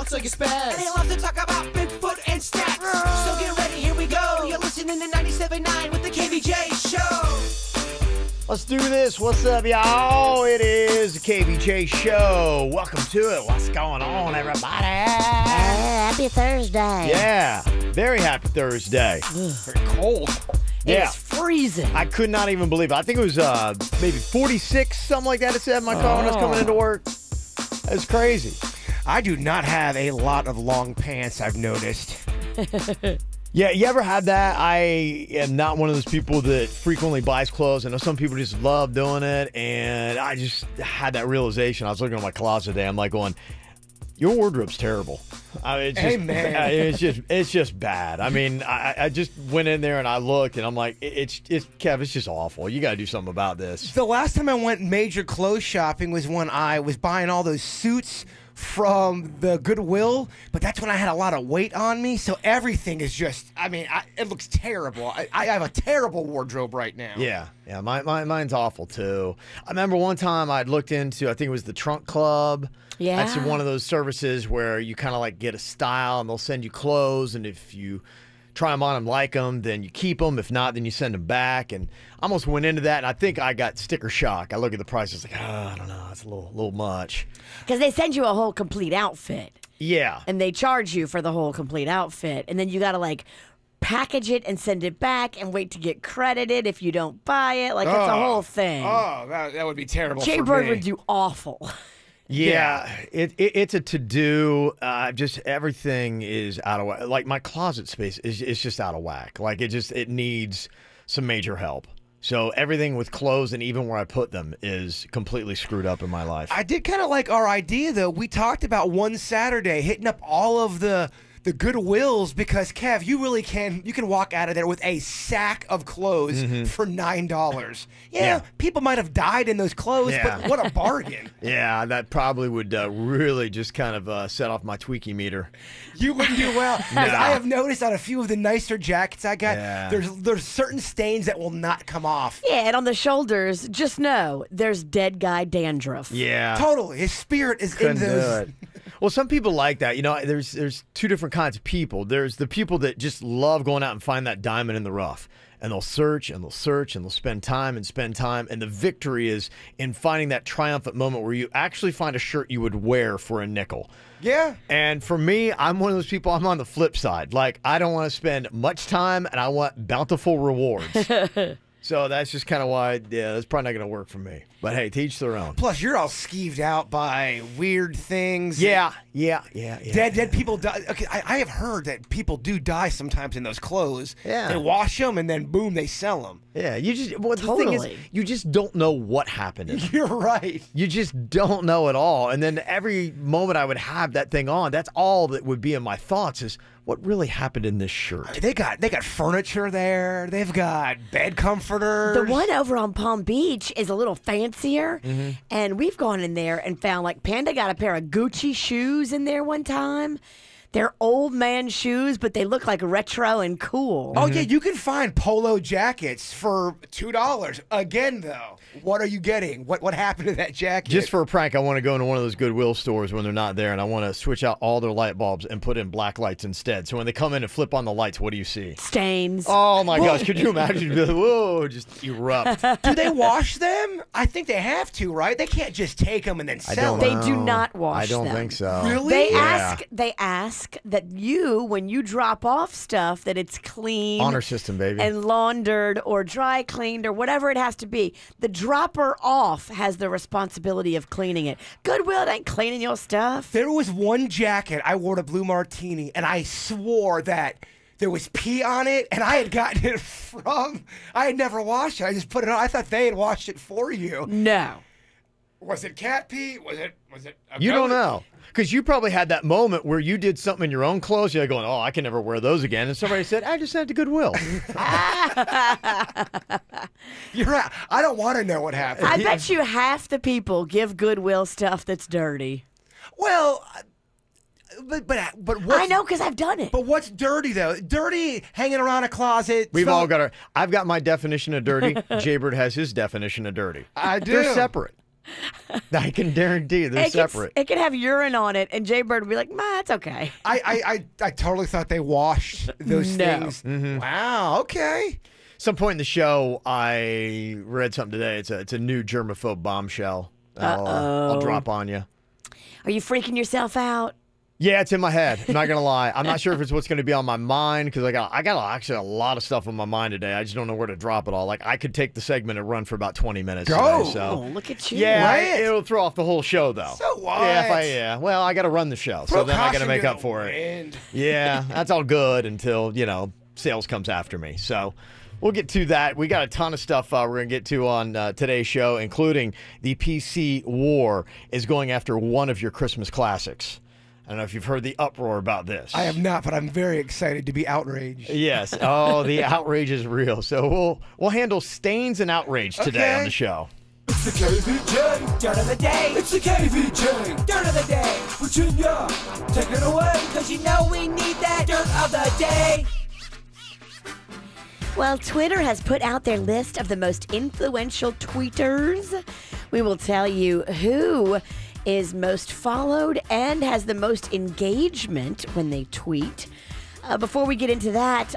talks like a spaz. And he loves to talk about Bigfoot and stacks. So get ready, here we go. You're listening to 97.9 with the KVJ Show. Let's do this. What's up, y'all? It is the KVJ Show. Welcome to it. What's going on, everybody? Happy Thursday. Yeah, very happy Thursday. Very cold. Yeah. It's freezing. I could not even believe it. I think it was maybe 46, something like that. It said in my car when I was coming into work. That's crazy. I do not have a lot of long pants, I've noticed. Yeah, you ever had that? I am not one of those people that frequently buys clothes. I know some people just love doing it, and I just had that realization. I was looking at my closet today. I'm like going, your wardrobe's terrible. I mean, it's just, Amen. it's just bad. I mean, I just went in there and I looked, and I'm like, Kev, it's just awful. You got to do something about this. The last time I went major clothes shopping was when I was buying all those suits from the Goodwill, but that's when I had a lot of weight on me, so everything is just, I mean, it looks terrible. I have a terrible wardrobe right now. Yeah, mine's awful too. I remember one time I'd looked into, I think it was the Trunk Club. Yeah. That's one of those services where you kind of like get a style and they'll send you clothes, and if you try them on and like them, then you keep them. If not, then you send them back. And I almost went into that, and I think I got sticker shock. I look at the price, it's like, I don't know, it's a little much. Because they send you a whole complete outfit. Yeah. And they charge you for the whole complete outfit. And then you got to like package it and send it back and wait to get credited if you don't buy it. Like, it's a whole thing. Oh, that would be terrible Jay for Bird me. would do awful. Yeah, it's a to-do. Just everything is out of whack. Like, my closet space is just out of whack. Like, it needs some major help. So everything with clothes and even where I put them is completely screwed up in my life. I did kind of like our idea, though. We talked about one Saturday hitting up all of the Goodwills, because Kev, you can walk out of there with a sack of clothes for $9. Yeah, people might have died in those clothes, but what a bargain. Yeah, that probably would really just kind of set off my tweaky meter. You wouldn't do well. 'Cause I have noticed on a few of the nicer jackets I got, there's certain stains that will not come off. Yeah, and on the shoulders, just know there's dead guy dandruff. Yeah. Totally. His spirit is Couldn't in those. do it. Well, some people like that. You know, there's two different kinds of people. There's the people that just love going out and find that diamond in the rough. And they'll search and they'll search and they'll spend time. And the victory is in finding that triumphant moment where you actually find a shirt you would wear for a nickel. Yeah. And for me, I'm one of those people, I'm on the flip side. Like, I don't want to spend much time and I want bountiful rewards. So that's just kind of why, that's probably not going to work for me. But hey, to each their own. Plus, you're all skeeved out by weird things. Yeah. Dead people die. Okay, I have heard that people do die sometimes in those clothes. Yeah. They wash them and then boom, they sell them. Yeah, the thing is, you just don't know what happened in them. You're right. You just don't know at all. And then every moment I would have that thing on, that's all that would be in my thoughts is, what really happened in this shirt? They got furniture there. They've got bed comforters. The one over on Palm Beach is a little fancier, and we've gone in there and found, like, Panda got a pair of Gucci shoes in there one time. They're old man shoes, but they look like retro and cool. Oh, yeah, you can find polo jackets for $2. Again, though, what are you getting? What happened to that jacket? Just for a prank, I want to go into one of those Goodwill stores when they're not there, and I want to switch out all their light bulbs and put in black lights instead. So when they come in and flip on the lights, what do you see? Stains. Oh, my gosh. Could you imagine? You'd be like, whoa, just erupt. Do they wash them? I think they have to, right? They can't just take them and then sell them. They do not wash them. I don't think so. Really? They ask that when you drop off stuff, that it's clean. Honor system, baby. And laundered or dry cleaned or whatever it has to be. The dropper off has the responsibility of cleaning it. Goodwill ain't cleaning your stuff. There was one jacket I wore to Blue Martini, and I swore that there was pee on it, and I had gotten it I had never washed it. I just put it on. I thought they had washed it for you. No. Was it cat pee? Was it You don't know. Because you probably had that moment where you did something in your own clothes. You're going, oh, I can never wear those again. And somebody said, I just sent it to Goodwill. You're right. I don't want to know what happened. I bet you half the people give Goodwill stuff that's dirty. Well, but what's, I know, because I've done it. But what's dirty, though? Dirty, hanging around a closet. We've all got I've got my definition of dirty. Jaybird has his definition of dirty. I do. They're separate. I can guarantee they're separate. It could have urine on it, and Jay Bird would be like, it's okay. I totally thought they washed those things. Mm-hmm. Wow, okay. Some point in the show, I read something today. It's a new germaphobe bombshell. I'll drop on you. Are you freaking yourself out? Yeah, it's in my head. I'm not gonna lie. I'm not sure if it's what's gonna be on my mind because I got actually a lot of stuff on my mind today. I just don't know where to drop it all. Like I could take the segment and run for about 20 minutes. Go. Today, so. Oh, look at you. Yeah, Right. it'll throw off the whole show though. So what? Yeah, well, I got to run the show, so then I got to make up for it. Yeah, that's all good until sales comes after me. So. We'll get to that. We got a ton of stuff we're going to get to on today's show, including the PC war is going after one of your Christmas classics. I don't know if you've heard the uproar about this. I have not, but I'm very excited to be outraged. Yes. Oh, the outrage is real. So we'll handle stains and outrage today on the show. It's the KVJ Dirt of the Day. It's the KVJ Dirt of the Day. Virginia, take it away. Cause you know we need that Dirt of the Day. Well, Twitter has put out their list of the most influential tweeters. We will tell you who is most followed and has the most engagement when they tweet. Before we get into that,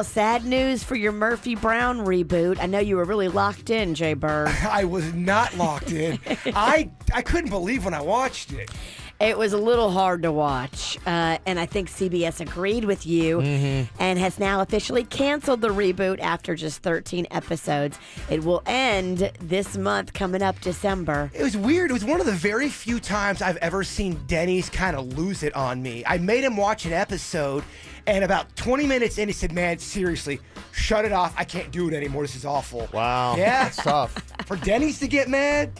sad news for your Murphy Brown reboot. I know you were really locked in, Jay Bird. I was not locked in. I couldn't believe when I watched it. It was a little hard to watch, and I think CBS agreed with you and has now officially canceled the reboot after just 13 episodes. It will end this month, coming up December. It was weird. It was one of the very few times I've ever seen Denny's kind of lose it on me. I made him watch an episode, and about 20 minutes in, he said, man, seriously, shut it off. I can't do it anymore. This is awful. Wow. Yeah. That's tough. For Denny's to get mad?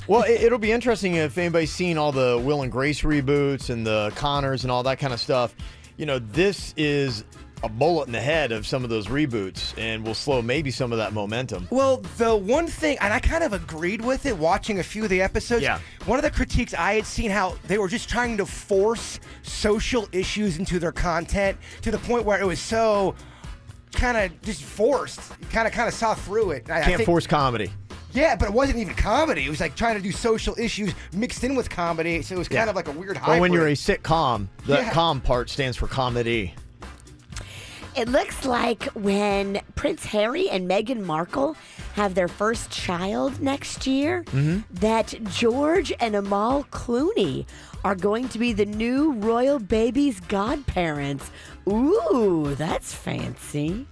Well, it'll be interesting if anybody's seen all the Will and Grace reboots and the Connors and all that kind of stuff. This is a bullet in the head of some of those reboots and will slow maybe some of that momentum. Well, the one thing, and I kind of agreed with it watching a few of the episodes. Yeah. One of the critiques I had seen how they were just trying to force social issues into their content to the point where it was so kind of just forced. You kind of saw through it. I Can't think, force comedy. Yeah, but it wasn't even comedy. It was like trying to do social issues mixed in with comedy. So it was kind of like a weird hybrid. Well, when you're a sitcom, the com part stands for comedy. It looks like when Prince Harry and Meghan Markle have their first child next year, that George and Amal Clooney are going to be the new royal baby's godparents. Ooh, that's fancy.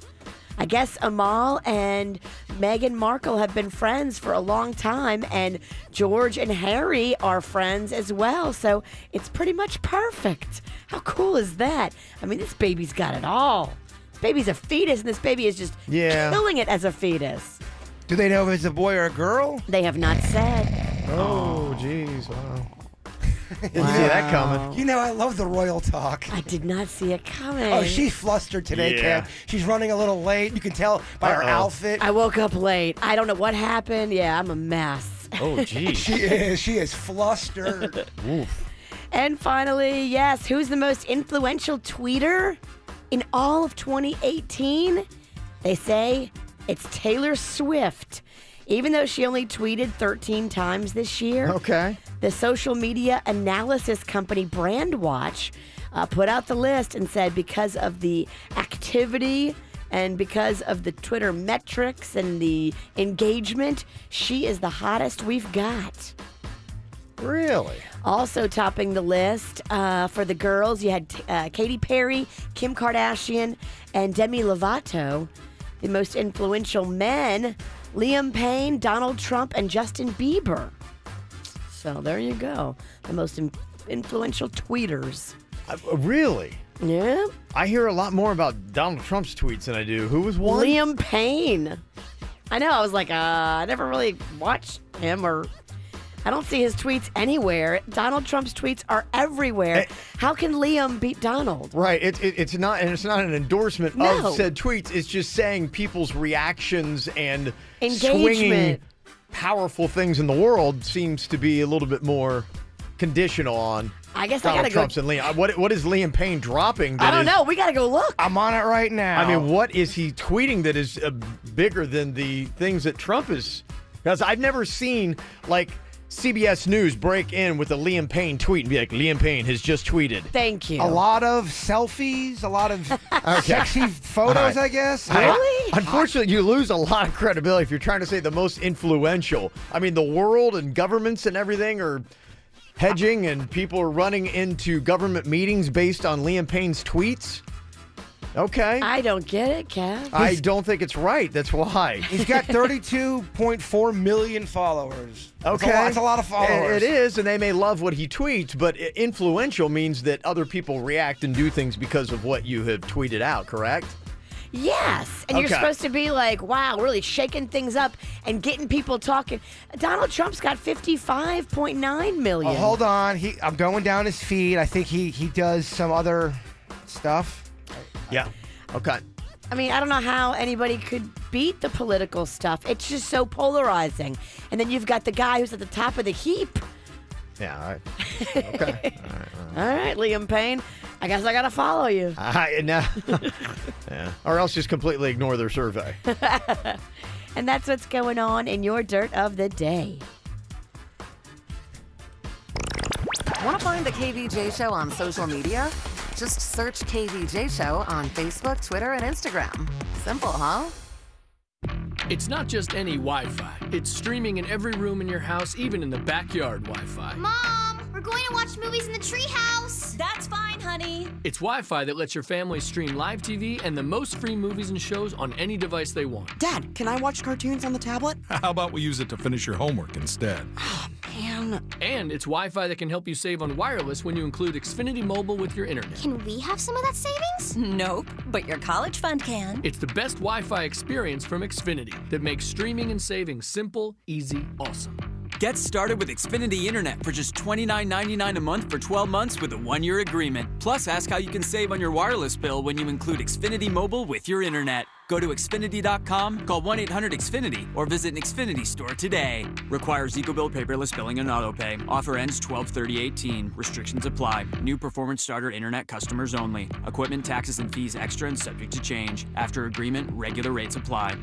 I guess Amal and Meghan Markle have been friends for a long time, and George and Harry are friends as well, so it's pretty much perfect. How cool is that? I mean, this baby's got it all. This baby's a fetus, and this baby is just killing it as a fetus. Do they know if it's a boy or a girl? They have not said. Oh, jeez. Wow. Didn't see that coming. I love the royal talk. I did not see it coming. Oh, she's flustered today, Yeah. Kev. She's running a little late. You can tell by her outfit. I woke up late. I don't know what happened. Yeah, I'm a mess. Oh, jeez. She is flustered. Oof. And finally, yes, who's the most influential tweeter in all of 2018? They say it's Taylor Swift. Even though she only tweeted 13 times this year, Okay. the social media analysis company Brandwatch put out the list and said because of the activity and because of the Twitter metrics and the engagement, she is the hottest we've got. Really? Also topping the list for the girls, you had Katy Perry, Kim Kardashian, and Demi Lovato. The most influential men, Liam Payne, Donald Trump, and Justin Bieber. So there you go. The most influential tweeters. Really? Yeah. I hear a lot more about Donald Trump's tweets than I do. Who was one? Liam Payne. I know. I was like, I never really watched him or... I don't see his tweets anywhere. Donald Trump's tweets are everywhere. How can Liam beat Donald? Right. It's not an endorsement of said tweets. It's just saying people's reactions and swinging powerful things in the world seems to be a little bit more conditional on. I guess Donald I gotta Trump's go. and Liam. What is Liam Payne dropping? I don't know. We gotta go look. I'm on it right now. I mean, what is he tweeting that is bigger than the things that Trump is? Because I've never seen like CBS News break in with a Liam Payne tweet and be like, Liam Payne has just tweeted. Thank you. A lot of selfies, a lot of sexy photos, I guess. Really? Unfortunately, you lose a lot of credibility if you're trying to say the most influential. I mean, the world and governments and everything are hedging, and people are running into government meetings based on Liam Payne's tweets. Okay. I don't get it, Kev. I don't think it's right. That's why. He's got 32.4 million followers. Okay. That's a lot of followers. It is, and they may love what he tweets, but influential means that other people react and do things because of what you have tweeted out, correct? Yes. And you're supposed to be like, wow, really shaking things up and getting people talking. Donald Trump's got 55.9 million. Oh, hold on. I'm going down his feed. I think he does some other stuff. Yeah. Okay. I mean, I don't know how anybody could beat the political stuff. It's just so polarizing. And then you've got the guy who's at the top of the heap. Yeah, all right. Okay. All right, Liam Payne. I guess I got to follow you. Yeah. Or else just completely ignore their survey. And that's what's going on in your Dirt of the Day. Want to find the KVJ Show on social media? Just search KVJ Show on Facebook, Twitter, and Instagram. Simple, huh? It's not just any Wi-Fi. It's streaming in every room in your house, even in the backyard Wi-Fi. Mom, we're going to watch movies in the treehouse. That's fine, honey. It's Wi-Fi that lets your family stream live TV and the most free movies and shows on any device they want. Dad, can I watch cartoons on the tablet? How about we use it to finish your homework instead? Oh, man. And it's Wi-Fi that can help you save on wireless when you include Xfinity Mobile with your internet. Can we have some of that savings? Nope, but your college fund can. It's the best Wi-Fi experience from Xfinity that makes streaming and saving simple, easy, awesome. Get started with Xfinity Internet for just $29.99 a month for 12 months with a 1-year agreement. Plus, ask how you can save on your wireless bill when you include Xfinity Mobile with your internet. Go to Xfinity.com, call 1-800-XFINITY, or visit an Xfinity store today. Requires EcoBill paperless billing and autopay. Offer ends 12/30/18. Restrictions apply. New performance starter internet customers only. Equipment, taxes, and fees extra and subject to change. After agreement, regular rates apply.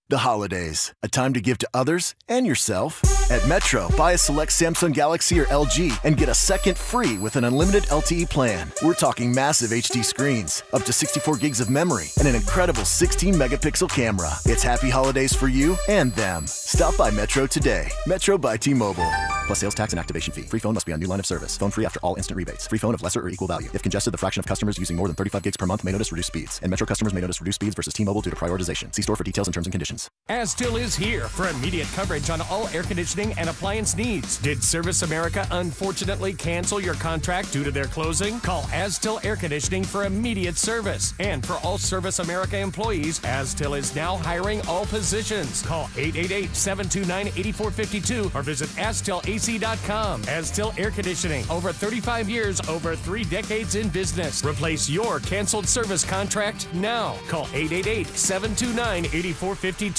The holidays, a time to give to others and yourself. At Metro, buy a select Samsung Galaxy or LG and get a second free with an unlimited LTE plan. We're talking massive HD screens, up to 64 gigs of memory, and an incredible 16-megapixel camera. It's happy holidays for you and them. Stop by Metro today. Metro by T-Mobile. Plus sales tax and activation fee. Free phone must be on new line of service. Phone free after all instant rebates. Free phone of lesser or equal value. If congested, the fraction of customers using more than 35 gigs per month may notice reduced speeds. And Metro customers may notice reduced speeds versus T-Mobile due to prioritization. See store for details and terms and conditions. As-Til is here for immediate coverage on all air conditioning and appliance needs. Did Service America unfortunately cancel your contract due to their closing? Call As-Til Air Conditioning for immediate service. And for all Service America employees, As-Til is now hiring all positions. Call 888-729-8452 or visit AsTilAC.com. As-Til Air Conditioning, over 35 years, over 3 decades in business. Replace your canceled service contract now. Call 888-729-8452.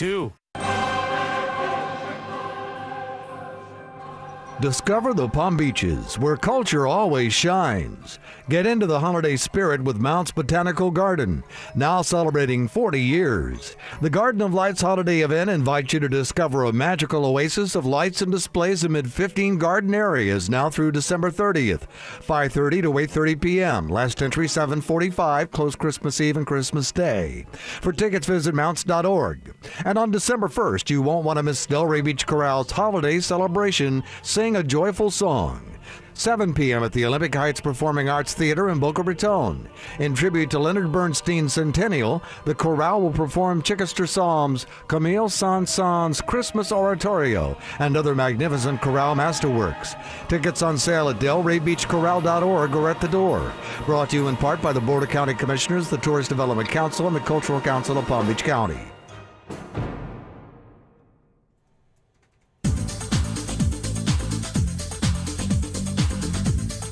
Discover the Palm Beaches, where culture always shines. Get into the holiday spirit with Mount's Botanical Garden, now celebrating 40 years. The Garden of Lights holiday event invites you to discover a magical oasis of lights and displays amid 15 garden areas now through December 30th, 5:30 to 8:30 p.m. Last entry 7:45, close Christmas Eve and Christmas Day. For tickets, visit mounts.org. And on December 1st, you won't want to miss Delray Beach Chorale's holiday celebration, Sing a Joyful Song. 7 p.m. at the Olympic Heights Performing Arts Theater in Boca Raton. In tribute to Leonard Bernstein's centennial, the chorale will perform Chichester Psalms, Camille Saint-Saëns' Christmas Oratorio, and other magnificent chorale masterworks. Tickets on sale at DelrayBeachChorale.org or at the door. Brought to you in part by the Board of County Commissioners, the Tourist Development Council, and the Cultural Council of Palm Beach County.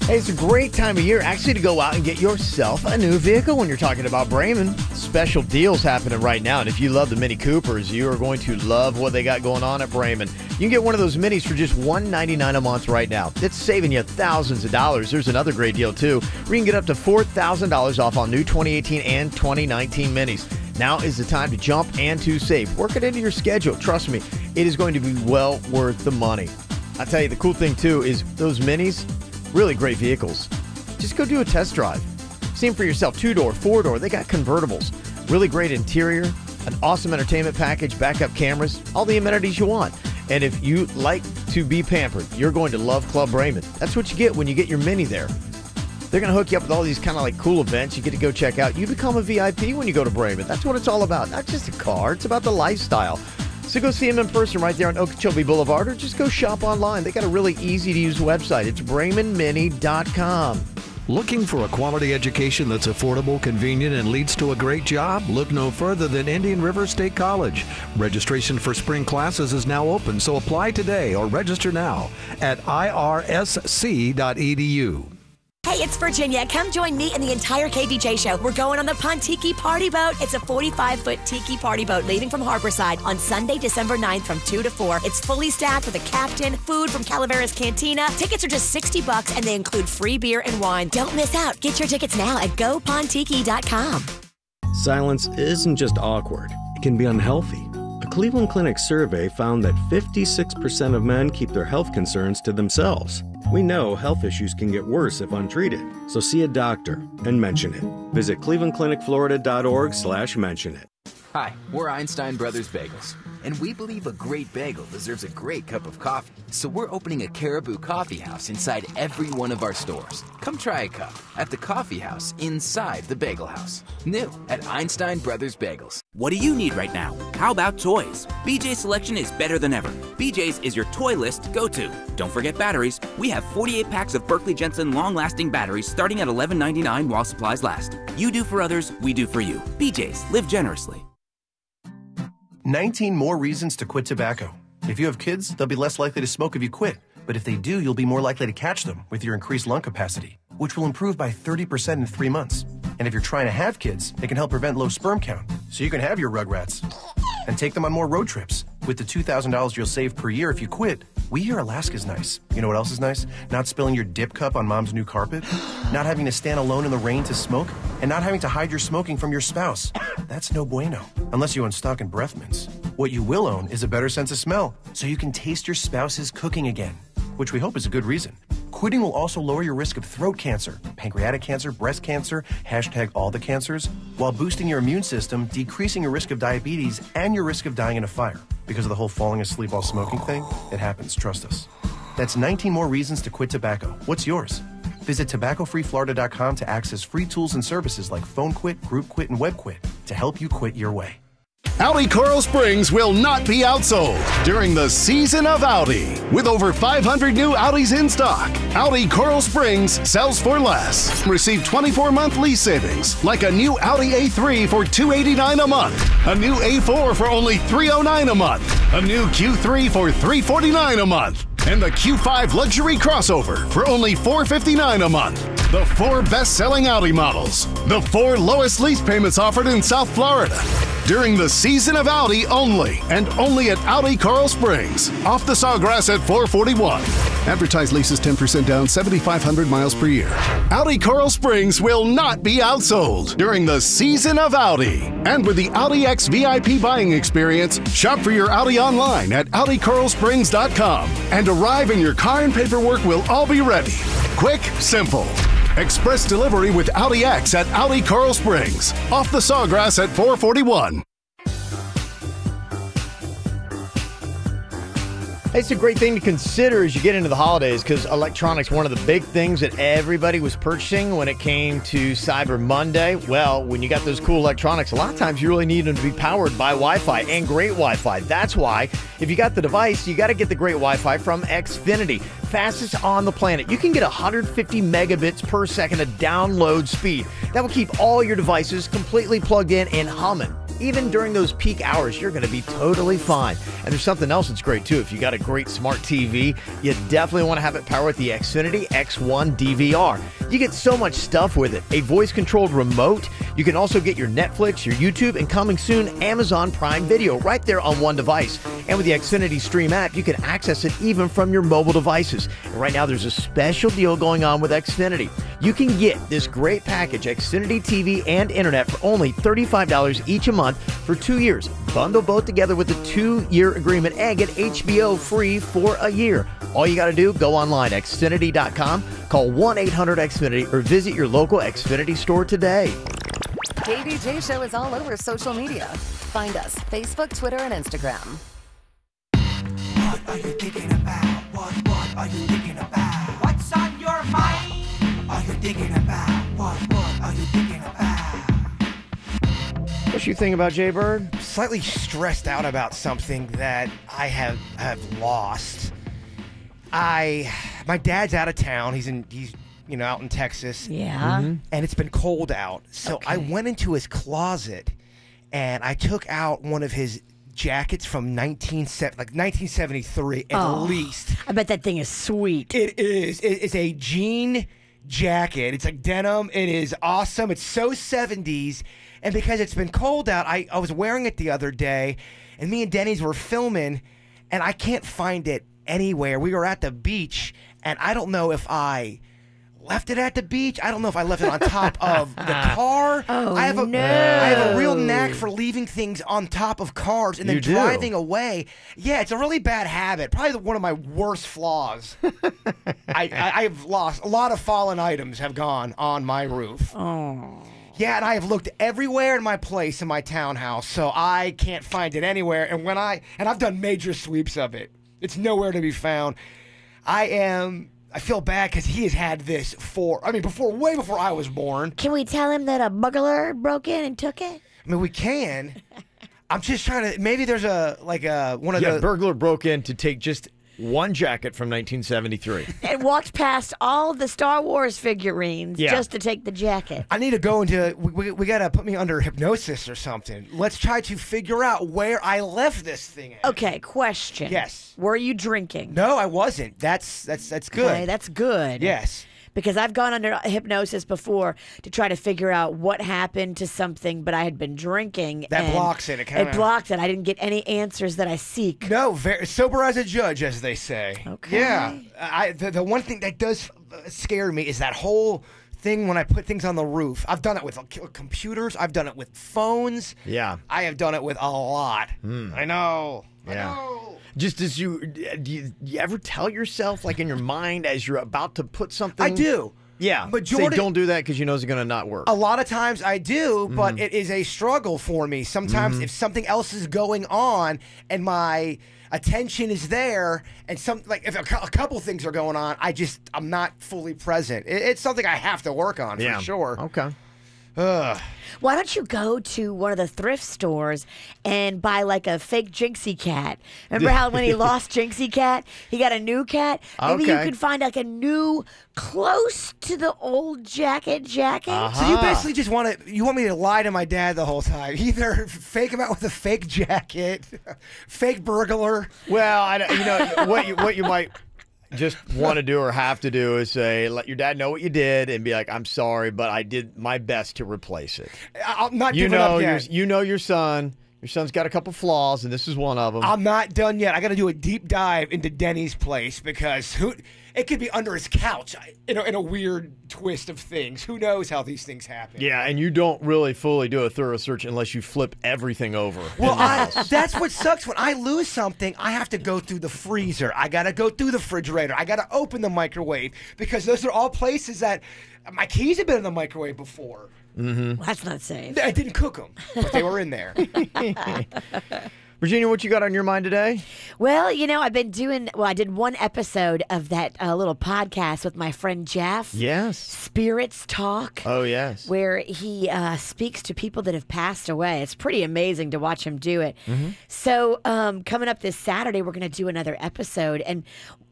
Hey, it's a great time of year actually to go out and get yourself a new vehicle when you're talking about Bremen. Special deals happening right now, and if you love the Mini Coopers, you are going to love what they got going on at Bremen. You can get one of those Minis for just $199 a month right now. It's saving you thousands of dollars. There's another great deal, too, where you can get up to $4,000 off on new 2018 and 2019 Minis. Now is the time to jump and to save. Work it into your schedule. Trust me, it is going to be well worth the money. I tell you, the cool thing, too, is those Minis, really great vehicles. Just go do a test drive. See them for yourself. 2-door, 4-door. They got convertibles. Really great interior, an awesome entertainment package, backup cameras, all the amenities you want. And if you like to be pampered, you're going to love Club Raymond. That's what you get when you get your Mini there. They're going to hook you up with all these kind of like cool events you get to go check out. You become a VIP when you go to Raymond. That's what it's all about. Not just a car. It's about the lifestyle. So go see them in person right there on Okeechobee Boulevard, or just go shop online. They got a really easy-to-use website. It's RaymondMini.com. Looking for a quality education that's affordable, convenient, and leads to a great job? Look no further than Indian River State College. Registration for spring classes is now open, so apply today or register now at irsc.edu. Hey, it's Virginia. Come join me and the entire KVJ show. We're going on the Pontiki Party Boat. It's a 45-foot tiki party boat leaving from Harborside on Sunday, December 9th from 2 to 4. It's fully staffed with a captain, food from Calaveras Cantina. Tickets are just $60 and they include free beer and wine. Don't miss out. Get your tickets now at gopontiki.com. Silence isn't just awkward. It can be unhealthy. A Cleveland Clinic survey found that 56% of men keep their health concerns to themselves. We know health issues can get worse if untreated, so see a doctor and mention it. Visit clevelandclinicflorida.org/mention it. Hi, we're Einstein Brothers Bagels, and we believe a great bagel deserves a great cup of coffee. So we're opening a Caribou Coffee House inside every one of our stores. Come try a cup at the Coffee House inside the Bagel House. New at Einstein Brothers Bagels. What do you need right now? How about toys? BJ's selection is better than ever. BJ's is your toy list go-to. Don't forget batteries. We have 48 packs of Berkeley Jensen long-lasting batteries starting at $11.99 while supplies last. You do for others, we do for you. BJ's, live generously. 19 more reasons to quit tobacco. If you have kids, they'll be less likely to smoke if you quit. But if they do, you'll be more likely to catch them with your increased lung capacity, which will improve by 30% in 3 months. And if you're trying to have kids, it can help prevent low sperm count, so you can have your rugrats and take them on more road trips. With the $2,000 you'll save per year if you quit, we hear Alaska's nice. You know what else is nice? Not spilling your dip cup on mom's new carpet, not having to stand alone in the rain to smoke, and not having to hide your smoking from your spouse. That's no bueno, unless you own stock in breath mints. What you will own is a better sense of smell, so you can taste your spouse's cooking again, which we hope is a good reason. Quitting will also lower your risk of throat cancer, pancreatic cancer, breast cancer, #all the cancers, while boosting your immune system, decreasing your risk of diabetes, and your risk of dying in a fire. Because of the whole falling asleep while smoking thing, it happens, trust us. That's 19 more reasons to quit tobacco. What's yours? Visit tobaccofreeflorida.com to access free tools and services like Phone Quit, Group Quit, and Web Quit to help you quit your way. Audi Coral Springs will not be outsold during the season of Audi. With over 500 new Audis in stock, Audi Coral Springs sells for less. Receive 24-month lease savings, like a new Audi A3 for $289 a month, a new A4 for only $309 a month, a new Q3 for $349 a month, and the Q5 Luxury Crossover for only $459 a month. The 4 best-selling Audi models. The 4 lowest lease payments offered in South Florida. During the season of Audi only, and only at Audi Coral Springs. Off the Sawgrass at 441. Advertised leases 10% down, 7,500 miles per year. Audi Coral Springs will not be outsold during the season of Audi. And with the Audi X VIP buying experience, shop for your Audi online at AudiCoralSprings.com. And arrive and your car and paperwork will all be ready. Quick, simple. Express delivery with Audi X at Audi Coral Springs. Off the Sawgrass at 441. It's a great thing to consider as you get into the holidays, because electronics, one of the big things that everybody was purchasing when it came to Cyber Monday. Well, when you got those cool electronics, a lot of times you really need them to be powered by Wi-Fi, and great Wi-Fi. That's why, if you got the device, you got to get the great Wi-Fi from Xfinity. Fastest on the planet. You can get 150 megabits per second of download speed. That will keep all your devices completely plugged in and humming. Even during those peak hours, you're going to be totally fine. And there's something else that's great, too. If you got a great smart TV, you definitely want to have it powered with the Xfinity X1 DVR. You get so much stuff with it. A voice-controlled remote. You can also get your Netflix, your YouTube, and coming soon, Amazon Prime Video right there on one device. And with the Xfinity Stream app, you can access it even from your mobile devices. And right now, there's a special deal going on with Xfinity. You can get this great package, Xfinity TV and Internet, for only $35 each a month for 2 years. Bundle both together with a 2-year agreement and get HBO free for a year. All you got to do, go online, Xfinity.com, call 1-800-XFINITY, or visit your local Xfinity store today. KVJ Show is all over social media. Find us Facebook, Twitter, and Instagram. What are you thinking about? What are you thinking about? What's on your mind? Are you thinking about? What are you thinking about? What you think about Jay Bird? Slightly stressed out about something that I have lost. My dad's out of town. He's out in Texas. Yeah. And it's been cold out. So I went into his closet and I took out one of his jackets from 1973 at least. I bet that thing is sweet. It is. It's a jean jacket. It's like denim. It is awesome. It's so 70s. And because it's been cold out, I was wearing it the other day, and me and Denny's were filming, and I can't find it anywhere. We were at the beach, and I don't know if I left it at the beach. I don't know if I left it on top of the car. Oh, I have a real knack for leaving things on top of cars and then driving away. Yeah, it's a really bad habit. Probably one of my worst flaws. I've lost a lot of fallen items have gone on my roof. Oh. Yeah, and I have looked everywhere in my place in my townhouse, so I can't find it anywhere. And I've done major sweeps of it. It's nowhere to be found. I feel bad because he has had this way before I was born. Can we tell him that a burglar broke in and took it? I mean, we can. I'm just trying to. Maybe there's one of the burglar broke in to take just one jacket from 1973 and walked past all the Star Wars figurines just to take the jacket. I need to go into. We got to put me under hypnosis or something. Let's try to figure out where I left this thing at. Okay, question. Yes. Were you drinking? No, I wasn't. That's good. Okay, that's good. Yes. Because I've gone under hypnosis before to try to figure out what happened to something, but I had been drinking. That blocks it. It blocked it. I didn't get any answers that I seek. No, very sober as a judge, as they say. Okay. Yeah. The one thing that does scare me is that whole thing when I put things on the roof. I've done it with computers. I've done it with phones. Yeah. I have done it with a lot. I know. Yeah. I know. Just as do you ever tell yourself, like in your mind, as you're about to put something? I do. Yeah. Say, don't do that because you know it's going to not work. A lot of times I do, but it is a struggle for me. Sometimes if something else is going on and my attention is there, and if a couple things are going on, I'm not fully present. It's something I have to work on for sure. Okay. Why don't you go to one of the thrift stores and buy like a fake Jinxie cat? Remember how when he lost Jinxie cat, he got a new cat? Maybe you could find like a new, close to the old jacket. So you basically just want me to lie to my dad the whole time. Either fake him out with a fake jacket, fake burglar. Well, what you might just want to do or have to do is say, let your dad know what you did and be like, I'm sorry, but I did my best to replace it. I'm not giving up yet. You know your son. Your son's got a couple flaws, and this is one of them. I'm not done yet. I got to do a deep dive into Denny's place because it could be under his couch in a weird twist of things. Who knows how these things happen? Yeah, and you don't really fully do a thorough search unless you flip everything over. Well, that's what sucks. When I lose something, I have to go through the freezer. I got to go through the refrigerator. I got to open the microwave because those are all places that my keys have been in the microwave before. Well, that's not safe. I didn't cook them, but they were in there. Virginia, what you got on your mind today? Well, I've been I did one episode of that little podcast with my friend Jeff. Yes. Spirits Talk. Oh, yes. Where he speaks to people that have passed away. It's pretty amazing to watch him do it. So coming up this Saturday, we're going to do another episode. And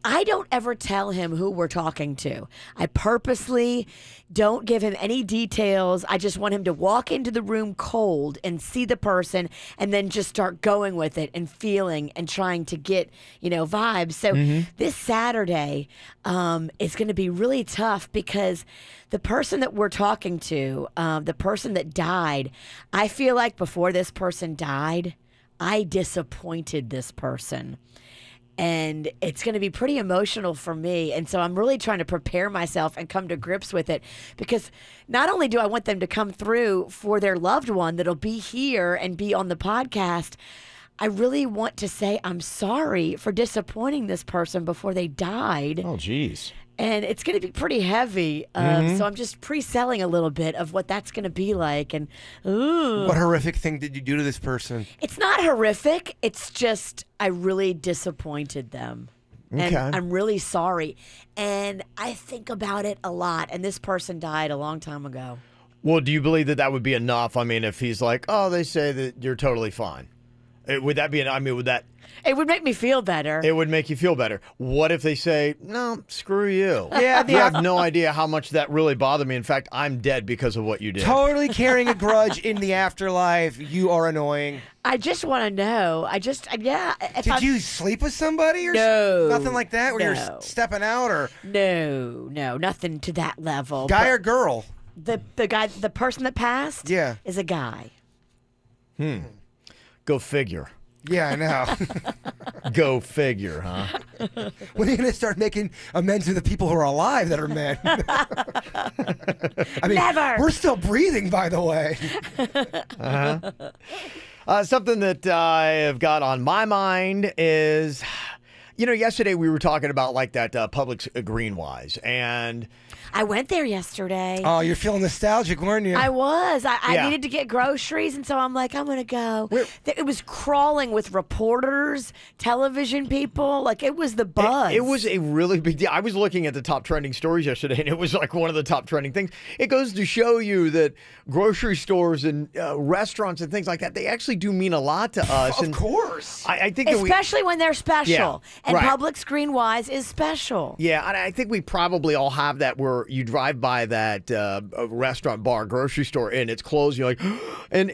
I don't ever tell him who we're talking to. I purposely don't give him any details. I just want him to walk into the room cold and see the person and then just start going with it and feeling and trying to get, vibes. So this Saturday is going to be really tough because the person that we're talking to, the person that died, I feel like before this person died, I disappointed this person. And it's going to be pretty emotional for me. And so I'm really trying to prepare myself and come to grips with it, because not only do I want them to come through for their loved one that'll be here and be on the podcast, I really want to say I'm sorry for disappointing this person before they died. Oh, geez. And it's going to be pretty heavy. So I'm just pre-selling a little bit of what that's going to be like. And ooh. What horrific thing did you do to this person? It's not horrific. It's just I really disappointed them. And I'm really sorry. And I think about it a lot. And this person died a long time ago. Well, do you believe that that would be enough? I mean, if he's like, oh, they say that you're totally fine. Would that be, would that... It would make me feel better. It would make you feel better. What if they say, no, screw you? Yeah, you have no idea how much that really bothered me. In fact, I'm dead because of what you did. Totally carrying a grudge in the afterlife. You are annoying. I just want to know. Did you sleep with somebody or nothing like that? Where you're stepping out or? No, nothing to that level. Guy or girl? The guy, the person that passed. Yeah, is a guy. Go figure. Yeah, I know. Go figure, huh? When are you going to start making amends to the people who are alive that are men? I mean, never. We're still breathing, by the way. Something that I have got on my mind is, yesterday we were talking about like that Publix Greenwise, and I went there yesterday. Oh, you're feeling nostalgic, weren't you? I was. I needed to get groceries, and so I'm like, I'm going to go. It was crawling with reporters, television people. Like, it was the buzz. It was a really big deal. I was looking at the top trending stories yesterday, and it was like one of the top trending things. It goes to show you that grocery stores and restaurants and things like that, they actually do mean a lot to us. Of course. I think especially when they're special. Yeah, and right. Publix Greenwise is special. Yeah, and I think we probably all have that where you drive by that restaurant, bar, grocery store, and it's closed. You're like, and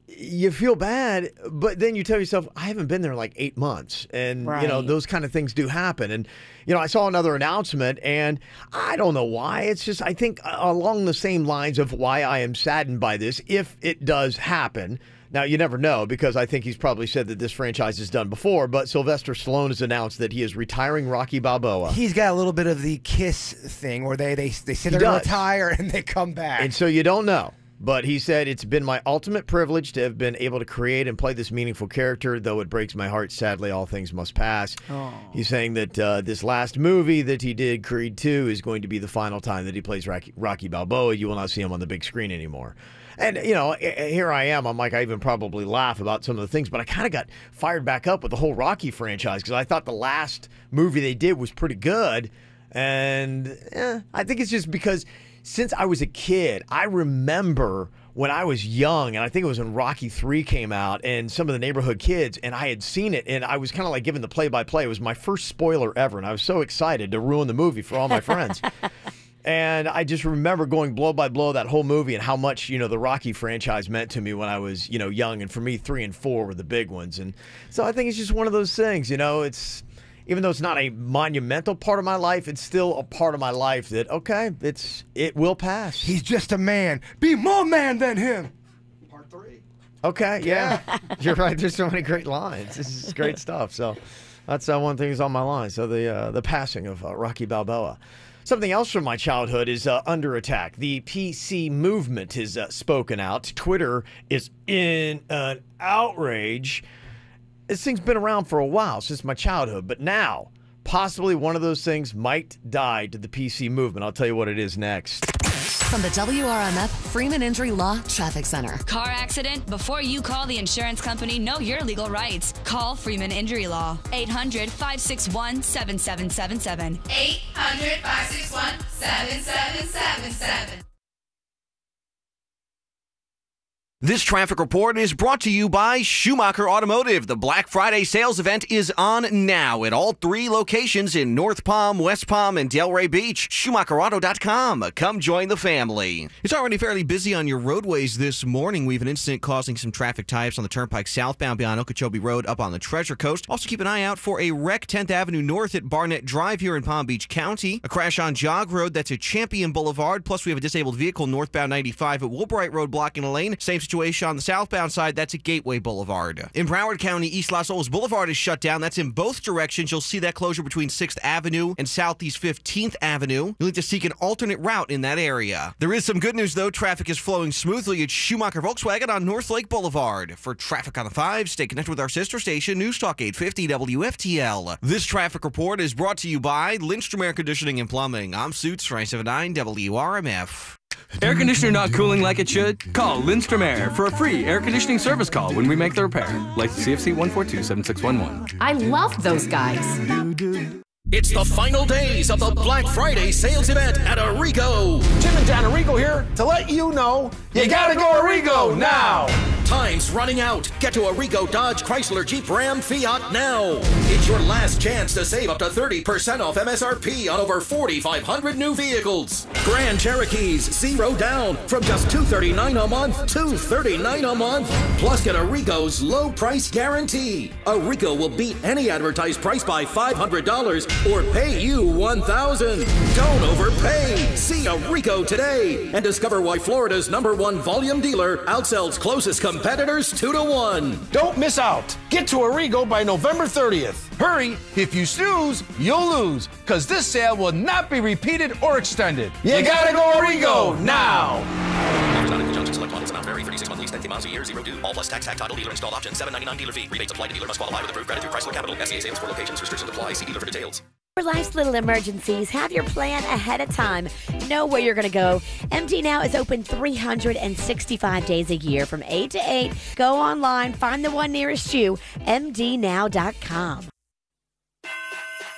you feel bad, but then you tell yourself, I haven't been there in like 8 months. And, those kind of things do happen. And, I saw another announcement, and I don't know why. It's just, I think along the same lines of why I am saddened by this, if it does happen. Now, you never know, because I think he's probably said that this franchise is done before, but Sylvester Stallone has announced that he is retiring Rocky Balboa. He's got a little bit of the Kiss thing where they say they're going to retire and they come back. And so you don't know. But he said, it's been my ultimate privilege to have been able to create and play this meaningful character, though it breaks my heart. Sadly, all things must pass. Oh. He's saying that this last movie that he did, Creed 2, is going to be the final time that he plays Rocky Balboa. You will not see him on the big screen anymore. And, here I am. I'm like, I even probably laugh about some of the things, but I kind of got fired back up with the whole Rocky franchise because I thought the last movie they did was pretty good. And I think it's just because since I was a kid, I remember when I was young, and I think it was when Rocky 3 came out, and some of the neighborhood kids, and I had seen it, and I was kind of like given the play-by-play. It was my first spoiler ever, and I was so excited to ruin the movie for all my friends. And I just remember going blow by blow that whole movie and how much, the Rocky franchise meant to me when I was, young. And for me, 3 and 4 were the big ones. And so I think it's just one of those things, it's, even though it's not a monumental part of my life, it's still a part of my life that, okay, it will pass. He's just a man. Be more man than him. Part 3. Okay, yeah. You're right. There's so many great lines. This is great stuff. So that's one thing that's on my line. So the passing of Rocky Balboa. Something else from my childhood is under attack. The PC movement has spoken out. Twitter is in an outrage. This thing's been around for a while, since my childhood, but now possibly one of those things might die to the PC movement. I'll tell you what it is next. From the WRMF Freeman Injury Law Traffic Center. Car accident? Before you call the insurance company, know your legal rights. Call Freeman Injury Law. 800-561-7777. 800-561-7777. This traffic report is brought to you by Schumacher Automotive. The Black Friday sales event is on now at all 3 locations in North Palm, West Palm, and Delray Beach. SchumacherAuto.com. Come join the family. It's already fairly busy on your roadways this morning. We have an incident causing some traffic tie-ups on the Turnpike southbound beyond Okeechobee Road up on the Treasure Coast. Also keep an eye out for a wreck 10th Avenue North at Barnett Drive here in Palm Beach County. A crash on Jog Road that's at Champion Boulevard. Plus we have a disabled vehicle northbound 95 at Woolbright Road blocking a lane. Same situation on the southbound side, that's at Gateway Boulevard. In Broward County, East Las Olas Boulevard is shut down. That's in both directions. You'll see that closure between 6th Avenue and Southeast 15th Avenue. You'll need to seek an alternate route in that area. There is some good news, though. Traffic is flowing smoothly at Schumacher Volkswagen on North Lake Boulevard. For Traffic on the 5, stay connected with our sister station, News Talk 850 WFTL. This traffic report is brought to you by Lindstrom Air Conditioning and Plumbing. I'm Suits 579 WRMF. Air conditioner not cooling like it should? Call Lindstrom Air for a free air conditioning service call when we make the repair. License CFC 1427611. I love those guys. It's the final days of the Black Friday sales event at Arrigo. Jim and Dan Arrigo here to let you know you gotta go Arrigo now. Time's running out. Get to Arrigo Dodge, Chrysler, Jeep, Ram, Fiat now. It's your last chance to save up to 30% off MSRP on over 4,500 new vehicles. Grand Cherokees, 0 down from just $239 a month, $239 a month. Plus get Arrigo's low price guarantee. Arrigo will beat any advertised price by $500 or pay you $1,000. Don't overpay. See Arrigo today and discover why Florida's #1 volume dealer outsells closest competitors 2-1. Don't miss out. Get to Arrigo by November 30th. Hurry, if you snooze, you'll lose, because this sale will not be repeated or extended. You gotta go Arrigo now. Offers not in conjunction. Select models amount vary. 36-month lease, 10K miles a year, 0 due. All plus tax, title, dealer installed option, $7.99 dealer fee. Rebates apply to dealer must qualify with approved credit through Chrysler Capital. SCA sales for locations. Restrictions apply. See dealer for details. For life's little emergencies, have your plan ahead of time. Know where you're going to go. MD Now is open 365 days a year from 8 to 8. Go online, find the one nearest you, mdnow.com.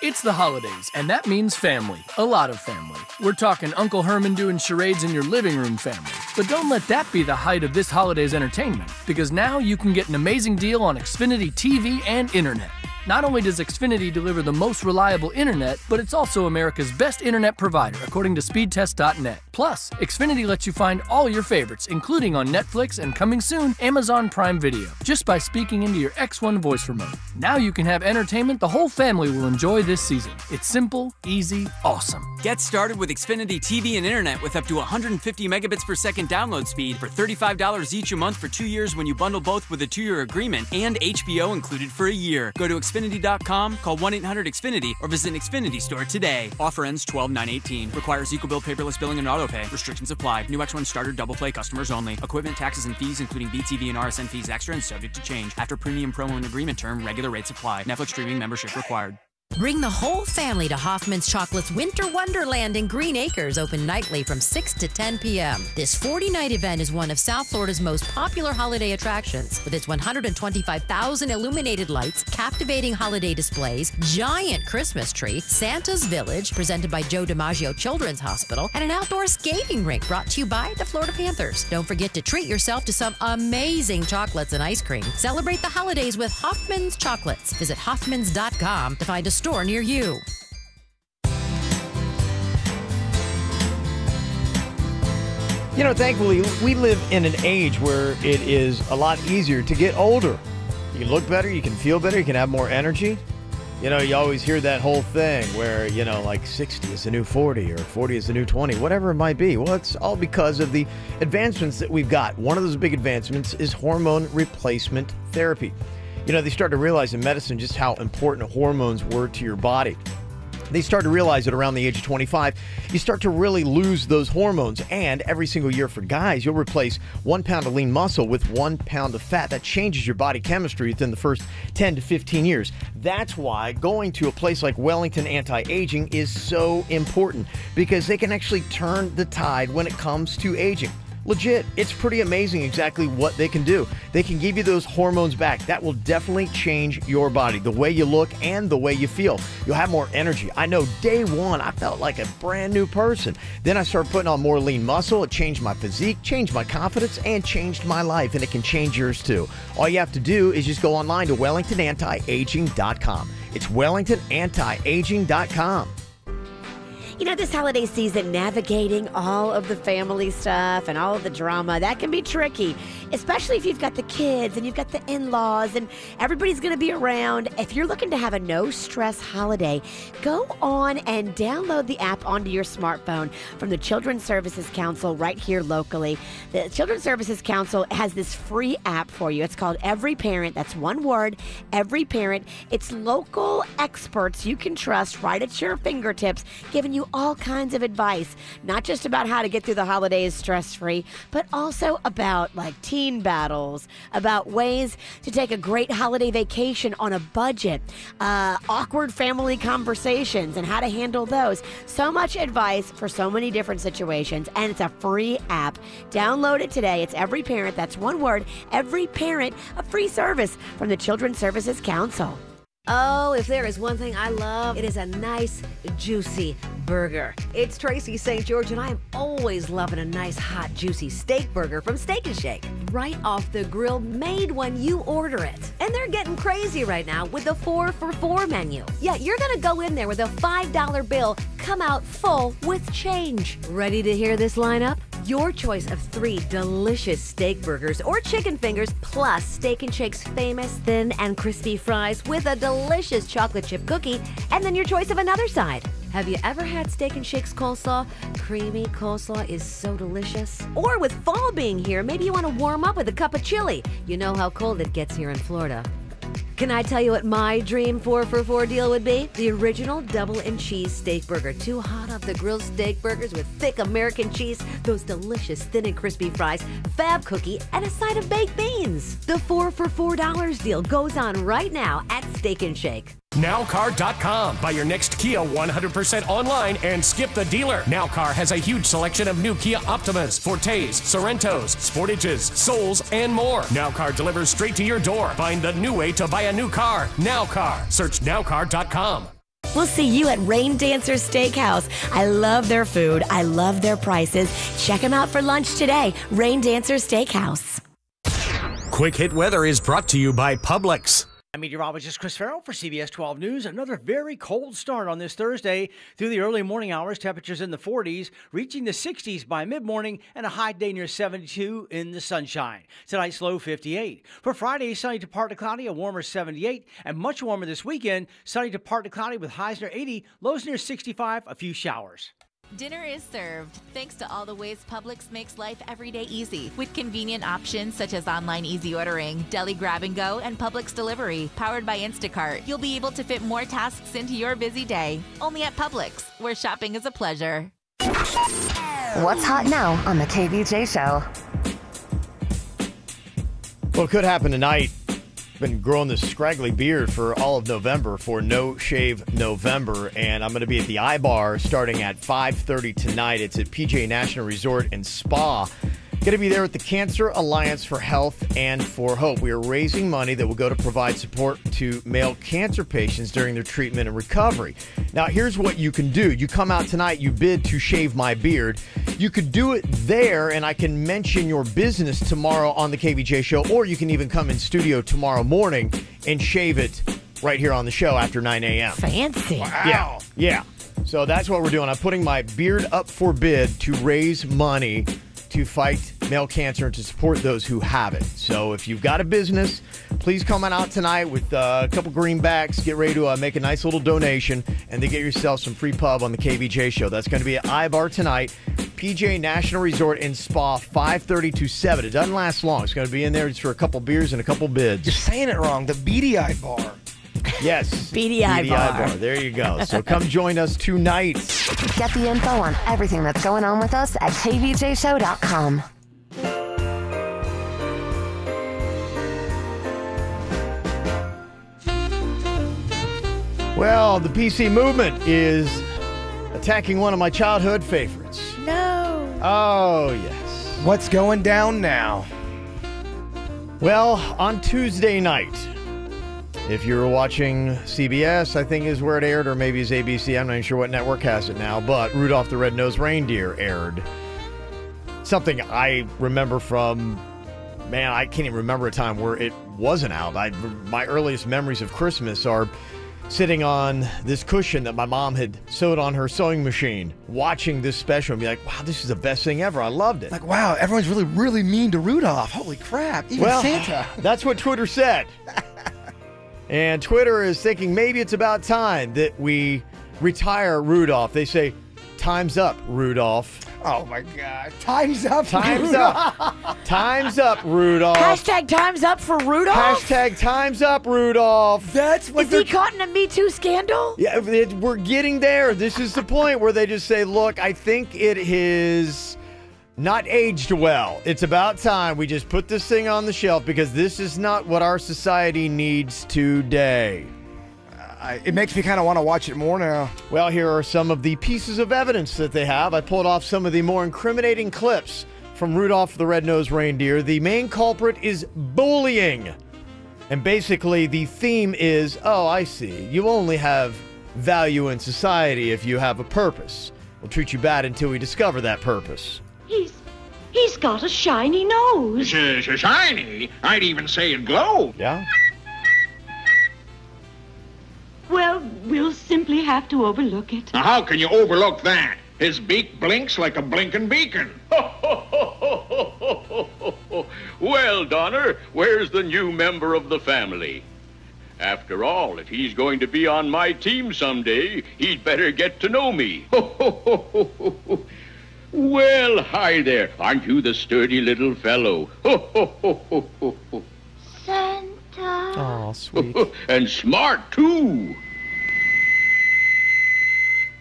It's the holidays, and that means family. A lot of family. We're talking Uncle Herman doing charades in your living room family. But don't let that be the height of this holiday's entertainment, because now you can get an amazing deal on Xfinity TV and internet. Not only does Xfinity deliver the most reliable internet, but it's also America's best internet provider, according to speedtest.net. Plus, Xfinity lets you find all your favorites, including on Netflix and coming soon, Amazon Prime Video, just by speaking into your X1 voice remote. Now you can have entertainment the whole family will enjoy this season. It's simple, easy, awesome. Get started with Xfinity TV and internet with up to 150 megabits per second download speed for $35 each a month for 2 years when you bundle both with a 2-year agreement and HBO included for a year. Go to Xfinity.com, call 1-800-XFINITY, or visit an Xfinity store today. Offer ends 12/9/18. Requires equal bill paperless billing and autopay. Restrictions apply. New X1 starter double play customers only. Equipment, taxes, and fees, including BTV and RSN fees extra and subject to change. After premium promo and agreement term, regular rates apply. Netflix streaming membership required. Bring the whole family to Hoffman's Chocolate's Winter Wonderland in Green Acres, open nightly from 6 to 10 p.m. This 40-night event is one of South Florida's most popular holiday attractions, with its 125,000 illuminated lights, captivating holiday displays, giant Christmas tree, Santa's Village, presented by Joe DiMaggio Children's Hospital, and an outdoor skating rink brought to you by the Florida Panthers. Don't forget to treat yourself to some amazing chocolates and ice cream. Celebrate the holidays with Hoffman's Chocolates. Visit hoffmans.com to find a store near you. You know, thankfully, we live in an age where it is a lot easier to get older. You can look better, you can feel better, you can have more energy. You know, you always hear that whole thing where, you know, like 60 is the new 40 or 40 is the new 20, whatever it might be. Well, it's all because of the advancements that we've got. One of those big advancements is hormone replacement therapy. You know, they started to realize in medicine just how important hormones were to your body. They start to realize that around the age of 25, you start to really lose those hormones. And every single year for guys, you'll replace 1 pound of lean muscle with 1 pound of fat. That changes your body chemistry within the first 10 to 15 years. That's why going to a place like Wellington Anti-Aging is so important, because they can actually turn the tide when it comes to aging. Legit, it's pretty amazing exactly what they can do. They can give you those hormones back. That will definitely change your body, the way you look and the way you feel. You'll have more energy. I know day one, I felt like a brand new person. Then I started putting on more lean muscle. It changed my physique, changed my confidence, and changed my life, and it can change yours too. All you have to do is just go online to WellingtonAntiAging.com. It's WellingtonAntiAging.com. You know, this holiday season, navigating all of the family stuff and all of the drama, that can be tricky, especially if you've got the kids and you've got the in-laws and everybody's going to be around. If you're looking to have a no-stress holiday, go on and download the app onto your smartphone from the Children's Services Council right here locally. The Children's Services Council has this free app for you. It's called Every Parent. That's one word, Every Parent. It's local experts you can trust right at your fingertips, giving you all kinds of advice, not just about how to get through the holidays stress-free, but also about like teen battles, about ways to take a great holiday vacation on a budget, awkward family conversations and how to handle those. So much advice for so many different situations, and it's a free app. Download it today. It's Every Parent. That's one word, Every Parent, a free service from the Children's Services Council. Oh, if there is one thing I love, it is a nice, juicy burger. It's Tracy St. George, and I am always loving a nice, hot, juicy steak burger from Steak 'n Shake. Right off the grill, made when you order it. And they're getting crazy right now with the 4 for $4 menu. Yeah, you're gonna go in there with a $5 bill, come out full with change. Ready to hear this lineup? Your choice of 3 delicious steak burgers or chicken fingers, plus Steak 'n Shake's famous thin and crispy fries with a delicious chocolate chip cookie, and then your choice of another side. Have you ever had Steak 'n Shake's coleslaw? Creamy coleslaw is so delicious. Or with fall being here, maybe you want to warm up with a cup of chili. You know how cold it gets here in Florida. Can I tell you what my dream 4 for $4 deal would be? The original double and cheese steak burger. 2 hot off the grill steak burgers with thick American cheese, those delicious thin and crispy fries, fab cookie, and a side of baked beans. The 4 for $4 deal goes on right now at Steak 'n Shake. Nowcar.com. Buy your next Kia 100% online and skip the dealer. Nowcar has a huge selection of new Kia Optimas, Fortes, Sorrentos, Sportages, Souls, and more. Nowcar delivers straight to your door. Find the new way to buy a new car. Nowcar. Search Nowcar.com. We'll see you at Rain Dancer Steakhouse. I love their food. I love their prices. Check them out for lunch today. Rain Dancer Steakhouse. Quick Hit Weather is brought to you by Publix. I'm meteorologist Chris Farrell for CBS 12 News. Another very cold start on this Thursday. Through the early morning hours, temperatures in the 40s, reaching the 60s by mid-morning, and a high day near 72 in the sunshine. Tonight's low 58. For Friday, sunny to partly cloudy, a warmer 78, and much warmer this weekend, sunny to partly cloudy with highs near 80, lows near 65, a few showers. Dinner is served. Thanks to all the ways Publix makes life every day easy. With convenient options such as online easy ordering, deli grab and go, and Publix delivery. Powered by Instacart, you'll be able to fit more tasks into your busy day. Only at Publix, where shopping is a pleasure. What's hot now on the KVJ Show? Well, it could happen tonight. Been growing this scraggly beard for all of November for No Shave November, and I'm going to be at the iBar starting at 5:30 tonight. It's at PJ National Resort and Spa. Going to be there with the Cancer Alliance for Health and for Hope. We are raising money that will go to provide support to male cancer patients during their treatment and recovery. Now, here's what you can do. You come out tonight, you bid to shave my beard. You could do it there, and I can mention your business tomorrow on the KVJ Show, or you can even come in studio tomorrow morning and shave it right here on the show after 9 a.m. Fancy. Wow. Yeah. So that's what we're doing. I'm putting my beard up for bid to raise money to fight male cancer and to support those who have it. So if you've got a business, please come on out tonight with a couple greenbacks. Get ready to make a nice little donation and then get yourself some free pub on the KVJ Show. That's going to be at iBar tonight, PJ National Resort and Spa, 5:30 to 7. It doesn't last long. It's going to be in there just for a couple beers and a couple bids. You're saying it wrong. The Beady Eye Bar. Yes. BDI bar. There you go. So come join us tonight. Get the info on everything that's going on with us at kvjshow.com. Well, the PC movement is attacking one of my childhood favorites. No. Oh, yes. What's going down now? Well, on Tuesday night, if you were watching CBS, I think is where it aired, or maybe it's ABC. I'm not even sure what network has it now, but Rudolph the Red-Nosed Reindeer aired. Something I remember from, man, I can't even remember a time where it wasn't out. My earliest memories of Christmas are sitting on this cushion that my mom had sewed on her sewing machine, watching this special and be like, wow, this is the best thing ever. I loved it. Like, wow, everyone's really, really mean to Rudolph. Holy crap. Even Santa. That's what Twitter said. And Twitter is thinking maybe it's about time that we retire Rudolph. They say, time's up, Rudolph. Oh, my God. Time's up, Time's Rudolph. up. Time's up, Rudolph. Hashtag time's up for Rudolph? Hashtag time's up, Rudolph. That's what Is he caught in a Me Too scandal? Yeah, we're getting there. This is the point where they just say, look, I think it is not aged well. It's about time we just put this thing on the shelf because this is not what our society needs today. It makes me kind of want to watch it more now. Well, here are some of the pieces of evidence that they have. I pulled off some of the more incriminating clips from Rudolph the Red-Nosed Reindeer. The main culprit is bullying. And basically, the theme is, oh, I see. You only have value in society if you have a purpose. We'll treat you bad until we discover that purpose. He's got a shiny nose. Shiny? I'd even say it glows. Yeah? Well, we'll simply have to overlook it. Now, how can you overlook that? His beak blinks like a blinking beacon. Well, Donner, where's the new member of the family? After all, if he's going to be on my team someday, he'd better get to know me. Well, hi there. Aren't you the sturdy little fellow? Santa. Oh, sweet. And smart, too.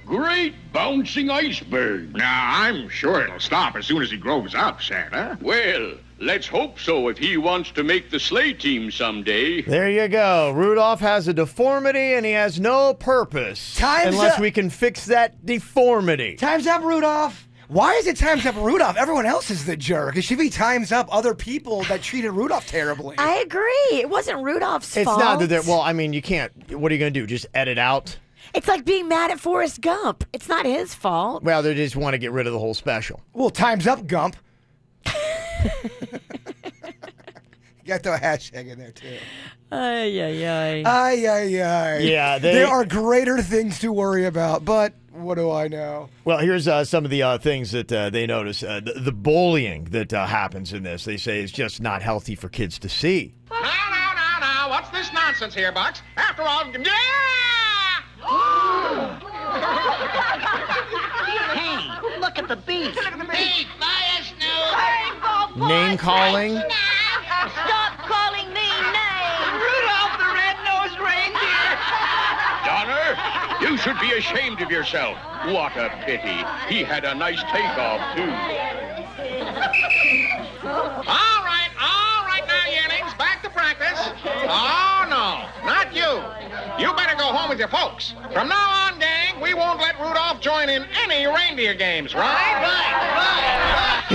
Great bouncing iceberg. Now, I'm sure it'll stop as soon as he grows up, Santa. Well, let's hope so if he wants to make the sleigh team someday. There you go. Rudolph has a deformity and he has no purpose. Unless we can fix that deformity. Time's up, Rudolph. Why is it time's up Rudolph? Everyone else is the jerk. It should be time's up other people that treated Rudolph terribly. I agree. It wasn't Rudolph's It's fault. not that they're, well, I mean, you can't, what are you going to do? Just edit out? It's like being mad at Forrest Gump. It's not his fault. Well, they just want to get rid of the whole special. Well, time's up, Gump. You got to throw a hashtag in there, too. Ay, ay, ay. Ay, ay, ay. Yeah, there are greater things to worry about, but what do I know? Well, here's some of the things that they notice. The bullying that happens in this, they say, is just not healthy for kids to see. Now, what's this nonsense here, Bucks? After all, Hey, look at the beak. Hey, buy us Name calling. Stop calling me names. Rudolph the Red-Nosed Reindeer. Donner, you should be ashamed of yourself. What a pity. He had a nice takeoff, too. All right now, yearlings, back to practice. Oh, no, not you. You better go home with your folks. From now on, gang, we won't let Rudolph join in any reindeer games, right?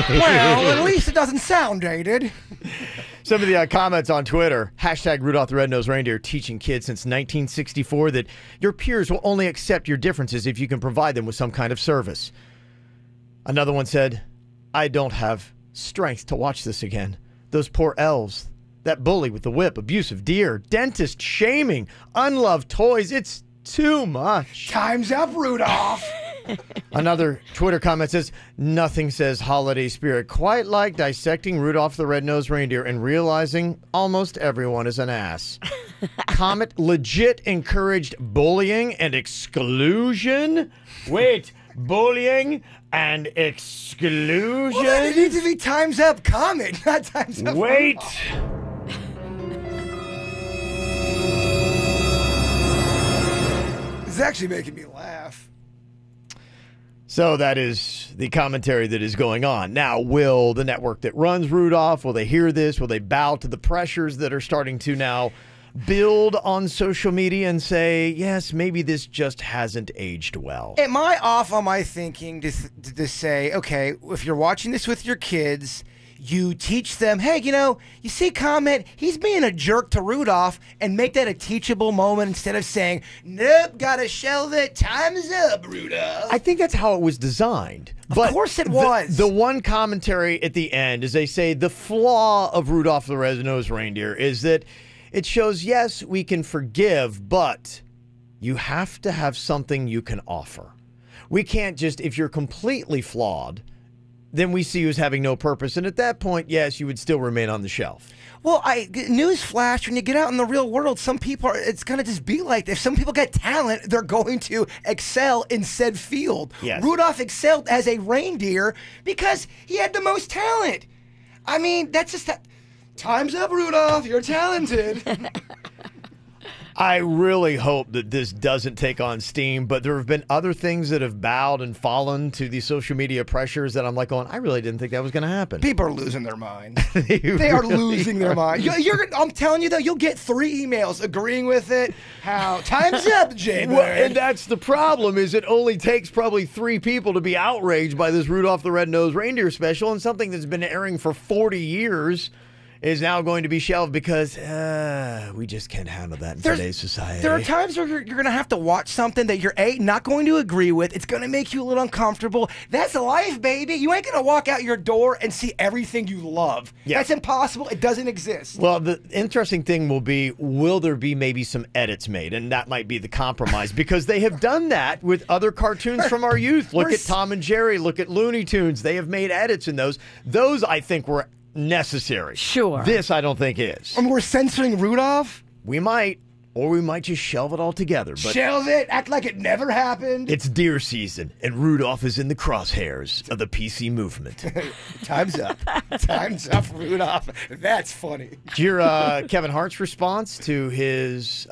Well, at least it doesn't sound dated. Some of the comments on Twitter, hashtag Rudolph the Red-Nosed Reindeer, teaching kids since 1964 that your peers will only accept your differences if you can provide them with some kind of service. Another one said, I don't have strength to watch this again. Those poor elves, that bully with the whip, abusive deer, dentist shaming, unloved toys, it's too much. Time's up, Rudolph. Another Twitter comment says, nothing says holiday spirit quite like dissecting Rudolph the Red-Nosed Reindeer and realizing almost everyone is an ass. Comet legit encouraged bullying and exclusion? Wait, bullying and exclusion? Well, it needs to be time's up Comet, not time's up Wait. It's actually making me laugh. So that is the commentary that is going on. Now, will the network that runs Rudolph, will they hear this? Will they bow to the pressures that are starting to now build on social media and say, yes, maybe this just hasn't aged well? Am I off on my thinking to say, okay, if you're watching this with your kids, you teach them, hey, you see Comet, he's being a jerk to Rudolph, and make that a teachable moment instead of saying, nope, gotta shelve it, time's up, Rudolph. I think that's how it was designed. Of course it was. The one commentary at the end is they say the flaw of Rudolph the Red-Nosed Reindeer is that it shows, yes, we can forgive, but you have to have something you can offer. We can't just, if you're completely flawed, then we see you as having no purpose. And at that point, yes, you would still remain on the shelf. Well, newsflash, when you get out in the real world, some people it's going to just be like, if some people get talent, they're going to excel in said field. Yes. Rudolph excelled as a reindeer because he had the most talent. I mean, that's just time's up, Rudolph. You're talented. I really hope that this doesn't take on steam, but there have been other things that have bowed and fallen to these social media pressures that I'm like going, I really didn't think that was going to happen. People are losing their mind. They are losing their mind. I'm telling you, though, you'll get 3 emails agreeing with it. How time's up, Jay. Well, and that's the problem, is it only takes probably 3 people to be outraged by this Rudolph the Red-Nosed Reindeer special, and something that's been airing for 40 years is now going to be shelved because we just can't handle that in today's society. There are times where you're going to have to watch something that you're, not going to agree with. It's going to make you a little uncomfortable. That's life, baby. You ain't going to walk out your door and see everything you love. Yeah. That's impossible. It doesn't exist. Well, the interesting thing will be, will there be maybe some edits made? And that might be the compromise, because they have done that with other cartoons from our youth. Look at Tom and Jerry. Look at Looney Tunes. They have made edits in those. Those, I think, were necessary. Sure. This I don't think is. And we're censoring Rudolph? We might. Or we might just shelve it all together. But shelve it? Act like it never happened? It's deer season, and Rudolph is in the crosshairs of the PC movement. Time's up. Time's up, Rudolph. That's funny. Did you hear Kevin Hart's response to his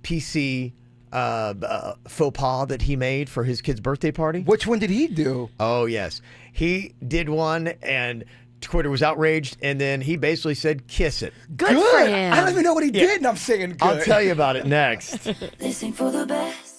PC faux pas that he made for his kid's birthday party? Which one did he do? Oh, yes. He did one, and Twitter was outraged, and then he basically said, kiss it. Good for him. I don't even know what he did, and I'm saying good. I'll tell you about it next. Listen for the best.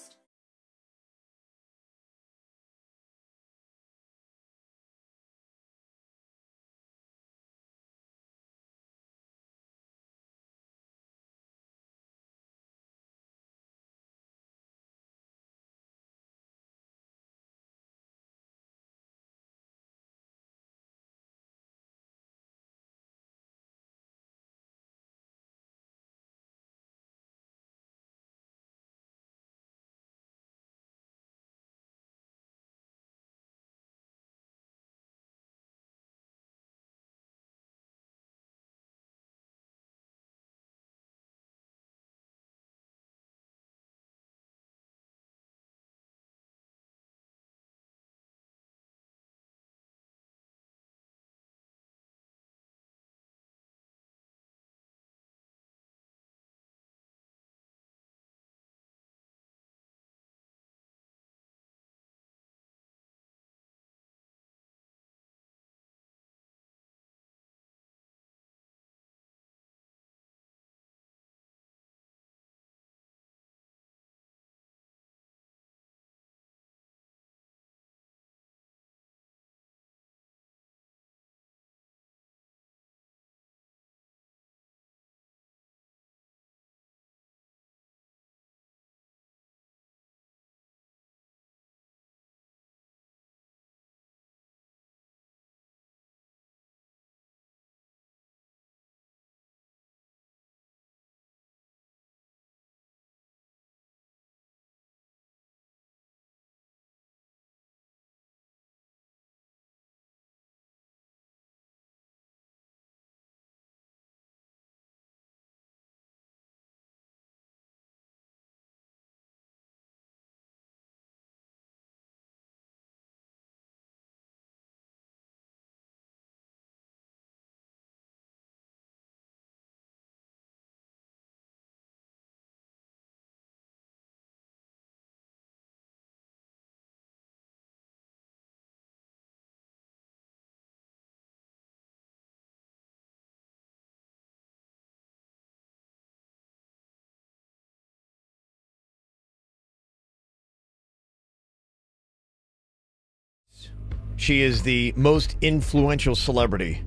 She is the most influential celebrity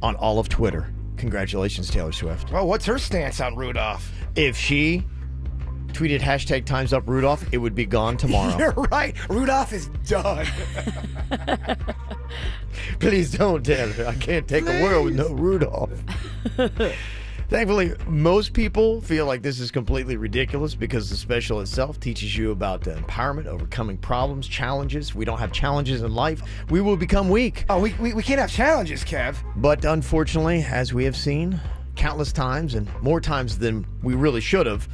on all of Twitter. Congratulations, Taylor Swift. Well, what's her stance on Rudolph? If she tweeted hashtag Time's Up Rudolph, it would be gone tomorrow. You're right. Rudolph is done. Please don't, Taylor. I can't take a world with no Rudolph. Thankfully, most people feel like this is completely ridiculous because the special itself teaches you about empowerment, overcoming problems, challenges. We don't have challenges in life. We will become weak. Oh, we can't have challenges, Kev. But unfortunately, as we have seen countless times and more times than we really should have,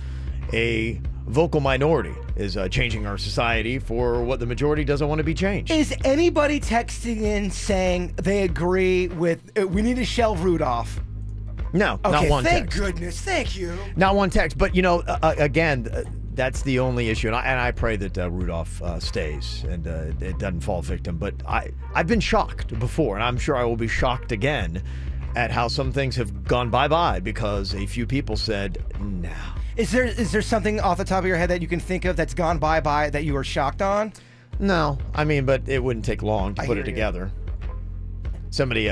a vocal minority is changing our society for what the majority doesn't want to be changed. Is anybody texting in saying they agree with we need to shelve Rudolph? No, Okay, not one thank text. goodness. Thank you. Not one text. But, again, that's the only issue. And I pray that Rudolph stays and it doesn't fall victim. But I've been shocked before, and I'm sure I will be shocked again at how some things have gone bye-bye because a few people said, no. Is there something off the top of your head that you can think of that's gone bye-bye that you were shocked on? No. I mean, but it wouldn't take long to put it together. Somebody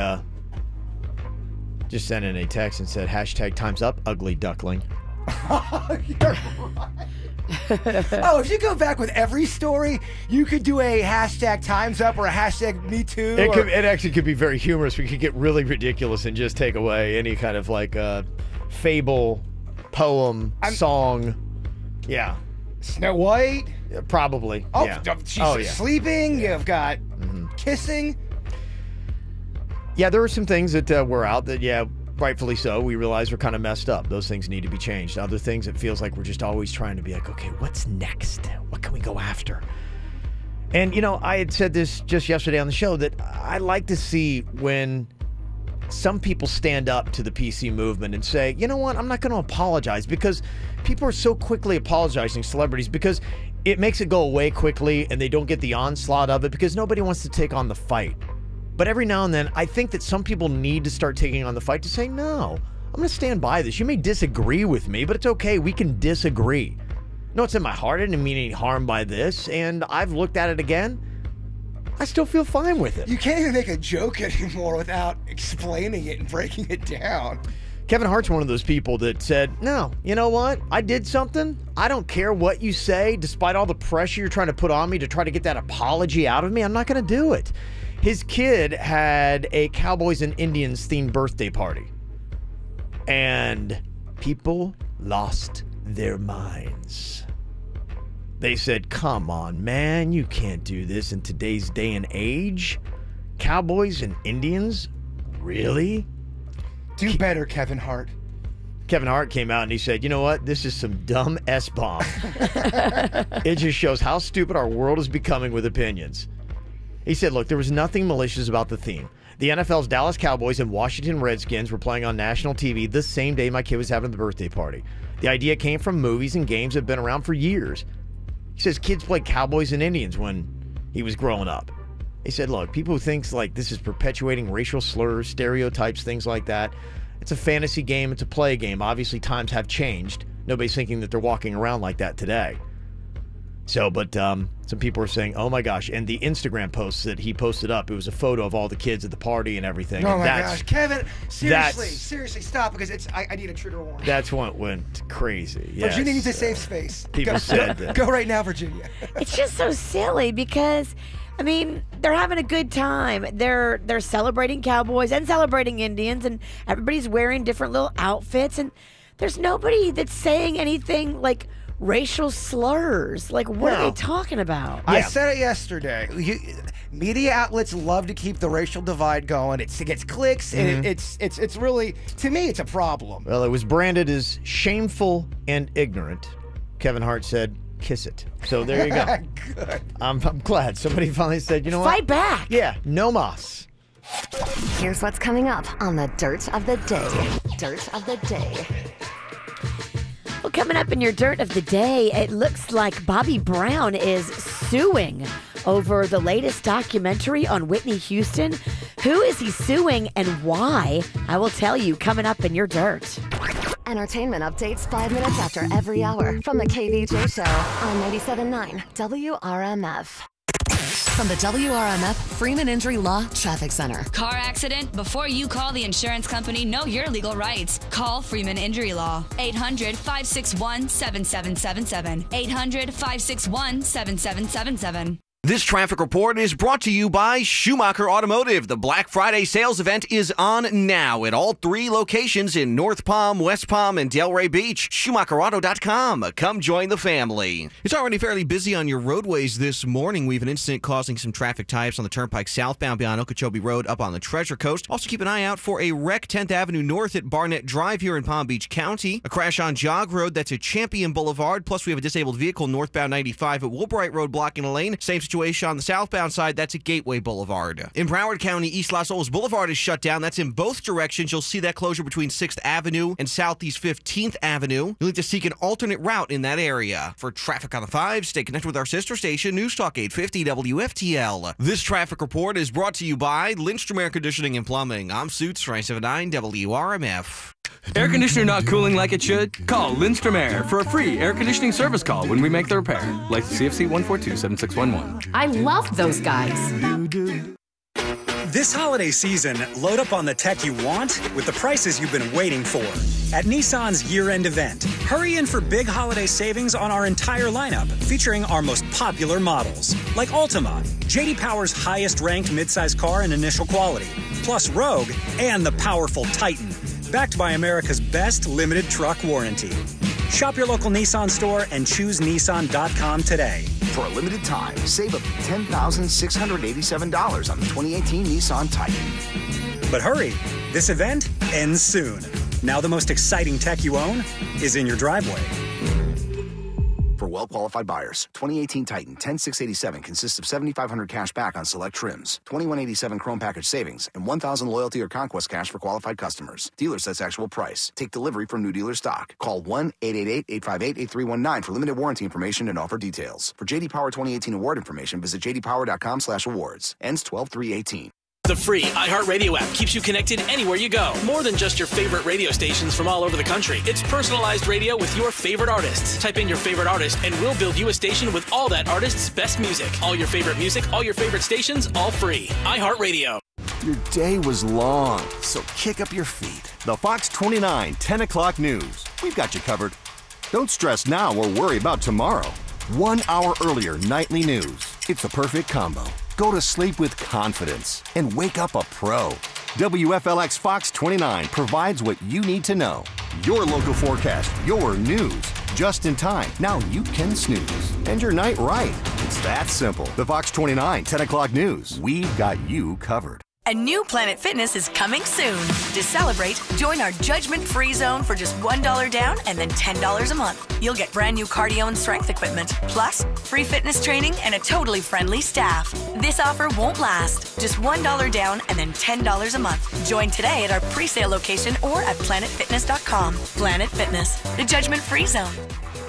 just sent in a text and said, #time's up, ugly duckling. Oh, if you go back with every story, you could do a #time's up or a #MeToo. It actually could be very humorous. We could get really ridiculous and just take away any kind of like fable, poem, song. Yeah. Snow White? Yeah, probably. Oh, yeah. she's sleeping. Yeah. You've got kissing. Yeah, there were some things that were out that, rightfully so, we realize were kind of messed up. Those things need to be changed. Other things, it feels like we're just always trying to be like, okay, what's next? What can we go after? And, I had said this just yesterday on the show that I like to see when some people stand up to the PC movement and say, you know what, I'm not going to apologize, because people are so quickly apologizing, celebrities, because it makes it go away quickly and they don't get the onslaught of it because nobody wants to take on the fight. But every now and then, I think that some people need to start taking on the fight to say, no, I'm going to stand by this. You may disagree with me, but it's okay. We can disagree. No, it's in my heart. I didn't mean any harm by this. And I've looked at it again. I still feel fine with it. You can't even make a joke anymore without explaining it and breaking it down. Kevin Hart's one of those people that said, no, you know what? I did something. I don't care what you say, despite all the pressure you're trying to put on me to try to get that apology out of me. I'm not going to do it. His kid had a Cowboys and Indians themed birthday party. And people lost their minds. They said, come on, man, you can't do this in today's day and age. Cowboys and Indians? Really? Do better, Kevin Hart. Kevin Hart came out and he said, you know what? This is some dumb S-bomb. It just shows how stupid our world is becoming with opinions. He said, look, there was nothing malicious about the theme. The NFL's Dallas Cowboys and Washington Redskins were playing on national TV the same day my kid was having the birthday party. The idea came from movies and games that have been around for years. He says kids played Cowboys and Indians when he was growing up. He said, look, people who think like this is perpetuating racial slurs, stereotypes, things like that, it's a fantasy game, it's a play game. Obviously, times have changed. Nobody's thinking that they're walking around like that today. So, but some people are saying, oh my gosh, and the Instagram posts that he posted up, it was a photo of all the kids at the party and everything. Oh and my gosh, Kevin, seriously, stop, because I need a trigger warning. That's what went crazy. Yes. Virginia needs a safe space. People said that. Go right now, Virginia. It's just so silly because, I mean, they're having a good time. They're celebrating Cowboys and celebrating Indians, and everybody's wearing different little outfits, and there's nobody that's saying anything like racial slurs. Like, what are they talking about? I said it yesterday. Media outlets love to keep the racial divide going. It gets clicks, and it's really, to me, it's a problem. Well, it was branded as shameful and ignorant. Kevin Hart said, kiss it. So there you go. Good. I'm glad somebody finally said, you know what? Fight back. Yeah, no mas. Here's what's coming up on the Dirt of the Day. Dirt of the Day. Well, coming up in your Dirt of the Day, it looks like Bobby Brown is suing over the latest documentary on Whitney Houston. Who is he suing and why? I will tell you coming up in your Dirt. Entertainment updates 5 minutes after every hour from the KVJ Show on 97.9 WRMF. From the WRMF Freeman Injury Law Traffic Center. Car accident? Before you call the insurance company, know your legal rights. Call Freeman Injury Law. 800-561-7777. 800-561-7777. This traffic report is brought to you by Schumacher Automotive. The Black Friday sales event is on now at all 3 locations in North Palm, West Palm, and Delray Beach. SchumacherAuto.com. Come join the family. It's already fairly busy on your roadways this morning. We have an incident causing some traffic tie-ups on the Turnpike southbound beyond Okeechobee Road up on the Treasure Coast. Also keep an eye out for a wreck 10th Avenue North at Barnett Drive here in Palm Beach County. A crash on Jog Road that's at Champion Boulevard. Plus we have a disabled vehicle northbound 95 at Woolbright Road blocking a lane. Same situation on the southbound side, that's at Gateway Boulevard. In Broward County, East Los Olas Boulevard is shut down. That's in both directions. You'll see that closure between 6th Avenue and Southeast 15th Avenue. You'll need to seek an alternate route in that area. For traffic on the 5, stay connected with our sister station, News Talk 850 WFTL. This traffic report is brought to you by Lindstrom Air Conditioning and Plumbing. I'm Suits 979 WRMF. Air conditioner not cooling like it should? Call Lindstrom Air for a free air conditioning service call when we make the repair. Like CFC 142-7611. I love those guys. This holiday season, load up on the tech you want with the prices you've been waiting for at Nissan's year-end event. Hurry in for big holiday savings on our entire lineup, featuring our most popular models, like Altima, J.D. Power's highest-ranked midsize car in initial quality, plus Rogue and the powerful Titan, backed by America's best limited truck warranty. Shop your local Nissan store and choose Nissan.com today. For a limited time, save up to $10,687 on the 2018 Nissan Titan. But hurry, this event ends soon. Now the most exciting tech you own is in your driveway. For well-qualified buyers, 2018 Titan 10687 consists of $7,500 cash back on select trims, $2,187 Chrome package savings, and $1,000 loyalty or conquest cash for qualified customers. Dealer sets actual price. Take delivery from new dealer stock. Call 1-888-858-8319 for limited warranty information and offer details. For J.D. Power 2018 award information, visit jdpower.com/awards. Ends 12/3/18. The free iHeartRadio app keeps you connected anywhere you go. More than just your favorite radio stations from all over the country. It's personalized radio with your favorite artists. Type in your favorite artist and we'll build you a station with all that artist's best music. All your favorite music, all your favorite stations, all free. iHeartRadio. Your day was long, so kick up your feet. The Fox 29 10 o'clock news. We've got you covered. Don't stress now or worry about tomorrow. 1 hour earlier nightly news. It's the perfect combo. Go to sleep with confidence and wake up a pro. WFLX Fox 29 provides what you need to know. Your local forecast, your news, just in time. Now you can snooze. And your night right. It's that simple. The Fox 29 10 o'clock news. We've got you covered. A new Planet Fitness is coming soon. To celebrate, join our judgment-free zone for just $1 down and then $10 a month. You'll get brand new cardio and strength equipment, plus free fitness training and a totally friendly staff. This offer won't last. Just $1 down and then $10 a month. Join today at our pre-sale location or at planetfitness.com. Planet Fitness, the judgment-free zone.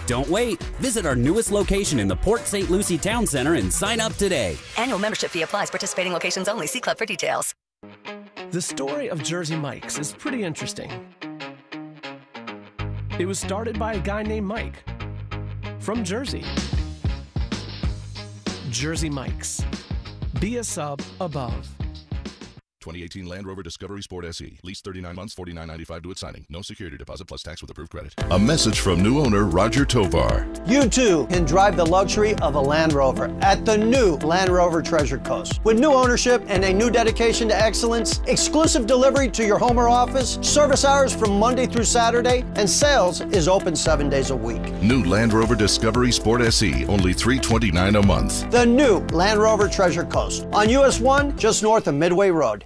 Don't wait. Visit our newest location in the Port St. Lucie Town Center and sign up today. Annual membership fee applies. Participating locations only. See club for details. The story of Jersey Mike's is pretty interesting. It was started by a guy named Mike from Jersey. Jersey Mike's. Be a sub above. 2018 Land Rover Discovery Sport SE. Lease 39 months, $49.95 to its signing. No security deposit plus tax with approved credit. A message from new owner Roger Tovar. You too can drive the luxury of a Land Rover at the new Land Rover Treasure Coast. With new ownership and a new dedication to excellence, exclusive delivery to your home or office, service hours from Monday through Saturday, and sales is open 7 days a week. New Land Rover Discovery Sport SE, only $329 a month. The new Land Rover Treasure Coast on US 1, just north of Midway Road.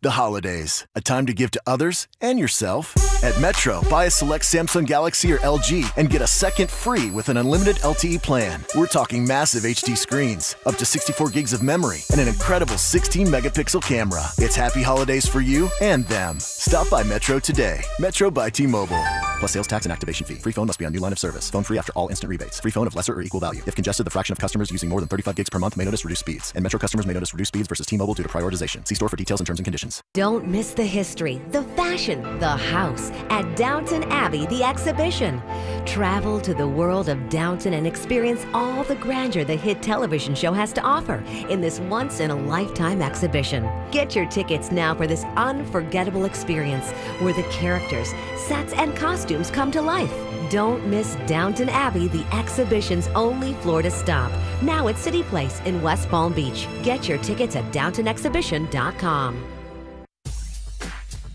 The holidays, a time to give to others and yourself. At Metro, buy a select Samsung Galaxy or LG and get a second free with an unlimited LTE plan. We're talking massive HD screens, up to 64 gigs of memory, and an incredible 16-megapixel camera. It's happy holidays for you and them. Stop by Metro today. Metro by T-Mobile. Plus sales tax and activation fee. Free phone must be on new line of service. Phone free after all instant rebates. Free phone of lesser or equal value. If congested, the fraction of customers using more than 35 gigs per month may notice reduced speeds. And Metro customers may notice reduced speeds versus T-Mobile due to prioritization. See store for details and terms and conditions. Don't miss the history, the fashion, the house at Downton Abbey, the exhibition. Travel to the world of Downton and experience all the grandeur the hit television show has to offer in this once-in-a-lifetime exhibition. Get your tickets now for this unforgettable experience where the characters, sets, and costumes come to life. Don't miss Downton Abbey, the exhibition's only Florida stop. Now at City Place in West Palm Beach. Get your tickets at downtonexhibition.com.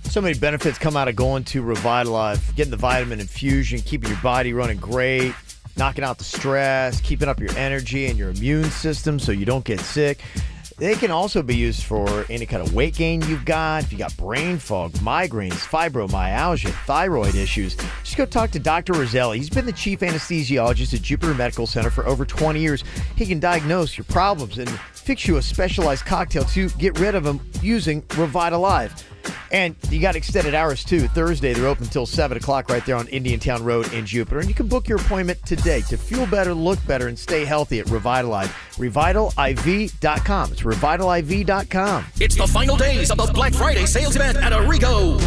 So many benefits come out of going to Revitalife, getting the vitamin infusion, keeping your body running great, knocking out the stress, keeping up your energy and your immune system so you don't get sick. They can also be used for any kind of weight gain you've got. If you got brain fog, migraines, fibromyalgia, thyroid issues, just go talk to Dr. Roselli. He's been the chief anesthesiologist at Jupiter Medical Center for over 20 years. He can diagnose your problems and fix you a specialized cocktail to get rid of them using Revitalife. And you got extended hours too. Thursday, they're open until 7 o'clock right there on Indiantown Road in Jupiter. And you can book your appointment today to feel better, look better, and stay healthy at Revitalife. RevitaliV.com. It's RevitaliV.com. It's the final days of the Black Friday sales event at Arrigo.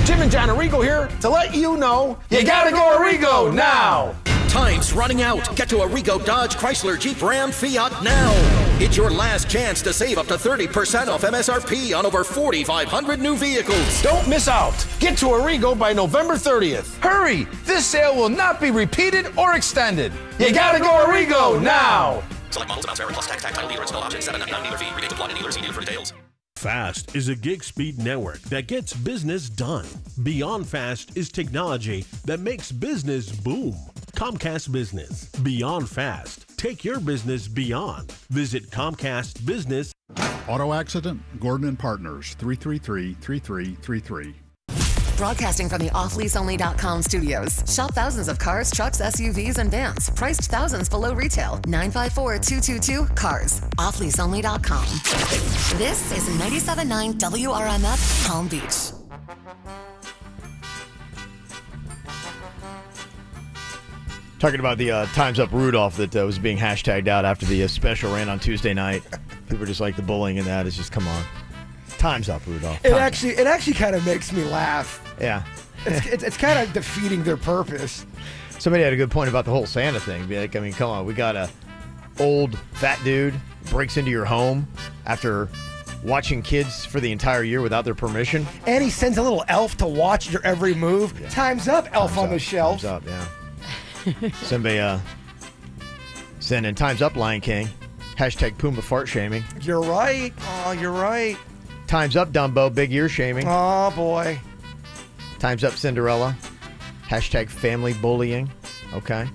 Jim and John Arrigo here to let you know you gotta go Arrigo now. Time's running out. Get to Arrigo Dodge, Chrysler, Jeep, Ram, Fiat now. It's your last chance to save up to 30% off MSRP on over 4,500 new vehicles. Don't miss out. Get to Arrigo by November 30th. Hurry! This sale will not be repeated or extended. You gotta go Arrigo now. Select models, amounts vary, plus tax, title, dealer install option, $7.99 dealer fee. Rebate applied to dealer. See dealer for details. Fast is a gig speed network that gets business done. Beyond Fast is technology that makes business boom. Comcast Business. Beyond Fast. Take your business beyond. Visit Comcast Business. Auto accident? Gordon and Partners, 333-3333. Broadcasting from the offleaseonly.com studios. Shop thousands of cars, trucks, SUVs, and vans. Priced thousands below retail. 954-222-CARS. Offleaseonly.com. This is 97.9 WRMF Palm Beach. Talking about the Time's Up Rudolph that was being hashtagged out after the special ran on Tuesday night. People just like the bullying and that. It's just, come on. Time's up, Rudolph. It actually kind of makes me laugh. Yeah. It's kind of defeating their purpose. Somebody had a good point about the whole Santa thing. Be like, I mean, come on. We got a old fat dude breaks into your home after watching kids for the entire year without their permission. And he sends a little elf to watch your every move. Yeah. Time's up, elf on the shelf. Time's up, yeah. Somebody sending Time's Up, Lion King. Hashtag Pumbaa fart shaming. You're right. Oh, you're right. Time's Up, Dumbo, big ear shaming. Oh, boy. Time's Up, Cinderella. Hashtag family bullying. Okay.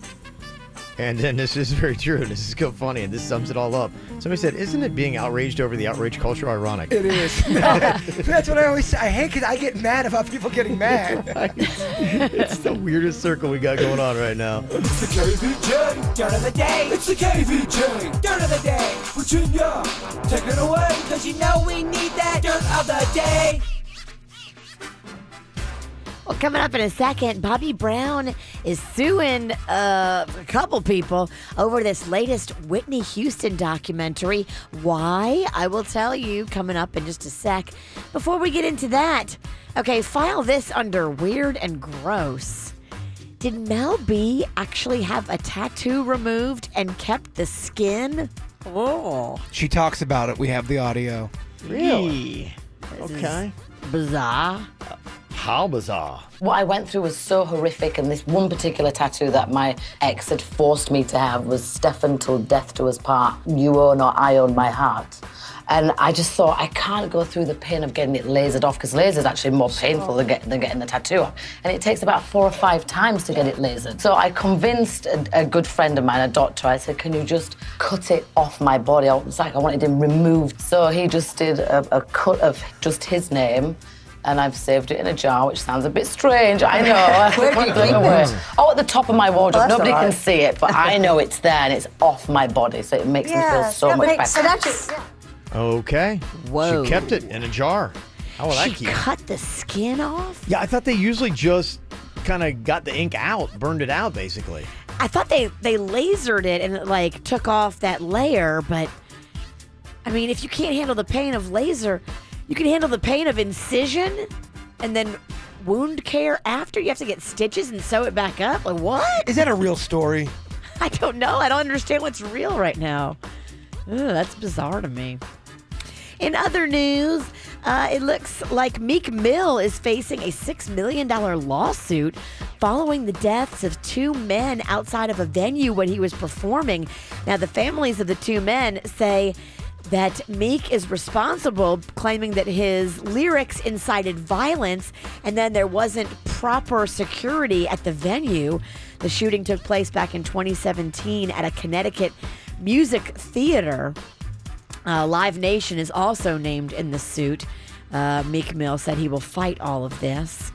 And then this is very true. This is so funny, and this sums it all up. Somebody said, isn't it being outraged over the outrage culture ironic? It is. That's what I always say. I hate because I get mad about people getting mad. Right. It's the weirdest circle we got going on right now. It's the KVJ Dirt of the Day. It's the KVJ Dirt of the Day. Virginia, take it away. Because you know we need that Dirt of the Day. Well, coming up in a second, Bobby Brown is suing a couple people over this latest Whitney Houston documentary. Why? I will tell you coming up in just a sec. Before we get into that, okay, file this under weird and gross. Did Mel B actually have a tattoo removed and kept the skin? Oh. She talks about it. We have the audio. Really? This Okay. is bizarre. How bizarre. What I went through was so horrific, and this one particular tattoo that my ex had forced me to have was Stefan till death do us part. You own or I own my heart. And I just thought, I can't go through the pain of getting it lasered off, because laser is actually more painful than getting the tattoo off. And it takes about 4 or 5 times to get it lasered. So I convinced a good friend of mine, a doctor, I said, can you just cut it off my body? It was like I wanted him removed. So he just did a cut of just his name, and I've saved it in a jar, which sounds a bit strange, I know. Where do you keep it? Oh, at the top of my wardrobe. Oh, Nobody all right. can see it, but I know it's there, and it's off my body, so it makes me feel so much better. Okay. Whoa. She kept it in a jar. How will that She keep? cut the skin off? Yeah, I thought they usually just kind of got the ink out, burned it out, basically. I thought they lasered it and it, like, took off that layer, but, I mean, if you can't handle the pain of laser, You can handle the pain of incision and then wound care after. You have to get stitches and sew it back up. Like, what? Is that a real story? I don't know. I don't understand what's real right now. Ugh, that's bizarre to me. In other news, it looks like Meek Mill is facing a $6 million lawsuit following the deaths of two men outside of a venue when he was performing. Now, the families of the two men say that Meek is responsible, claiming that his lyrics incited violence and then there wasn't proper security at the venue. The shooting took place back in 2017 at a Connecticut music theater. Live Nation is also named in the suit. Meek Mill said he will fight all of this.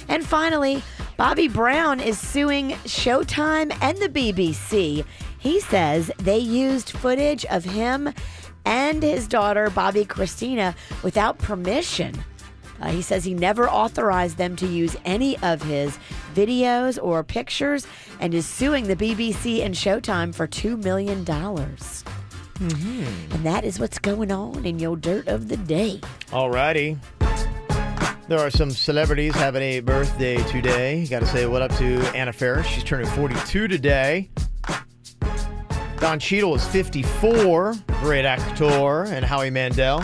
And finally, Bobby Brown is suing Showtime and the BBC. He says they used footage of him and his daughter, Bobby Christina, without permission. He says he never authorized them to use any of his videos or pictures and is suing the BBC and Showtime for $2 million. And that is what's going on in your dirt of the day. Alrighty. There are some celebrities having a birthday today. Got to say what up to Anna Faris. She's turning 42 today. Don Cheadle is 54. Great actor. And Howie Mandel,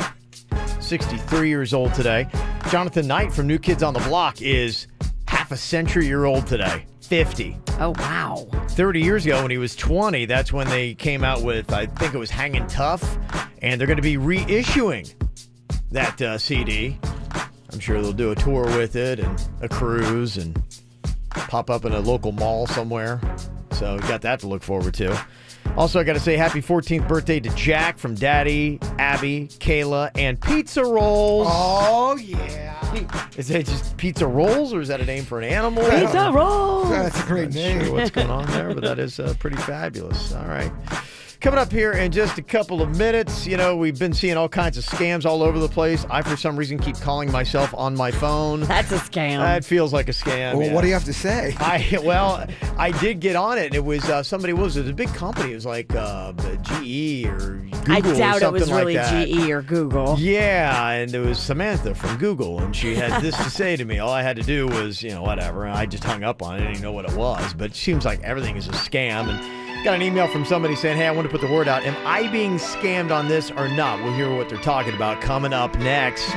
63 years old today. Jonathan Knight from New Kids on the Block is half a century-year-old today. 50. Oh, wow. 30 years ago when he was 20, that's when they came out with, I think it was Hangin' Tough, and they're going to be reissuing that CD. I'm sure they'll do a tour with it and a cruise and pop up in a local mall somewhere. So we got that to look forward to. Also, I got to say happy 14th birthday to Jack from Daddy, Abby, Kayla, and Pizza Rolls. Oh, yeah. Is that just Pizza Rolls, or is that a name for an animal? Pizza Rolls! That's a great name. Sure what's going on there, but that is pretty fabulous. All right. Coming up here in just a couple of minutes, you know, we've been seeing all kinds of scams all over the place. I, for some reason, keep calling myself on my phone. That's a scam. That feels like a scam. Well, yeah. what do you have to say? I did get on it. It was somebody, what was it? A big company. It was like GE or Google. I doubt it was really that. GE or Google. Yeah, and there was Samantha from Google, and she had this to say to me. All I had to do was, you know, whatever. And I just hung up on it. I didn't even know what it was. But it seems like everything is a scam. And got an email from somebody saying, hey, I want to put the word out. Am I being scammed on this or not? We'll hear what they're talking about coming up next.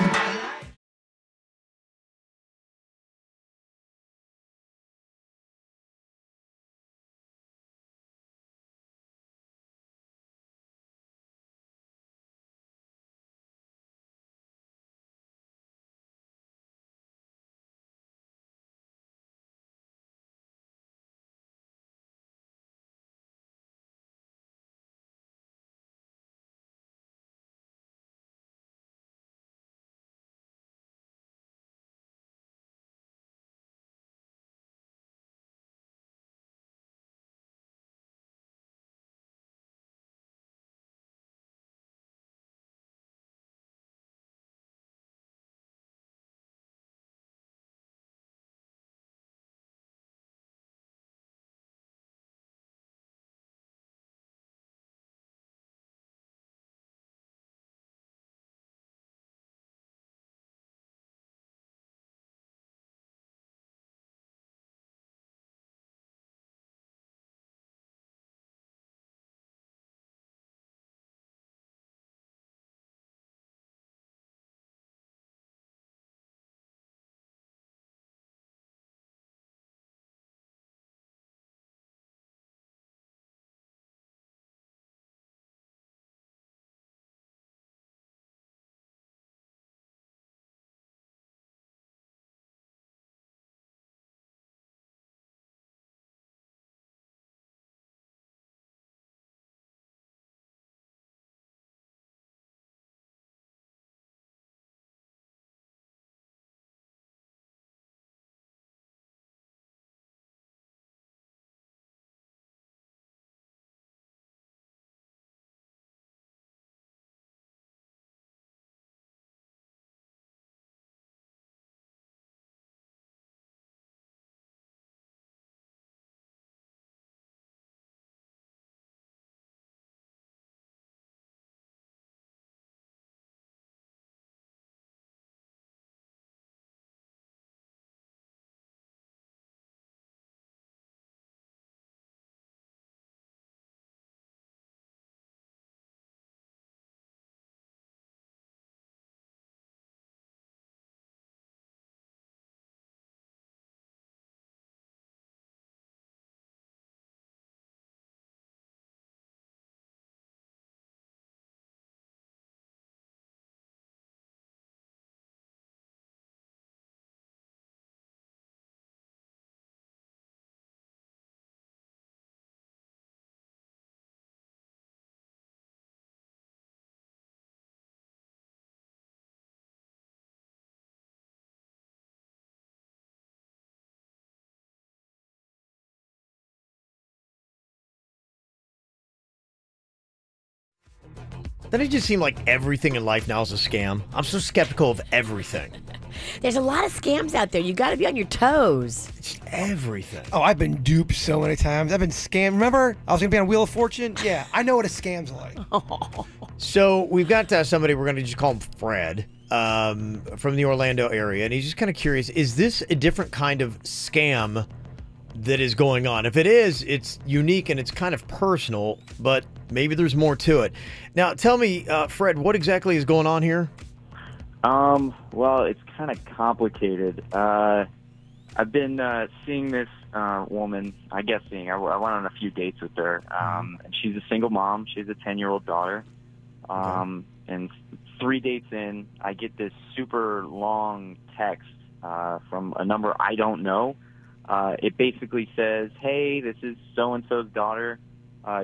Doesn't it just seem like everything in life now is a scam? I'm so skeptical of everything. There's a lot of scams out there. You got to be on your toes. It's everything. Oh, I've been duped so many times. I've been scammed. Remember, I was going to be on Wheel of Fortune? Yeah, I know what a scam's like. So we've got somebody, we're going to just call him Fred, from the Orlando area, and he's just kind of curious, is this a different kind of scam that is going on? If it is, it's unique and it's kind of personal, but maybe there's more to it. Now, tell me, Fred, what exactly is going on here? Well, it's kind of complicated. I've been seeing this woman, I went on a few dates with her, and she's a single mom. She has a 10-year-old daughter. And 3 dates in, I get this super long text from a number I don't know. It basically says, hey, this is so-and-so's daughter.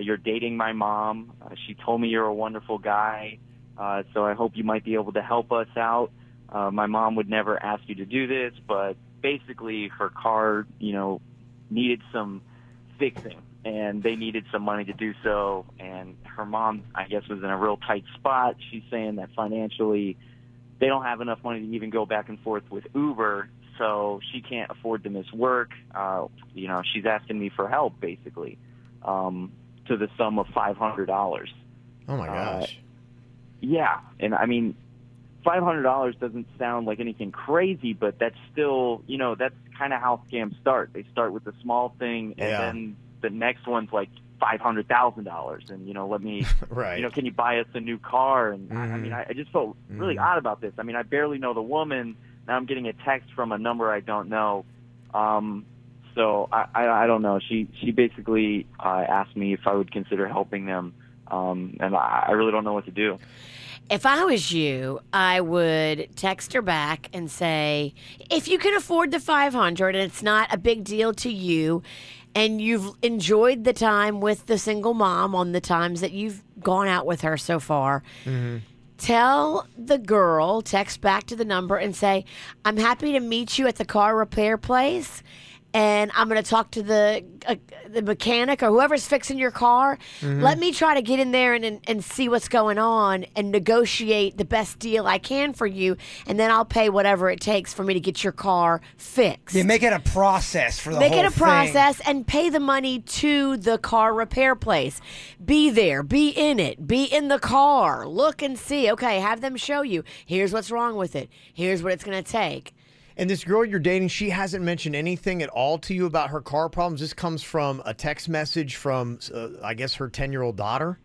You're dating my mom. She told me you're a wonderful guy, so I hope you might be able to help us out. My mom would never ask you to do this, but basically her car, needed some fixing, and they needed some money to do so, and her mom, I guess, was in a real tight spot. She's saying that financially they don't have enough money to even go back and forth with Uber, so she can't afford to miss work. She's asking me for help, basically, to the sum of $500. Oh, my gosh. Yeah, and I mean, $500 doesn't sound like anything crazy, but that's still, that's kind of how scams start. They start with a small thing, and then the next one's like $500,000, and let me, right. Can you buy us a new car? And I mean, I just felt really odd about this. I mean, I barely know the woman. Now I'm getting a text from a number I don't know. So I don't know. She basically asked me if I would consider helping them, and I really don't know what to do. If I was you, I would text her back and say, if you can afford the $500 and it's not a big deal to you, and you've enjoyed the time with the single mom on the times that you've gone out with her so far, tell the girl, text back to the number and say, I'm happy to meet you at the car repair place, and I'm going to talk to the mechanic or whoever's fixing your car. Let me try to get in there and see what's going on and negotiate the best deal I can for you, and then I'll pay whatever it takes for me to get your car fixed. Yeah, make it a process for the whole thing. Make it a process and pay the money to the car repair place. Be there. Be in it. Be in the car. Look and see. Okay, have them show you. Here's what's wrong with it. Here's what it's going to take. And this girl you're dating, she hasn't mentioned anything at all to you about her car problems? This comes from a text message from, I guess, her 10-year-old daughter?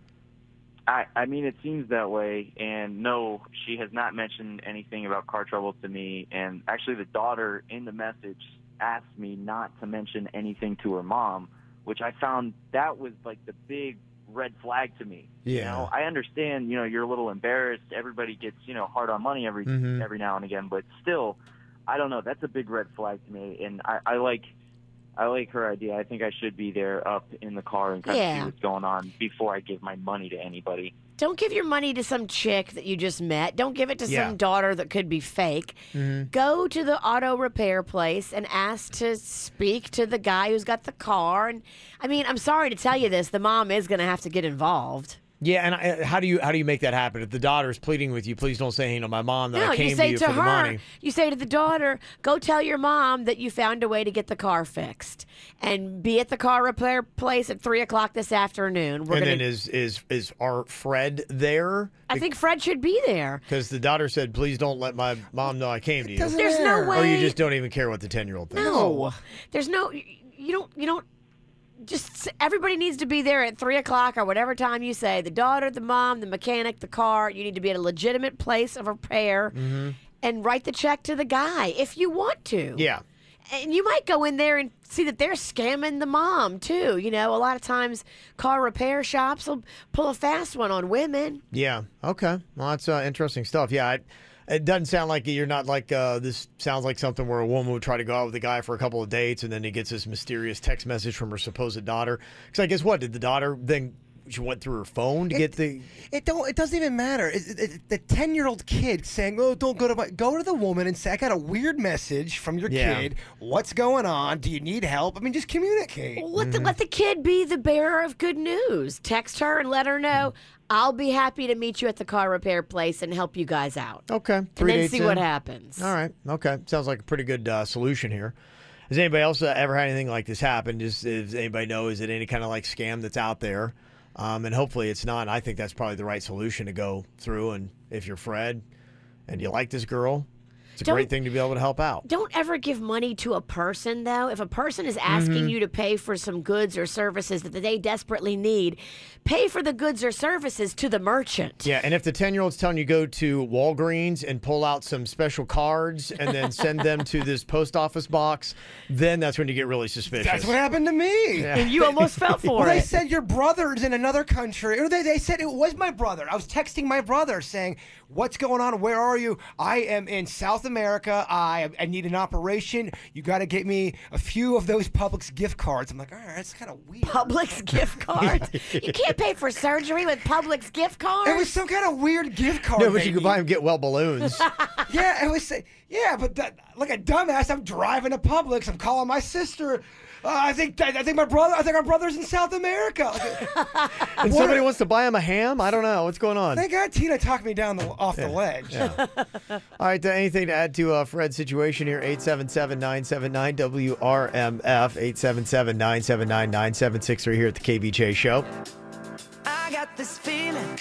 I mean, it seems that way. And no, she has not mentioned anything about car trouble to me. And actually, the daughter in the message asked me not to mention anything to her mom, which I found that was like the big red flag to me. Yeah. I understand, you're a little embarrassed. Everybody gets, hard on money every now and again, but still, I don't know. That's a big red flag to me, and I like her idea. I think I should be there up in the car and kind of see what's going on before I give my money to anybody. Don't give your money to some chick that you just met. Don't give it to some daughter that could be fake. Go to the auto repair place and ask to speak to the guy who's got the car. And I mean, I'm sorry to tell you this, the mom is going to have to get involved. Yeah, and how do you make that happen? If the daughter's pleading with you, please don't say, my mom that I came to you for the money. You say to the daughter, go tell your mom that you found a way to get the car fixed, and be at the car repair place at 3 o'clock this afternoon. Then is our Fred there? I think Fred should be there. Because the daughter said, please don't let my mom know I came to you. There's no way. Or you just don't even care what the 10-year-old thinks. No. There's no, you don't. Just everybody needs to be there at 3 o'clock or whatever time you say. The daughter, the mom, the mechanic, the car. You need to be at a legitimate place of repair and write the check to the guy if you want to. Yeah. And you might go in there and see that they're scamming the mom, too. A lot of times car repair shops will pull a fast one on women. Yeah. Okay. Well, that's interesting stuff. Yeah. It doesn't sound like you're not like this sounds like something where a woman would try to go out with a guy for a couple of dates and then he gets this mysterious text message from her supposed daughter. Because I guess what? Did the daughter then she went through her phone to get the. It doesn't even matter. The 10-year-old kid saying, "Oh, don't go to the woman and say I got a weird message from your kid. What's going on? Do you need help? I mean, just communicate." Let the kid be the bearer of good news. Text her and let her know. I'll be happy to meet you at the car repair place and help you guys out. Okay. And then see what happens. All right. Okay. Sounds like a pretty good solution here. Has anybody else ever had anything like this happen? Does anybody know? Is it any kind of like scam that's out there? And hopefully it's not. And I think that's probably the right solution to go through. And if you're Fred and you like this girl, it's a great thing to be able to help out. Don't ever give money to a person, though. If a person is asking you to pay for some goods or services that they desperately need, pay for the goods or services to the merchant. Yeah, and if the 10-year-old's telling you go to Walgreens and pull out some special cards and then send them to this post office box, then that's when you get really suspicious. That's what happened to me. Yeah. And you almost fell for They it. said your brother's in another country. Or they said it was my brother. I was texting my brother saying, "What's going on? Where are you? I am in South America. I need an operation. You got to get me a few of those Publix gift cards." I'm like, all right, that's kind of weird. Publix gift cards? You can't pay for surgery with Publix gift cards? It was some kind of weird gift card. No, but you could buy them get well balloons. Yeah, it was. Yeah, but like a dumbass, I'm driving to Publix. I'm calling my sister. I think my brother. I think our brother's in South America. And somebody wants to buy him a ham? I don't know. What's going on? Thank God Tina talked me down off the ledge. Yeah. All right, anything to add to Fred's situation here? 877-979-WRMF, 877-979-9763 here at the KVJ Show. I got this feeling.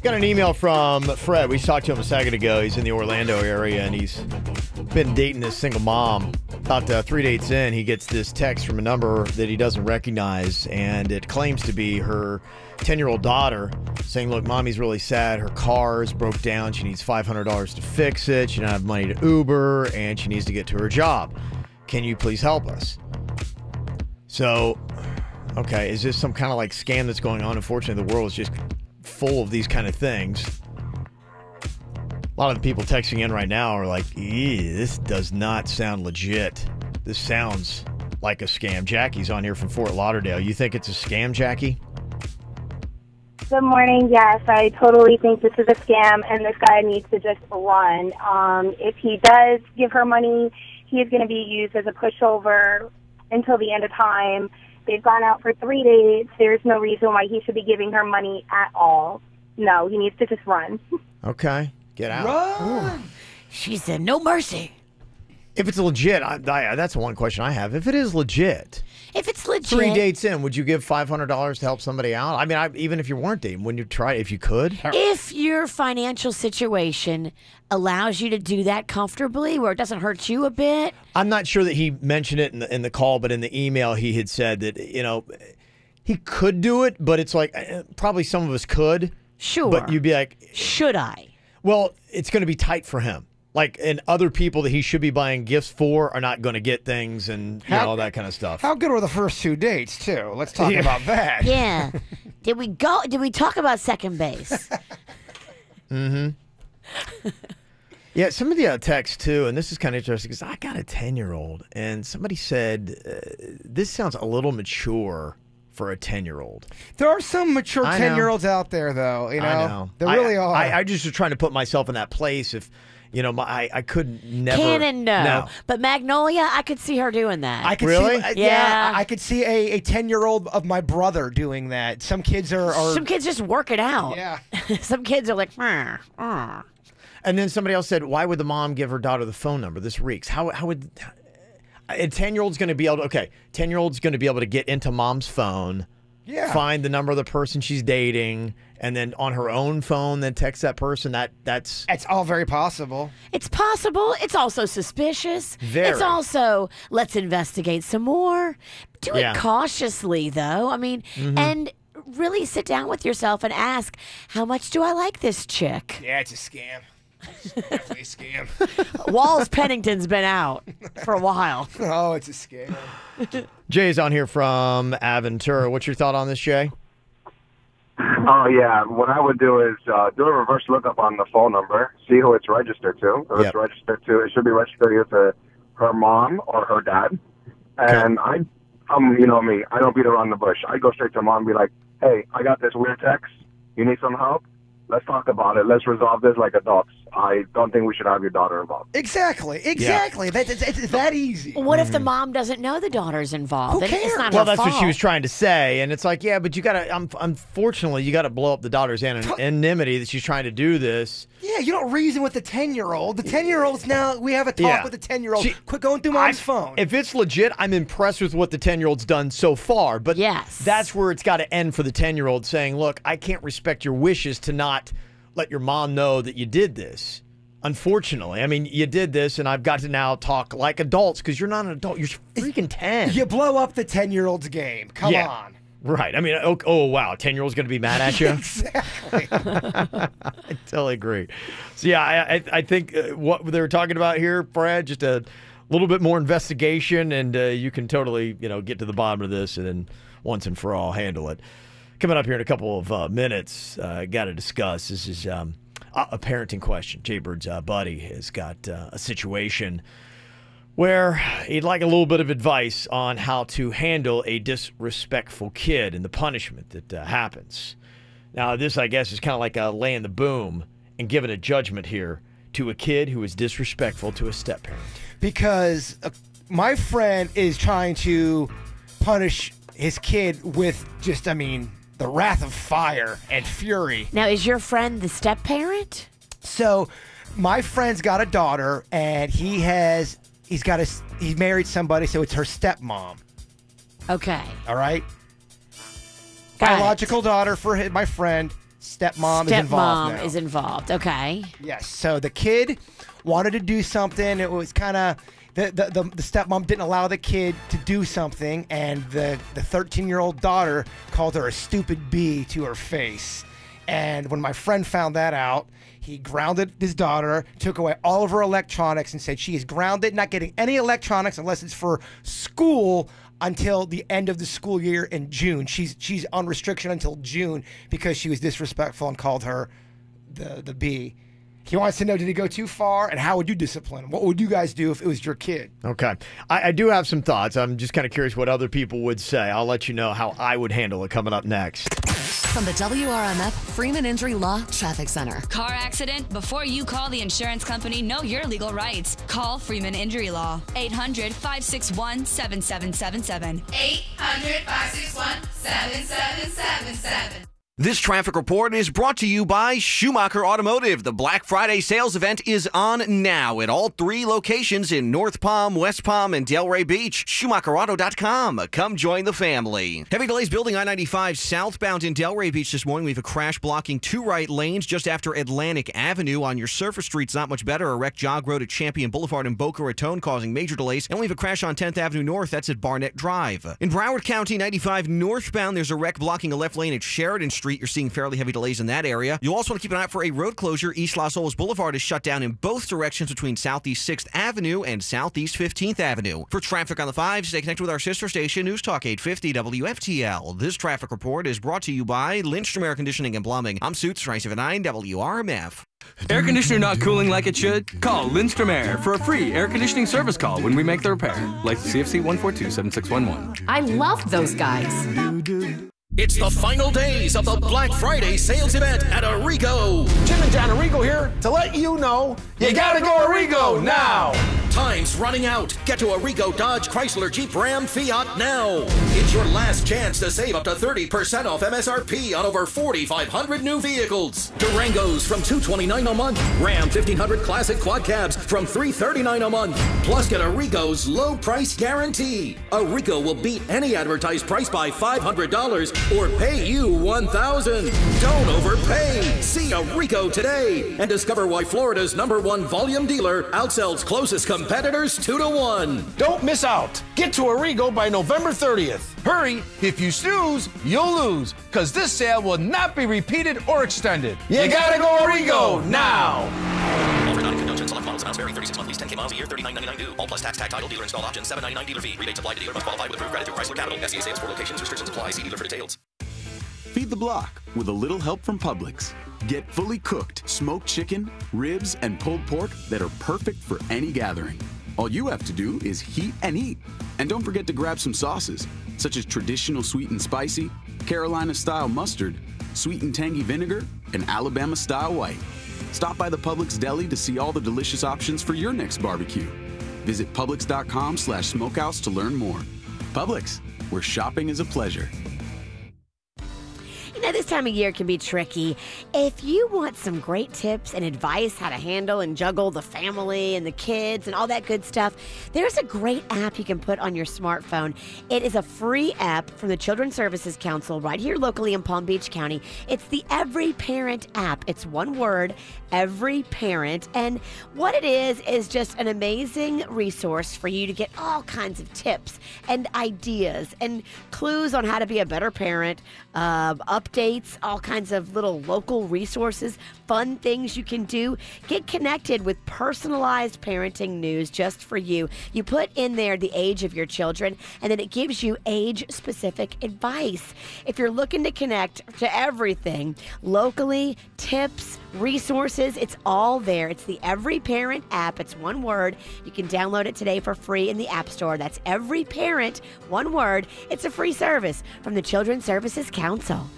Got an email from Fred. We talked to him a second ago. He's in the Orlando area, and he's been dating this single mom. About 3 dates in, he gets this text from a number that he doesn't recognize, and it claims to be her 10-year-old daughter saying, "Look, mommy's really sad. Her car is broke down. She needs $500 to fix it. She doesn't have money to Uber, and she needs to get to her job. Can you please help us?" So, okay, is this some kind of like scam that's going on? Unfortunately, the world is just full of these kind of things. A lot of the people texting in right now are like, this does not sound legit. This sounds like a scam. Jackie's on here from Fort Lauderdale. You think it's a scam, Jackie? Good morning. Yes, I totally think this is a scam, and this guy needs to just run. If he does give her money, he is going to be used as a pushover until the end of time. They've gone out for 3 days. There's no reason why he should be giving her money at all. No, he needs to just run. Okay, get out. Run! She said, no mercy. If it's legit, that's one question I have. If it is legit, if it's legit, 3 dates in, would you give $500 to help somebody out? I mean, even if you weren't dating, wouldn't you try if you could? If your financial situation allows you to do that comfortably, where it doesn't hurt you a bit. I'm not sure that he mentioned it in the call, but in the email he had said that he could do it, but it's like probably some of us could. Sure, but you'd be like, should I? Well, it's going to be tight for him. Like, and other people that he should be buying gifts for are not going to get things and all that kind of stuff. How good were the first 2 dates, too? Let's talk about that. Yeah. Did we talk about second base? Mm-hmm. Yeah, some of the texts, too, and this is kind of interesting because I got a 10-year-old, and somebody said, this sounds a little mature for a 10-year-old. There are some mature 10-year-olds out there, though. I know. There really are. I just was trying to put myself in that place if... I could never. Canon, no. But Magnolia, I could see her doing that. I could really? See, I could see a 10-year-old of my brother doing that. Some kids are Some kids just work it out. Yeah. Some kids are like, And then somebody else said, why would the mom give her daughter the phone number? This reeks. How would a 10-year-old's going to be able to? Okay, 10-year-old's going to be able to get into mom's phone. Yeah. Find the number of the person she's dating, and then on her own phone, then text that person. That's all very possible. It's possible. It's also suspicious. Very. It's also, let's investigate some more. Do it cautiously, though. I mean, and really sit down with yourself and ask, how much do I like this chick? Yeah, it's a scam. It's definitely a scam. Walls Pennington's been out for a while. Oh, it's a scam. Jay's on here from Aventura. What's your thought on this, Jay? Oh, yeah. What I would do is do a reverse lookup on the phone number, see who it's registered to. If it's registered to, it should be registered either to her mom or her dad. And you know me, I don't beat around the bush. I go straight to mom and be like, hey, I got this weird text. You need some help? Let's talk about it. Let's resolve this like adults. I don't think we should have your daughter involved. Exactly. It's that easy. What if the mom doesn't know the daughter's involved? Who cares? It's not Well, her that's fault. what she was trying to say, and it's like, yeah, but you got to. Unfortunately, you got to blow up the daughter's anonymity that she's trying to do this. Yeah, you don't reason with the 10-year-old. The 10-year-old's now, we have a talk with the 10-year-old. Quit going through mom's phone. If it's legit, I'm impressed with what the 10-year-old's done so far. But that's where it's got to end for the 10-year-old saying, look, I can't respect your wishes to not let your mom know that you did this. Unfortunately, I mean, you did this, and I've got to now talk like adults because you're not an adult. You're freaking 10. You blow up the 10-year-old's game. Come on. Right. I mean, oh wow, 10-year-old's going to be mad at you? Exactly. I totally agree. So, yeah, I think what they were talking about here, Brad, just a little bit more investigation, and you can totally, get to the bottom of this and then once and for all handle it. Coming up here in a couple of minutes, got to discuss. This is a parenting question. Jay Bird's buddy has got a situation where he'd like a little bit of advice on how to handle a disrespectful kid and the punishment that happens. Now, this, I guess, is kind of like laying the boom and giving a judgment here to a kid who is disrespectful to a step-parent. Because my friend is trying to punish his kid with just, the wrath of fire and fury. Now, is your friend the step-parent? So, my friend's got a daughter, and he married somebody, so it's her stepmom. Okay. All right? Biological daughter for my friend. Stepmom is involved now. Stepmom is involved. Okay. Yes. So, the kid wanted to do something. It was kind of... The stepmom didn't allow the kid to do something, and the 13-year-old daughter called her a stupid bee to her face. And when my friend found that out, he grounded his daughter, took away all of her electronics, and said she is grounded, not getting any electronics unless it's for school until the end of the school year in June. She's on restriction until June because she was disrespectful and called her the bee. He wants to know, did he go too far, and how would you discipline him? What would you guys do if it was your kid? Okay. I do have some thoughts. I'm just kind of curious what other people would say. I'll let you know how I would handle it coming up next. From the WRMF Freeman Injury Law Traffic Center. Car accident? Before you call the insurance company, know your legal rights. Call Freeman Injury Law. 800-561-7777. 800-561-7777. This traffic report is brought to you by Schumacher Automotive. The Black Friday sales event is on now at all 3 locations in North Palm, West Palm, and Delray Beach. SchumacherAuto.com. Come join the family. Heavy delays building I-95 southbound in Delray Beach this morning. We have a crash blocking 2 right lanes just after Atlantic Avenue. On your surface streets, not much better. A wrecked jog road at Champion Boulevard in Boca Raton causing major delays. And we have a crash on 10th Avenue North. That's at Barnett Drive. In Broward County, 95 northbound, there's a wreck blocking a left lane at Sheridan Street. You're seeing fairly heavy delays in that area. You'll also want to keep an eye out for a road closure. East Los Olas Boulevard is shut down in both directions between Southeast 6th Avenue and Southeast 15th Avenue. For traffic on the 5, stay connected with our sister station, News Talk 850 WFTL. This traffic report is brought to you by Lindstrom Air Conditioning and Plumbing. I'm Suits 979 WRMF. Air conditioner not cooling like it should? Call Lindstrom Air for a free air conditioning service call when we make the repair. License CFC 1427611. I love those guys. It's the final days of the Black Friday sales event at Arrigo. Jim and John Arrigo here to let you know you gotta go Arrigo now. Time's running out. Get to Arrigo Dodge, Chrysler, Jeep, Ram, Fiat now. It's your last chance to save up to 30% off MSRP on over 4,500 new vehicles. Durangos from $229 a month. Ram 1500 Classic Quad Cabs from $339 a month. Plus get Arrigo's low price guarantee. Arrigo will beat any advertised price by $500 or pay you $1,000. Don't overpay. See Arrigo today and discover why Florida's #1 volume dealer outsells closest competitors 2-1. Don't miss out. Get to Arrigo by November 30th. Hurry, if you snooze, you'll lose, because this sale will not be repeated or extended. You gotta go Arrigo now. Offer not in conjunction. Select models, amounts vary. 36 month lease, 10K miles a year, $39.99 due. All plus tax, title, dealer installed option, $7.99 dealer fee. Rebates applied to dealer. Must qualify with approved credit through Chrysler Capital. FCA sales for locations. Restrictions apply. See dealer for details. Feed the block with a little help from Publix. Get fully cooked smoked chicken, ribs, and pulled pork that are perfect for any gathering. All you have to do is heat and eat. And don't forget to grab some sauces, such as traditional sweet and spicy, Carolina-style mustard, sweet and tangy vinegar, and Alabama-style white. Stop by the Publix deli to see all the delicious options for your next barbecue. Visit Publix.com/smokehouse to learn more. Publix, where shopping is a pleasure. You know, this time of year can be tricky. If you want some great tips and advice how to handle and juggle the family and the kids and all that good stuff, there's a great app you can put on your smartphone. It is a free app from the Children's Services Council right here locally in Palm Beach County. It's the Every Parent app. It's one word, Every Parent. And what it is just an amazing resource for you to get all kinds of tips and ideas and clues on how to be a better parent, updates, all kinds of little local resources, fun things you can do. Get connected with personalized parenting news just for you. You put in there the age of your children, and then it gives you age-specific advice. If you're looking to connect to everything, locally, tips, resources, it's all there. It's the Every Parent app. It's one word. You can download it today for free in the App Store. That's Every Parent, one word. It's a free service from the Children's Services Council.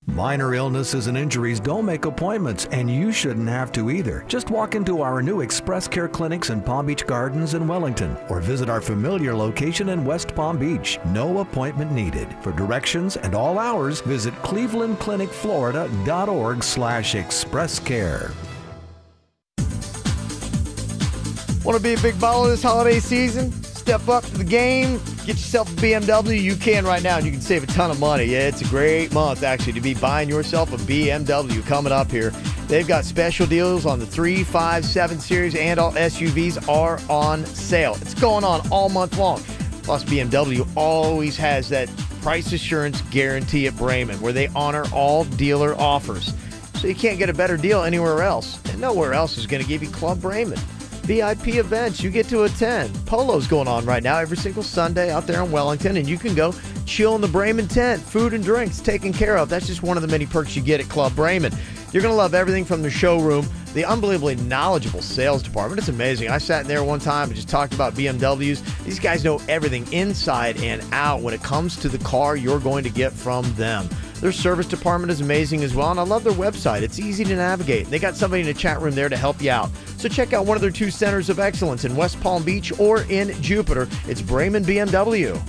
Minor illnesses and injuries don't make appointments, and you shouldn't have to either. Just walk into our new Express Care clinics in Palm Beach Gardens and Wellington, or visit our familiar location in West Palm Beach. No appointment needed. For directions and all hours, visit clevelandclinicflorida.org/expresscare. Want to be a big baller this holiday season? Step up to the game, get yourself a BMW. You can right now, and you can save a ton of money. Yeah, it's a great month, actually, to be buying yourself a BMW coming up here. They've got special deals on the 3, 5, 7 Series, and all SUVs are on sale. It's going on all month long. Plus, BMW always has that price assurance guarantee at Brayman, where they honor all dealer offers. So you can't get a better deal anywhere else. And nowhere else is going to give you Club Brayman. VIP events you get to attend. Polo's going on right now every single Sunday out there in Wellington, and you can go chill in the Brayman tent. Food and drinks taken care of. That's just one of the many perks you get at Club Brayman. You're going to love everything from the showroom, the unbelievably knowledgeable sales department. It's amazing. I sat in there one time and just talked about BMWs. These guys know everything inside and out when it comes to the car you're going to get from them. Their service department is amazing as well, and I love their website. It's easy to navigate. They got somebody in the chat room there to help you out. So check out one of their 2 centers of excellence in West Palm Beach or in Jupiter. It's Brayman BMW.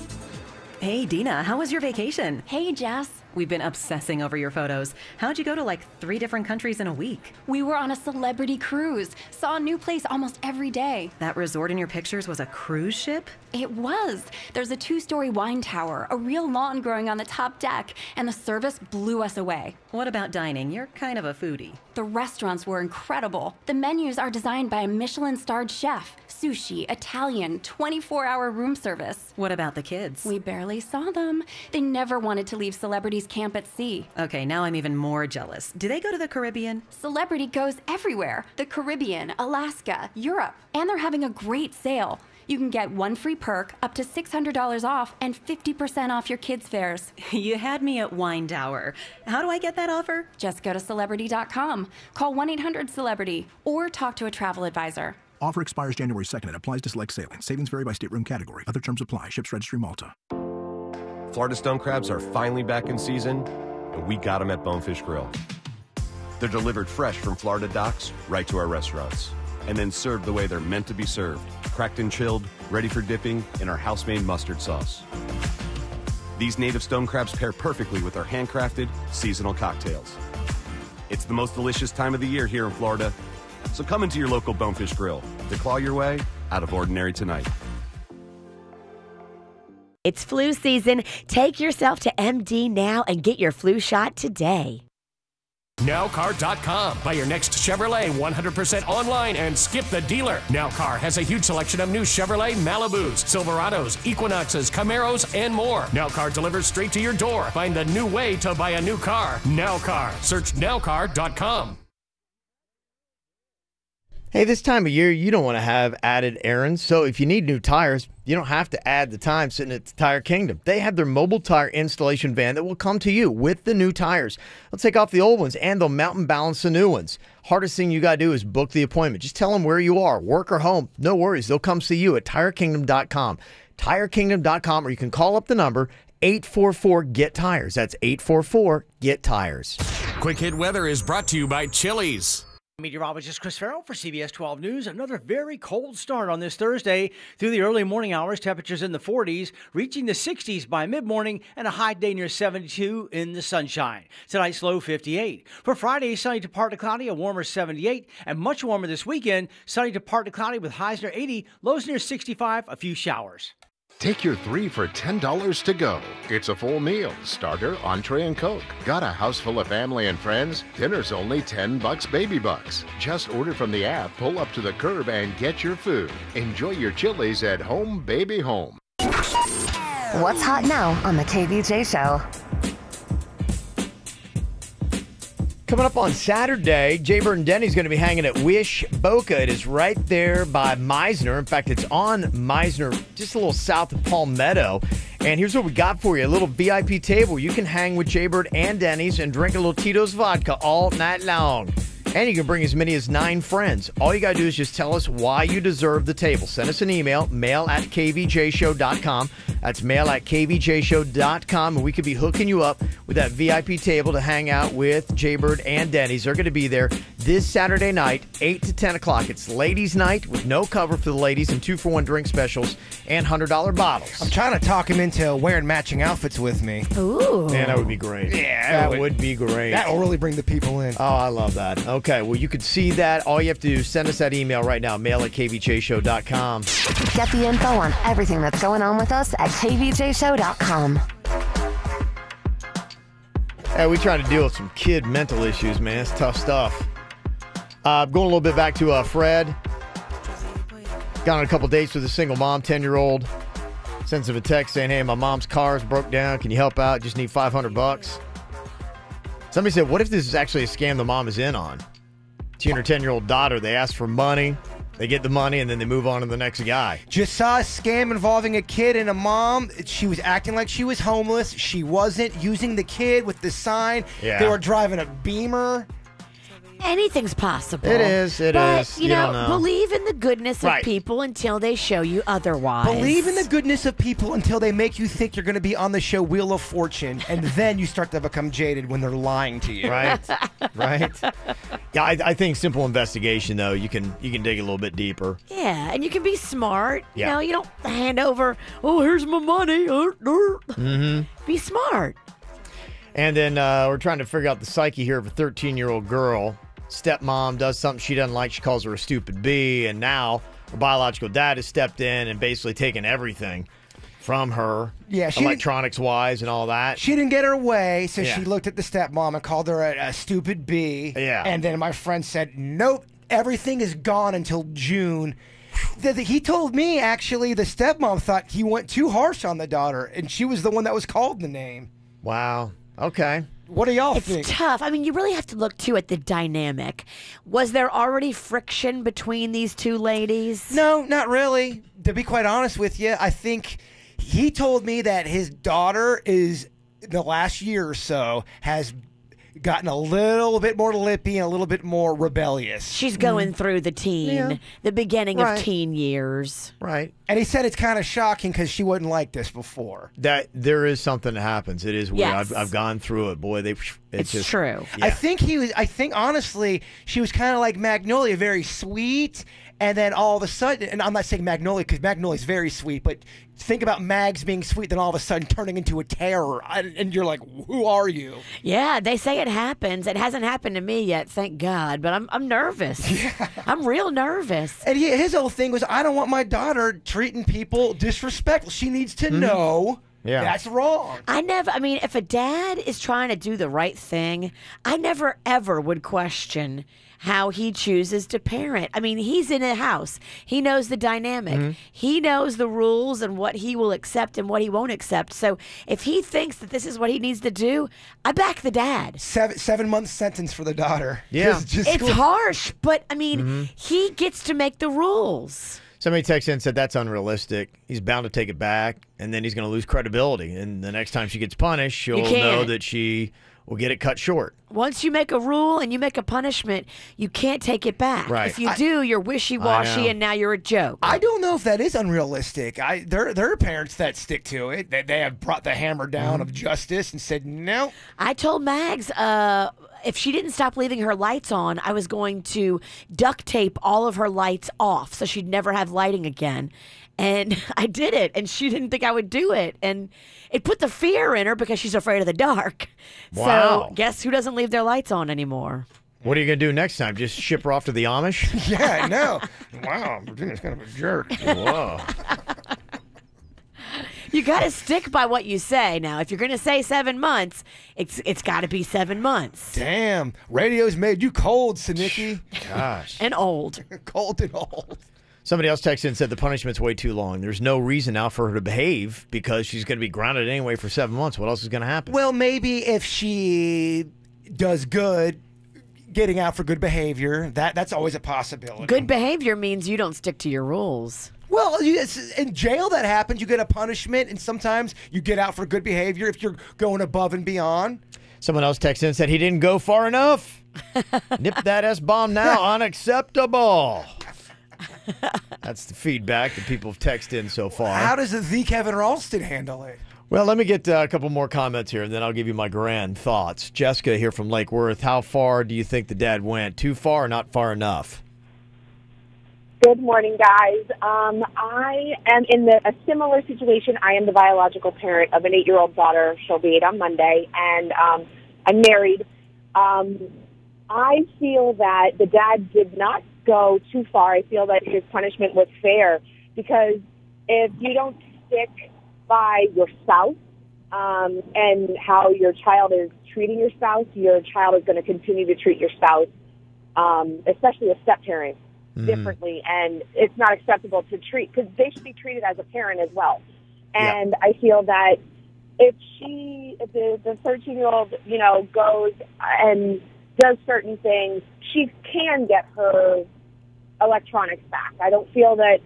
Hey, Dina, how was your vacation? Hey, Jess. We've been obsessing over your photos. How'd you go to like 3 different countries in a week? We were on a celebrity cruise. Saw a new place almost every day. That resort in your pictures was a cruise ship? It was. There's a 2-story wine tower, a real lawn growing on the top deck, and the service blew us away. What about dining? You're kind of a foodie. The restaurants were incredible. The menus are designed by a Michelin-starred chef. Sushi, Italian, 24-hour room service. What about the kids? We barely saw them. They never wanted to leave Celebrity's camp at sea. Okay, now I'm even more jealous. Do they go to the Caribbean? Celebrity goes everywhere. The Caribbean, Alaska, Europe. And they're having a great sale. You can get 1 free perk, up to $600 off, and 50% off your kids' fares. You had me at Wine Tower. How do I get that offer? Just go to Celebrity.com, call 1-800-CELEBRITY, or talk to a travel advisor. Offer expires January 2nd and applies to select sailings. Savings vary by stateroom category. Other terms apply. Ships Registry, Malta. Florida stone crabs are finally back in season, and we got them at Bonefish Grill. They're delivered fresh from Florida docks right to our restaurants, and then served the way they're meant to be served, cracked and chilled, ready for dipping in our house-made mustard sauce. These native stone crabs pair perfectly with our handcrafted seasonal cocktails. It's the most delicious time of the year here in Florida, so come into your local Bonefish Grill to claw your way out of ordinary tonight. It's flu season. Take yourself to MD now and get your flu shot today. Nowcar.com. Buy your next Chevrolet 100% online and skip the dealer. Nowcar has a huge selection of new Chevrolet Malibus, Silverados, Equinoxes, Camaros, and more. Nowcar delivers straight to your door. Find the new way to buy a new car. Nowcar. Search Nowcar.com. Hey, this time of year, you don't want to have added errands. So if you need new tires, you don't have to add the time sitting at the Tire Kingdom. They have their mobile tire installation van that will come to you with the new tires. They'll take off the old ones and they'll mount and balance the new ones. Hardest thing you got to do is book the appointment. Just tell them where you are, work or home. No worries. They'll come see you at tirekingdom.com. Tirekingdom.com, or you can call up the number 844-GET-TIRES. That's 844-GET-TIRES. Quick Hit Weather is brought to you by Chili's. Meteorologist Chris Farrell for CBS 12 News. Another very cold start on this Thursday. Through the early morning hours, temperatures in the 40s, reaching the 60s by mid-morning, and a high day near 72 in the sunshine. Tonight's low 58. For Friday, sunny to partly cloudy, a warmer 78, and much warmer this weekend, sunny to partly cloudy with highs near 80, lows near 65, a few showers. Take your 3 for $10 to go. It's a full meal, starter, entree, and Coke. Got a house full of family and friends? Dinner's only $10 baby bucks. Just order from the app, pull up to the curb, and get your food. Enjoy your Chili's at home, baby home. What's hot now on the KVJ Show? Coming up on Saturday, Jay Bird and Denny's going to be hanging at Wish Boca. It is right there by Meisner. In fact, it's on Meisner, just a little south of Palmetto. And here's what we got for you. A little VIP table. You can hang with Jay Bird and Denny's and drink a little Tito's vodka all night long. And you can bring as many as 9 friends. All you got to do is just tell us why you deserve the table. Send us an email, mail@kvjshow.com. That's mail@kvjshow.com. And we could be hooking you up with that VIP table to hang out with Jay Bird and Denny's. They're going to be there this Saturday night, 8 to 10 o'clock. It's ladies' night with no cover for the ladies and 2-for-1 drink specials and $100 bottles. I'm trying to talk him into wearing matching outfits with me. Ooh. Man, that would be great. Yeah, that would be great. That will really bring the people in. Oh, I love that. Okay, well, you could see that. All you have to do is send us that email right now, mail@kvjshow.com. Get the info on everything that's going on with us at kvjshow.com. Hey, we trying to deal with some kid mental issues, man. It's tough stuff. Going a little bit back to Fred. Gone on a couple dates with a single mom, 10-year-old. Sends him a text saying, hey, my mom's car is broke down. Can you help out? Just need $500. Somebody said, what if this is actually a scam the mom is in on? She and her 10-year-old daughter, they ask for money. They get the money, and then they move on to the next guy. Just saw a scam involving a kid and a mom. She was acting like she was homeless. She wasn't. Using the kid with the sign. Yeah. They were driving a Beamer. Anything's possible. It is. It but, is. You don't know, believe in the goodness of Right. people until they show you otherwise. Believe in the goodness of people until they make you think you're going to be on the show Wheel of Fortune, and then you start to become jaded when they're lying to you. Right. Right. Yeah, I think simple investigation, though, you can dig a little bit deeper. Yeah, and you can be smart. Yeah. You know, you don't hand over, oh, here's my money. Mm-hmm. Be smart. And then we're trying to figure out the psyche here of a 13-year-old girl. Stepmom does something she doesn't like. She calls her a stupid bee. And now her biological dad has stepped in and basically taken everything from her, electronics-wise and all that. She didn't get her way, so she looked at the stepmom and called her a stupid bee. Yeah. And then my friend said, nope, everything is gone until June. He told me, actually, the stepmom thought he went too harsh on the daughter, and she was the one that was called the name. Wow. Okay. What do y'all think? It's tough. I mean, you really have to look, too, at the dynamic. Was there already friction between these two ladies? No, not really. To be quite honest with you, I think he told me that his daughter is, the last year or so, has gotten a little bit more lippy and a little bit more rebellious. She's going through the the beginning of teen years. Right. And he said it's kind of shocking because she wasn't like this before. That there is something that happens. It is weird. Yes. I've gone through it. Boy, it's just true. Yeah. I think honestly, she was kind of like Magnolia, very sweet. And then all of a sudden, and I'm not saying Magnolia because Magnolia's very sweet, but think about Mags being sweet, then all of a sudden turning into a terror. And you're like, who are you? Yeah, they say it happens. It hasn't happened to me yet, thank God, but I'm nervous. Yeah. I'm real nervous. And his whole thing was, I don't want my daughter treating people disrespectful. She needs to know that's wrong. I mean, if a dad is trying to do the right thing, I never, ever would question how he chooses to parent. I mean, he's in a house. He knows the dynamic. He knows the rules and what he will accept and what he won't accept. So if he thinks that this is what he needs to do, I back the dad. 7-month sentence for the daughter. Yeah. It's harsh, but I mean, he gets to make the rules. Somebody texted in and said that's unrealistic. He's bound to take it back, and then he's going to lose credibility. And the next time she gets punished, she'll know that she will get it cut short. Once you make a rule and you make a punishment, you can't take it back. Right. If you do, you're wishy-washy and now you're a joke. I don't know if that is unrealistic. There are parents that stick to it. They have brought the hammer down of justice and said, no. I told Mags if she didn't stop leaving her lights on, I was going to duct tape all of her lights off so she'd never have lighting again. And I did it, and she didn't think I would do it. And it put the fear in her because she's afraid of the dark. Wow. So guess who doesn't leave their lights on anymore? What are you going to do next time? Just ship her off to the Amish? Yeah, I know. Wow, Virginia's kind of a jerk. Whoa. You got to stick by what you say. Now, if you're going to say 7 months, it's got to be 7 months. Damn, radio's made you cold, Sinicki. Gosh. And old. Cold and old. Somebody else texted and said the punishment's way too long. There's no reason now for her to behave because she's going to be grounded anyway for 7 months. What else is going to happen? Well, maybe if she does good, getting out for good behavior, that's always a possibility. Good behavior means you don't stick to your rules. Well, in jail that happens. You get a punishment, and sometimes you get out for good behavior if you're going above and beyond. Someone else texted and said he didn't go far enough. Nip that S-bomb now. Unacceptable. That's the feedback that people have texted in so far. How does the Kevin Ralston handle it? Well, let me get a couple more comments here, and then I'll give you my grand thoughts. Jessica here from Lake Worth. How far do you think the dad went? Too far or not far enough? Good morning, guys. I am in a similar situation. I am the biological parent of an 8-year-old daughter. She'll be 8 on Monday, and I'm married. I feel that the dad did not go too far. I feel that his punishment was fair because if you don't stick by your spouse and how your child is treating your spouse, your child is going to continue to treat your spouse, especially a step-parent, differently. And it's not acceptable to treat, because they should be treated as a parent as well. And I feel that if the 13-year-old, goes and does certain things, she can get her electronics back. I don't feel that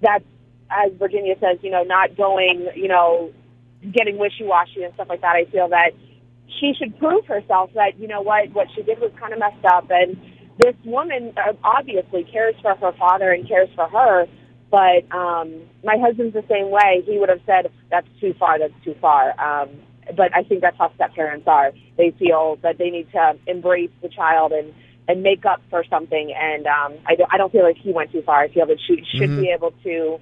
that's, as Virginia says, not going, getting wishy-washy and stuff like that. I feel that she should prove herself that, what she did was kind of messed up. And this woman obviously cares for her father and cares for her. But my husband's the same way. He would have said, that's too far, that's too far. But I think that's how step-parents are. They feel that they need to embrace the child and make up for something. And I don't feel like he went too far. I feel that she should be able to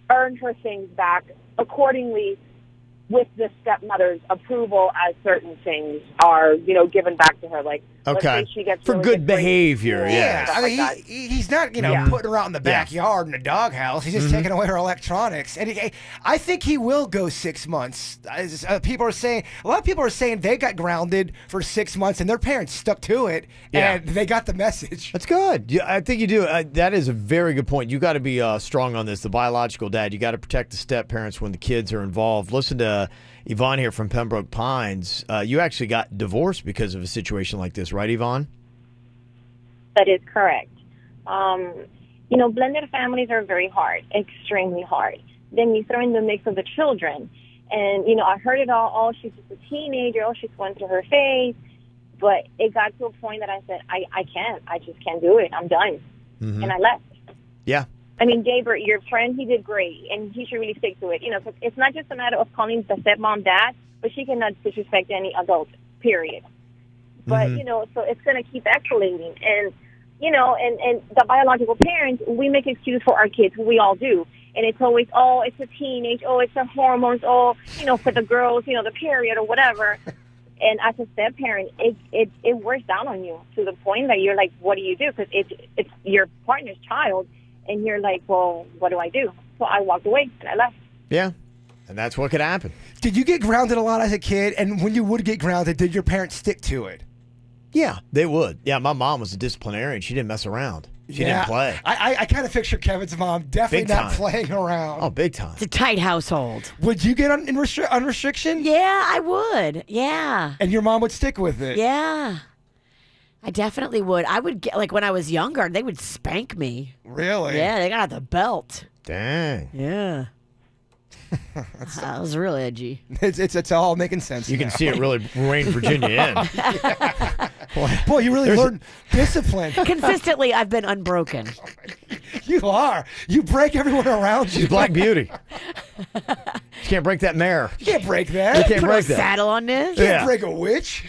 earn her things back accordingly with the stepmother's approval as certain things are, given back to her. Like, let's Okay. say she gets For really good grades in behavior, school, yeah. stuff I mean, like that. he's not, putting her out in the backyard in a doghouse. He's just taking away her electronics. And I think he will go 6 months. A lot of people are saying they got grounded for 6 months and their parents stuck to it and they got the message. That's good. Yeah, I think you do. That is a very good point. You got to be strong on this. The biological dad, you got to protect the step parents when the kids are involved. Listen to Yvonne here from Pembroke Pines. You actually got divorced because of a situation like this, right, Yvonne? That is correct. Blended families are very hard, extremely hard. Then you throw in the mix of the children. And, I heard it all. Oh, she's just a teenager. Oh, she's going through her phase. But it got to a point that I said, I can't. I just can't do it. I'm done. And I left. Yeah. I mean, Gabriel, your friend, he did great, and he should really stick to it. Cause it's not just a matter of calling the stepmom dad, but she cannot disrespect any adult, period. But, so it's going to keep escalating. And, and the biological parents, we make excuses for our kids. We all do. And it's always, oh, it's a teenage, oh, it's the hormones, oh, for the girls, the period or whatever. And as a step parent, it wears down on you to the point that you're like, what do you do? Because it's your partner's child. And you're like, well, what do I do? So I walked away and I left. Yeah. And that's what could happen. Did you get grounded a lot as a kid? And when you would get grounded, did your parents stick to it? Yeah, they would. Yeah, my mom was a disciplinarian. She didn't mess around. She didn't play. I kind of picture Kevin's mom definitely not playing around. Oh, big time. It's a tight household. Would you get on restriction? Yeah, I would. Yeah. And your mom would stick with it? Yeah. I definitely would. I would get, like, when I was younger, they would spank me. Really? Yeah, they got out the belt. Dang. Yeah. That was real edgy. It's all making sense. You can see it really rein Virginia in. Boy, you really learned discipline. Consistently, I've been unbroken. You are. You break everyone around you. She's Black Beauty. You can't break that mare. You can't break that. You can't Put break a that. saddle on this. You can't break a witch.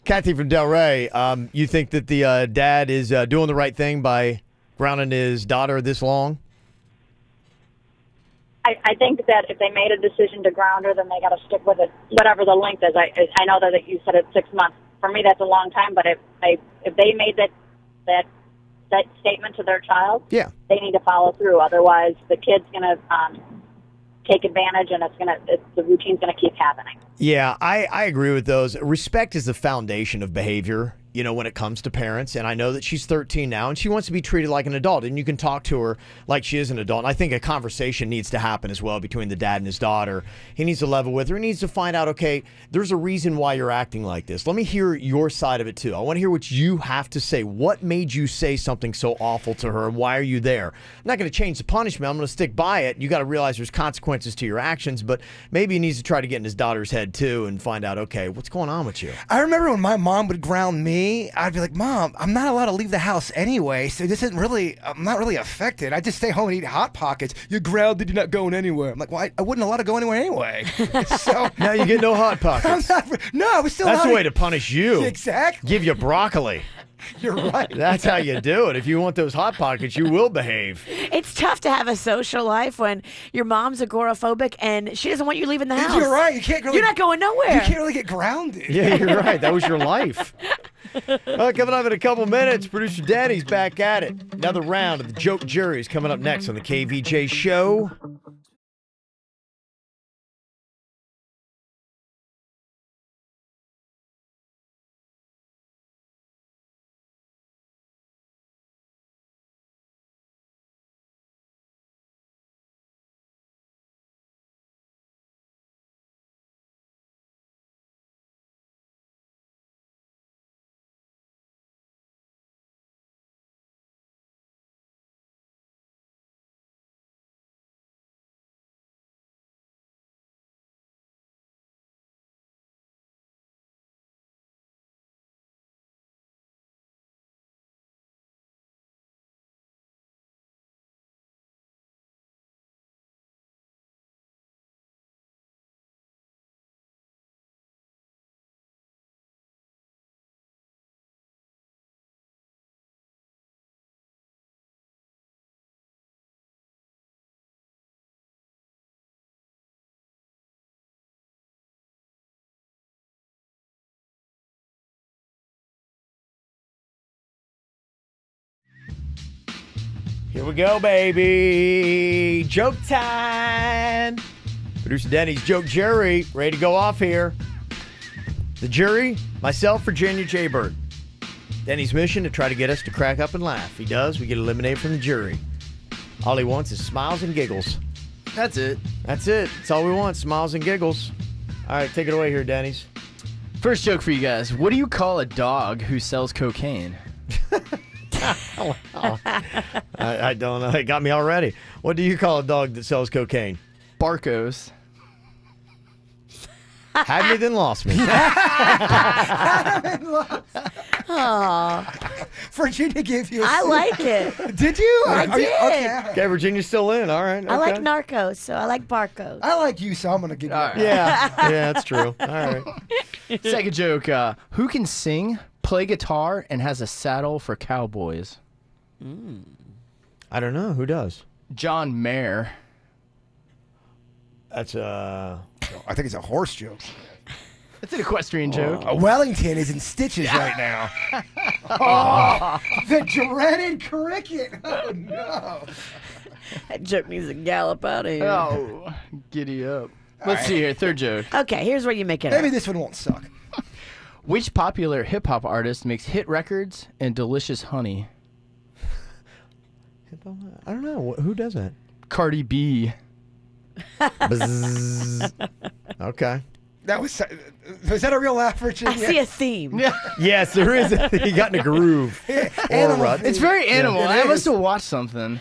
Kathy from Delray, you think that the dad is doing the right thing by grounding his daughter this long? I think that if they made a decision to ground her, then they got to stick with it, whatever the length is. I know that you said it's 6 months. For me, that's a long time. But if they made that statement to their child, they need to follow through. Otherwise, the kid's going to take advantage, and the routine's going to keep happening. Yeah, I agree with those. Respect is the foundation of behavior, when it comes to parents. And I know that she's 13 now, and she wants to be treated like an adult. And you can talk to her like she is an adult. And I think a conversation needs to happen as well between the dad and his daughter. He needs to level with her. He needs to find out, okay, there's a reason why you're acting like this. Let me hear your side of it, too. I want to hear what you have to say. What made you say something so awful to her, and why are you there? I'm not going to change the punishment. I'm going to stick by it. You got to realize there's consequences to your actions, but maybe he needs to try to get in his daughter's head, too, and find out, okay, what's going on with you? I remember when my mom would ground me, I'd be like, Mom, I'm not allowed to leave the house anyway, so I'm not really affected. I just stay home and eat Hot Pockets. You're grounded, you're not going anywhere. I'm like, well, I wouldn't allow to go anywhere anyway. So now you get no Hot Pockets. I was still That's the way to punish you. Exactly. Give you broccoli. You're right. That's how you do it. If you want those Hot Pockets, you will behave. It's tough to have a social life when your mom's agoraphobic and she doesn't want you leaving the house. You're right. You're not going nowhere. You can't really get grounded. Yeah, you're right. That was your life. Coming up in a couple minutes, producer Danny's back at it. Another round of the joke juries coming up next on the KVJ Show. Here we go, baby. Joke time. Producer Denny's joke jury ready to go off here. The jury, myself, Virginia Jaybird. Denny's mission to try to get us to crack up and laugh. If he does, we get eliminated from the jury. All he wants is smiles and giggles. That's it. That's it. That's all we want, smiles and giggles. All right, take it away here, Denny's. First joke for you guys. What do you call a dog who sells cocaine? I don't know. It got me already. What do you call a dog that sells cocaine? Barcos. Had me, then lost me. Aw. Virginia gave you I like it. Did you? I Are you- did. okay. Okay, Virginia's still in. All right. I like okay. Narcos, so I like Barcos. I like you, so I'm going to give you that. Yeah, that's true. All right. Second joke. Who can sing, play guitar, and has a saddle for cowboys? I don't know. Who does? John Mayer. That's I think it's a horse joke. That's an equestrian joke. Wellington is in stitches right now. Oh, the dreaded cricket. Oh, no. That joke needs to gallop out of here. Oh, giddy up. Let's see here. Third joke. Okay, here's where you make it Maybe up. this one won't suck. Which popular hip-hop artist makes hit records and delicious honey? I don't know. Who does that? Cardi B. Bzzz. Okay. That was that a real laugh, Virginia? I see a theme. Yes, there is. He got in a groove. It's very animal. Yeah, I it must is. have watched something.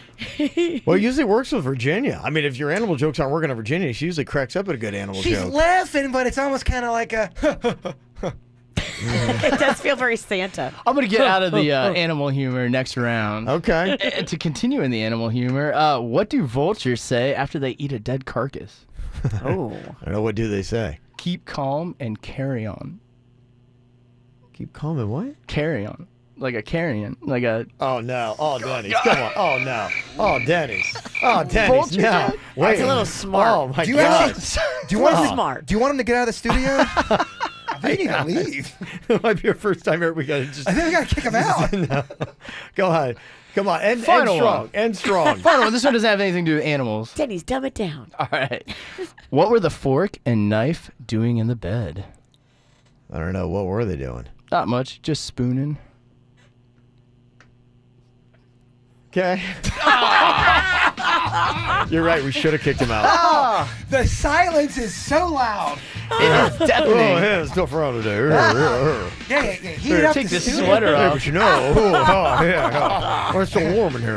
Well, it usually works with Virginia. I mean, if your animal jokes aren't working on Virginia, she usually cracks up at a good animal She's joke. laughing, but it's almost kind of like a... It does feel very Santa. I'm going to get out of the animal humor next round. Okay. And to continue in the animal humor, what do vultures say after they eat a dead carcass? Oh. I don't know. What do they say? Keep calm and carry on. Keep calm and what? Carry on. Like a carrion. Like a... Oh, no. Oh, Denny's. Come on. Oh, no. Oh, Denny's. Oh, Denny's. Vulture No. joke? Wait. That's a little smart. Oh, my Do you God. actually... Do you want him Smart. Do you want him to get out of the studio? I think he can leave. It might be your first time here. We got to just... I think we got to kick him out. No. Go ahead. Come on. End Final strong. one. End strong. Final one. This one doesn't have anything to do with animals. Denny's, dumb it down. All right. What were the fork and knife doing in the bed? I don't know. What were they doing? Not much. Just spooning. Okay. You're right. We should have kicked him out. Oh, the silence is so loud. It is deafening. Oh, yeah, it's still for today. Yeah. Heat it up Take the this studio. sweater Yeah, off. but you know, well, it's so warm in here.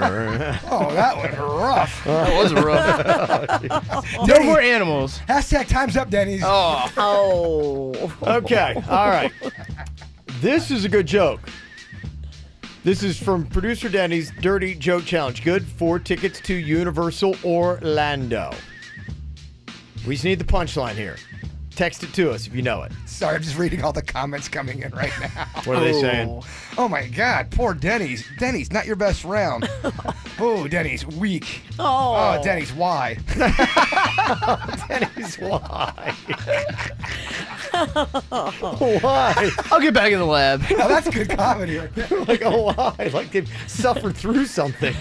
Oh, that was rough. That was rough. No more animals. Hashtag time's up, Denny's. Oh. Okay, all right. This is a good joke. This is from producer Denny's Dirty Joke Challenge. Good 4 tickets to Universal Orlando. We just need the punchline here. Text it to us if you know it. Sorry, I'm just reading all the comments coming in right now. What are they saying? Oh my God, poor Denny's. Denny's, not your best round. Oh, Denny's, weak. Oh. Oh, Denny's, why? Denny's, why? Why? I'll get back in the lab. Oh, that's good comedy. Like, oh, why? Like they've suffered through something.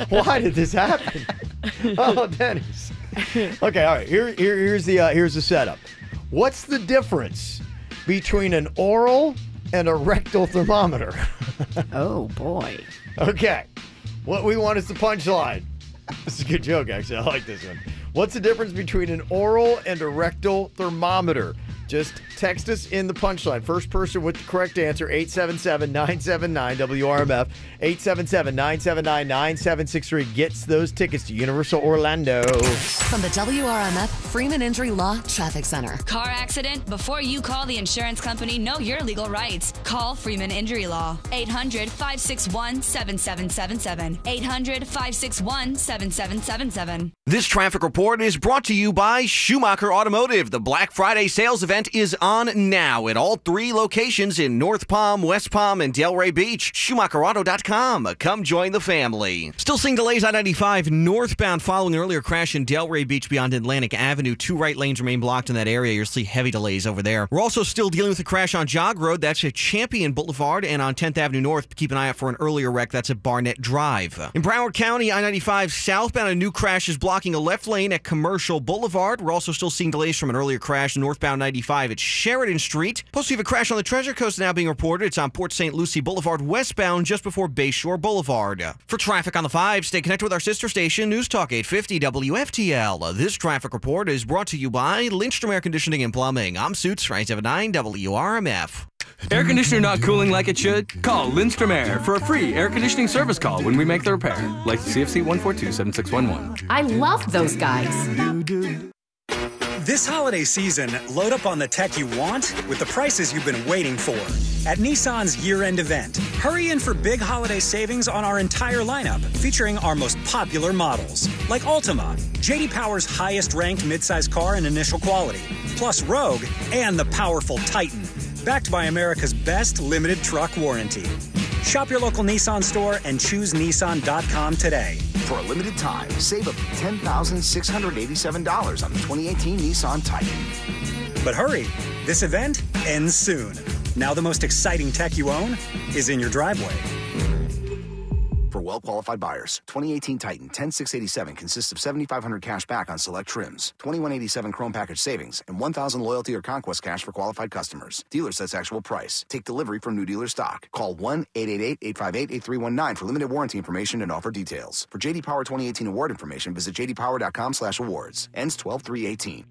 Why did this happen? Oh, Denny's. Okay, all right. Here's the setup. What's the difference between an oral and a rectal thermometer? Oh, boy. Okay. What we want is the punchline. This is a good joke, actually. I like this one. What's the difference between an oral and a rectal thermometer? Just text us in the punchline. First person with the correct answer, 877-979-WRMF. 877-979-9763 gets those tickets to Universal Orlando. From the WRMF Freeman Injury Law Traffic Center. Car accident? Before you call the insurance company, know your legal rights. Call Freeman Injury Law. 800-561-7777. 800-561-7777. This traffic report is brought to you by Schumacher Automotive. The Black Friday sales event is on now at all 3 locations in North Palm, West Palm, and Delray Beach. SchumacherAuto.com. Come join the family. Still seeing delays on 95 northbound following an earlier crash in Delray Beach beyond Atlantic Avenue. Avenue. 2 right lanes remain blocked in that area. You'll see heavy delays over there. We're also still dealing with a crash on Jog Road. That's at Champion Boulevard, and on 10th Avenue North. Keep an eye out for an earlier wreck. That's at Barnett Drive. In Broward County, I-95 southbound, a new crash is blocking a left lane at Commercial Boulevard. We're also still seeing delays from an earlier crash northbound 95 at Sheridan Street. Plus, we have a crash on the Treasure Coast now being reported. It's on Port St. Lucie Boulevard westbound just before Bayshore Boulevard. For traffic on the 5, stay connected with our sister station, News Talk 850 WFTL. This traffic report is brought to you by Lindstrom Air Conditioning and Plumbing. I'm Suits, 979 WRMF. Air conditioner not cooling like it should? Call Lindstrom Air for a free air conditioning service call when we make the repair. License CFC 1427611. I love those guys. This holiday season, load up on the tech you want with the prices you've been waiting for. At Nissan's year-end event, hurry in for big holiday savings on our entire lineup, featuring our most popular models, like Altima, J.D. Power's highest-ranked midsize car in initial quality, plus Rogue and the powerful Titan, backed by America's best limited truck warranty. Shop your local Nissan store and choose Nissan.com today. For a limited time, save up to $10,687 on the 2018 Nissan Titan. But hurry, this event ends soon. Now the most exciting tech you own is in your driveway. For well-qualified buyers, 2018 Titan 10687 consists of $7,500 cash back on select trims, $2,187 Chrome package savings, and $1,000 loyalty or conquest cash for qualified customers. Dealer sets actual price. Take delivery from new dealer stock. Call 1-888-858-8319 for limited warranty information and offer details. For J.D. Power 2018 award information, visit jdpower.com/awards. Ends 12/3/18.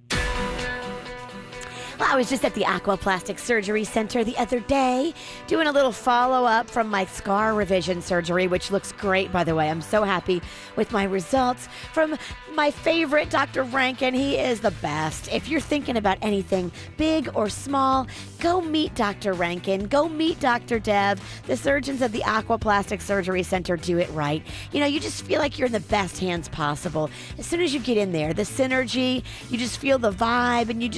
Well, I was just at the Aquaplastic Surgery Center the other day doing a little follow-up from my scar revision surgery, which looks great, by the way. I'm so happy with my results from my favorite, Dr. Rankin. He is the best. If you're thinking about anything big or small, go meet Dr. Rankin. Go meet Dr. Dev. The surgeons of the Aquaplastic Surgery Center do it right. You know, you just feel like you're in the best hands possible. As soon as you get in there, the synergy, you just feel the vibe, and you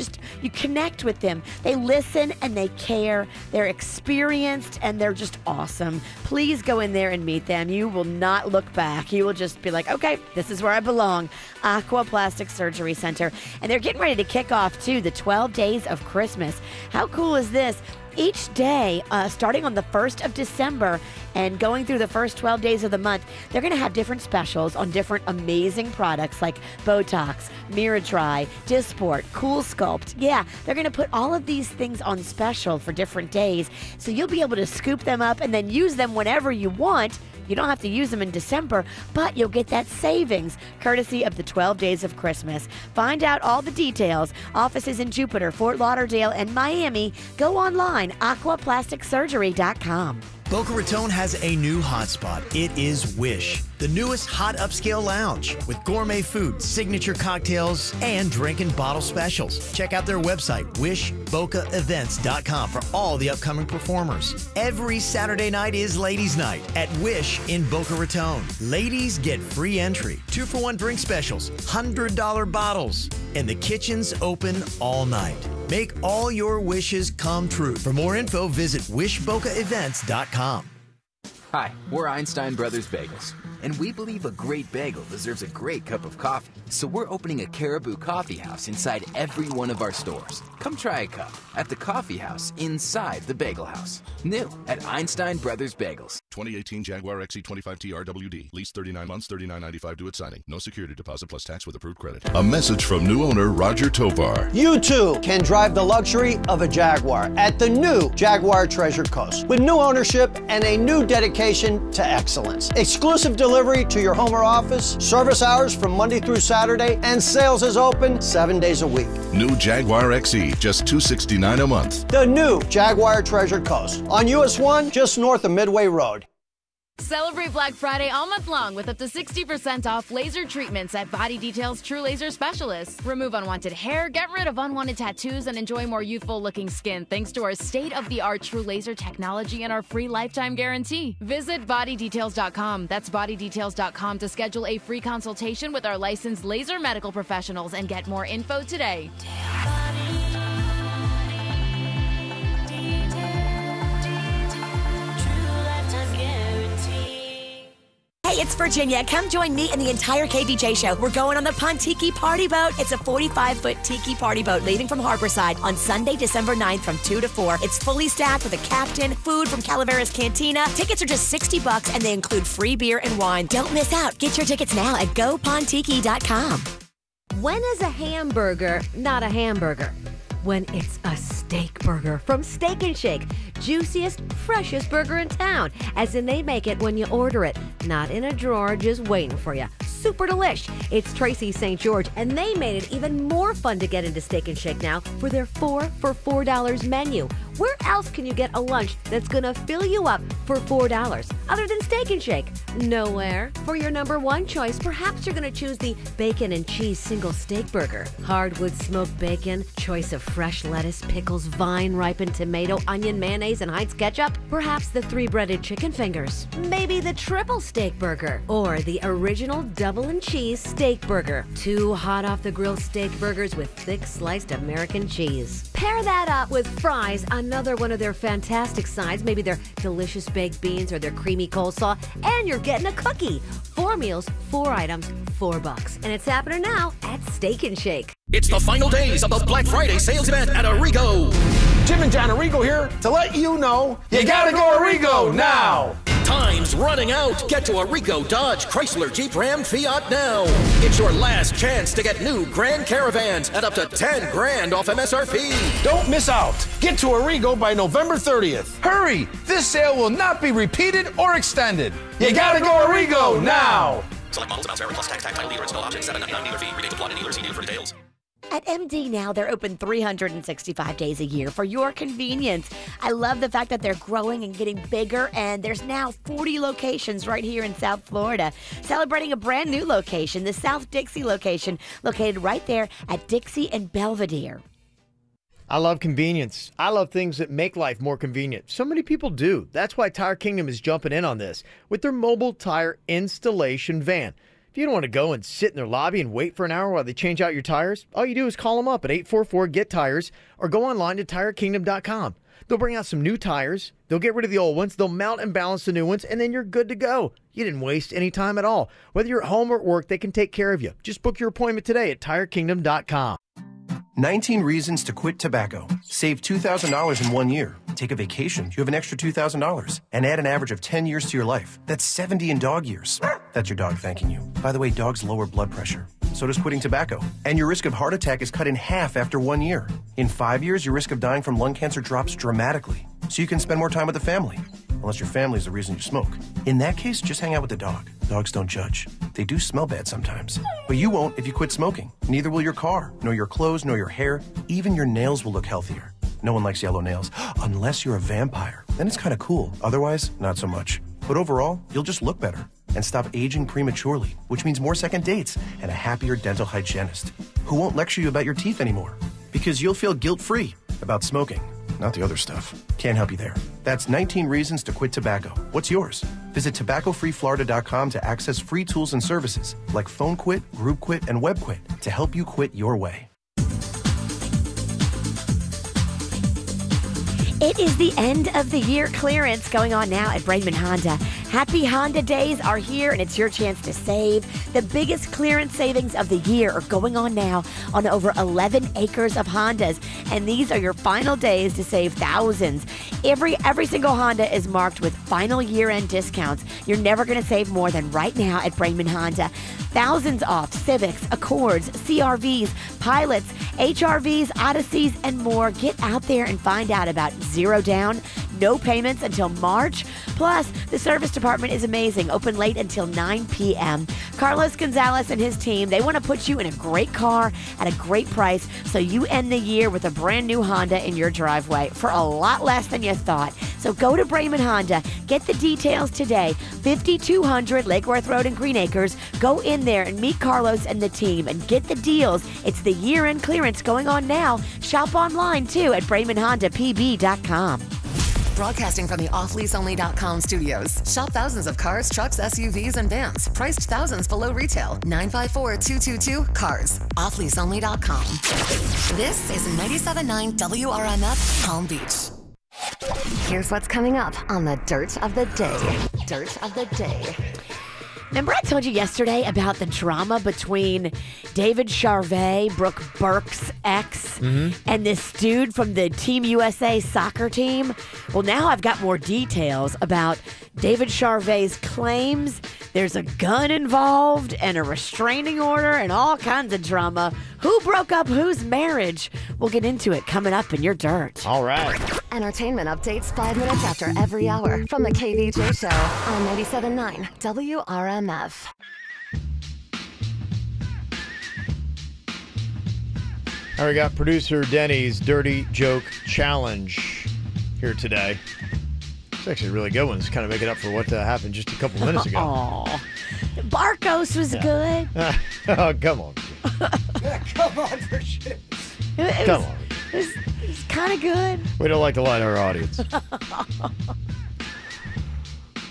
connect with them. They listen and they care. They're experienced and they're just awesome. Please go in there and meet them. You will not look back. You will just be like, okay, this is where I belong. Aquaplastic Surgery Center. And they're getting ready to kick off, too, the 12 Days of Christmas. How cool is this? Each day, starting on the 1st of December and going through the first 12 days of the month, they're going to have different specials on different amazing products like Botox, Miradry, Dysport, Cool Sculpt. Yeah, they're going to put all of these things on special for different days, so you'll be able to scoop them up and then use them whenever you want. You don't have to use them in December, but you'll get that savings courtesy of the 12 Days of Christmas. Find out all the details. Offices in Jupiter, Fort Lauderdale, and Miami. Go online, aquaplasticsurgery.com. Boca Raton has a new hotspot. It is Wish, the newest hot upscale lounge with gourmet food, signature cocktails, and drink and bottle specials. Check out their website, wishbocaevents.com, for all the upcoming performers. Every Saturday night is Ladies' Night at Wish in Boca Raton. Ladies get free entry, 2-for-1 drink specials, $100 bottles, and the kitchen's open all night. Make all your wishes come true. For more info, visit wishbocaevents.com. Hi, we're Einstein Brothers Bagels, and we believe a great bagel deserves a great cup of coffee. So we're opening a Caribou Coffee House inside every one of our stores. Come try a cup at the Coffee House inside the Bagel House. New at Einstein Brothers Bagels. 2018 Jaguar XE25 TRWD. Lease 39 months, $39.95 due at signing. No security deposit plus tax with approved credit. A message from new owner Roger Tovar. You too can drive the luxury of a Jaguar at the new Jaguar Treasure Coast with new ownership and a new dedication to excellence. Exclusive delivery to your home or office, service hours from Monday through Saturday, and sales is open 7 days a week. New Jaguar XE, just $269 a month. The new Jaguar Treasure Coast on US 1, just north of Midway Road. Celebrate Black Friday all month long with up to 60% off laser treatments at Body Detail's True Laser Specialists. Remove unwanted hair, get rid of unwanted tattoos, and enjoy more youthful-looking skin thanks to our state-of-the-art True Laser technology and our free lifetime guarantee. Visit bodydetails.com. That's bodydetails.com to schedule a free consultation with our licensed laser medical professionals and get more info today. Hey, it's Virginia. Come join me and the entire KVJ show. We're going on the Pontiki Party Boat. It's a 45-foot tiki party boat leaving from Harborside on Sunday, December 9th from 2 to 4. It's fully staffed with a captain, food from Calaveras Cantina. Tickets are just $60 and they include free beer and wine. Don't miss out. Get your tickets now at gopontiki.com. When is a hamburger not a hamburger? When it's a steak burger from Steak and Shake. Juiciest, freshest burger in town. As in they make it when you order it. Not in a drawer just waiting for you. Super delish. It's Tracy St. George, and they made it even more fun to get into Steak and Shake now for their 4 for $4 menu. Where else can you get a lunch that's gonna fill you up for $4 other than Steak and Shake? Nowhere. For your number one choice, perhaps you're gonna choose the bacon and cheese single steak burger. Hardwood smoked bacon, choice of fresh lettuce, pickles, vine-ripened tomato, onion, mayonnaise, and Heinz ketchup. Perhaps the 3-breaded chicken fingers. Maybe the triple steak burger. Or the original double and cheese steak burger. 2 hot off the grill steak burgers with thick sliced American cheese. Pair that up with fries, another one of their fantastic sides, maybe their delicious baked beans or their creamy coleslaw, and you're getting a cookie. 4 meals, 4 items, $4. And it's happening now at Steak and Shake. It's the final days of the Black Friday sales event at Arrigo. Jim and John Arrigo here to let you know you gotta go Arrigo now. Time's running out. Get to Arrigo, Dodge, Chrysler, Jeep, Ram, Fiat now. It's your last chance to get new Grand Caravans at up to $10,000 off MSRP. Don't miss out. Get to Arrigo by November 30th. Hurry! This sale will not be repeated or extended. You gotta go Arrigo now. Select models about Sarah plus tax, title, dealer, install option, $7.99 dealer fee. Redates apply to dealer. See dealer for details. At MD now, they're open 365 days a year for your convenience. I love the fact that they're growing and getting bigger, and there's now 40 locations right here in South Florida. Celebrating a brand new location, the South Dixie location, located right there at Dixie and Belvedere. I love convenience. I love things that make life more convenient. So many people do. That's why Tire Kingdom is jumping in on this with their mobile tire installation van. If you don't want to go and sit in their lobby and wait for an hour while they change out your tires, all you do is call them up at 844-GET-TIRES or go online to TireKingdom.com. They'll bring out some new tires, they'll get rid of the old ones, they'll mount and balance the new ones, and then you're good to go. You didn't waste any time at all. Whether you're at home or at work, they can take care of you. Just book your appointment today at TireKingdom.com. 19 reasons to quit tobacco. Save $2,000 in 1 year. Take a vacation. You have an extra $2,000. And add an average of 10 years to your life. That's 70 in dog years. That's your dog thanking you. By the way, dogs lower blood pressure. So does quitting tobacco. And your risk of heart attack is cut in half after 1 year. In 5 years, your risk of dying from lung cancer drops dramatically. So you can spend more time with the family. Unless your family is the reason you smoke. In that case, just hang out with the dog. Dogs don't judge. They do smell bad sometimes. But you won't if you quit smoking. Neither will your car, nor your clothes, nor your hair. Even your nails will look healthier. No one likes yellow nails, unless you're a vampire. Then it's kind of cool. Otherwise, not so much. But overall, you'll just look better and stop aging prematurely, which means more second dates and a happier dental hygienist who won't lecture you about your teeth anymore. Because you'll feel guilt-free about smoking. Not the other stuff. Can't help you there. That's 19 reasons to quit tobacco. What's yours? Visit tobaccofreeflorida.com to access free tools and services like phone quit, group quit, and web quit to help you quit your way. It is the end of the year clearance going on now at Braidman Honda. Happy Honda days are here, and it's your chance to save. The biggest clearance savings of the year are going on now on over 11 acres of Hondas, and these are your final days to save thousands. Every single Honda is marked with final year-end discounts. You're never going to save more than right now at Braidman Honda. Thousands off Civics, Accords, CRVs, Pilots, HRVs, Odysseys, and more. Get out there and find out about 0 down, no payments until March. Plus, the service department is amazing, open late until 9 p.m. Carlos Gonzalez and his team, they want to put you in a great car at a great price so you end the year with a brand new Honda in your driveway for a lot less than you thought. So go to Braidman Honda, get the details today. 5200 Lake Worth Road in Green Acres. Go in there and meet Carlos and the team and get the deals. It's the year-end clearance going on now. Shop online too at BraidmanHondaPB.com. Broadcasting from the offleaseonly.com studios. Shop thousands of cars, trucks, SUVs, and vans. Priced thousands below retail. 954-222-CARS. Offleaseonly.com. This is 97.9 WRMF Palm Beach. Here's what's coming up on the Dirt of the Day. Dirt of the Day. Remember I told you yesterday about the drama between David Charvet, Brooke Burke's ex, and this dude from the Team USA soccer team? Well, now I've got more details about David Charvet's claims there's a gun involved and a restraining order and all kinds of drama. Who broke up whose marriage? We'll get into it coming up in your dirt. All right. Entertainment updates 5 minutes after every hour from the KVJ Show on 97.9 WRMF. All right, we got producer Denny's Dirty Joke Challenge here today. It's actually a really good one. It's kind of making up for what happened just a couple minutes ago. Aw. Barcos was good. Oh, come on. Come on, for shit. Come on. It's kind of good. We don't like to lie to our audience.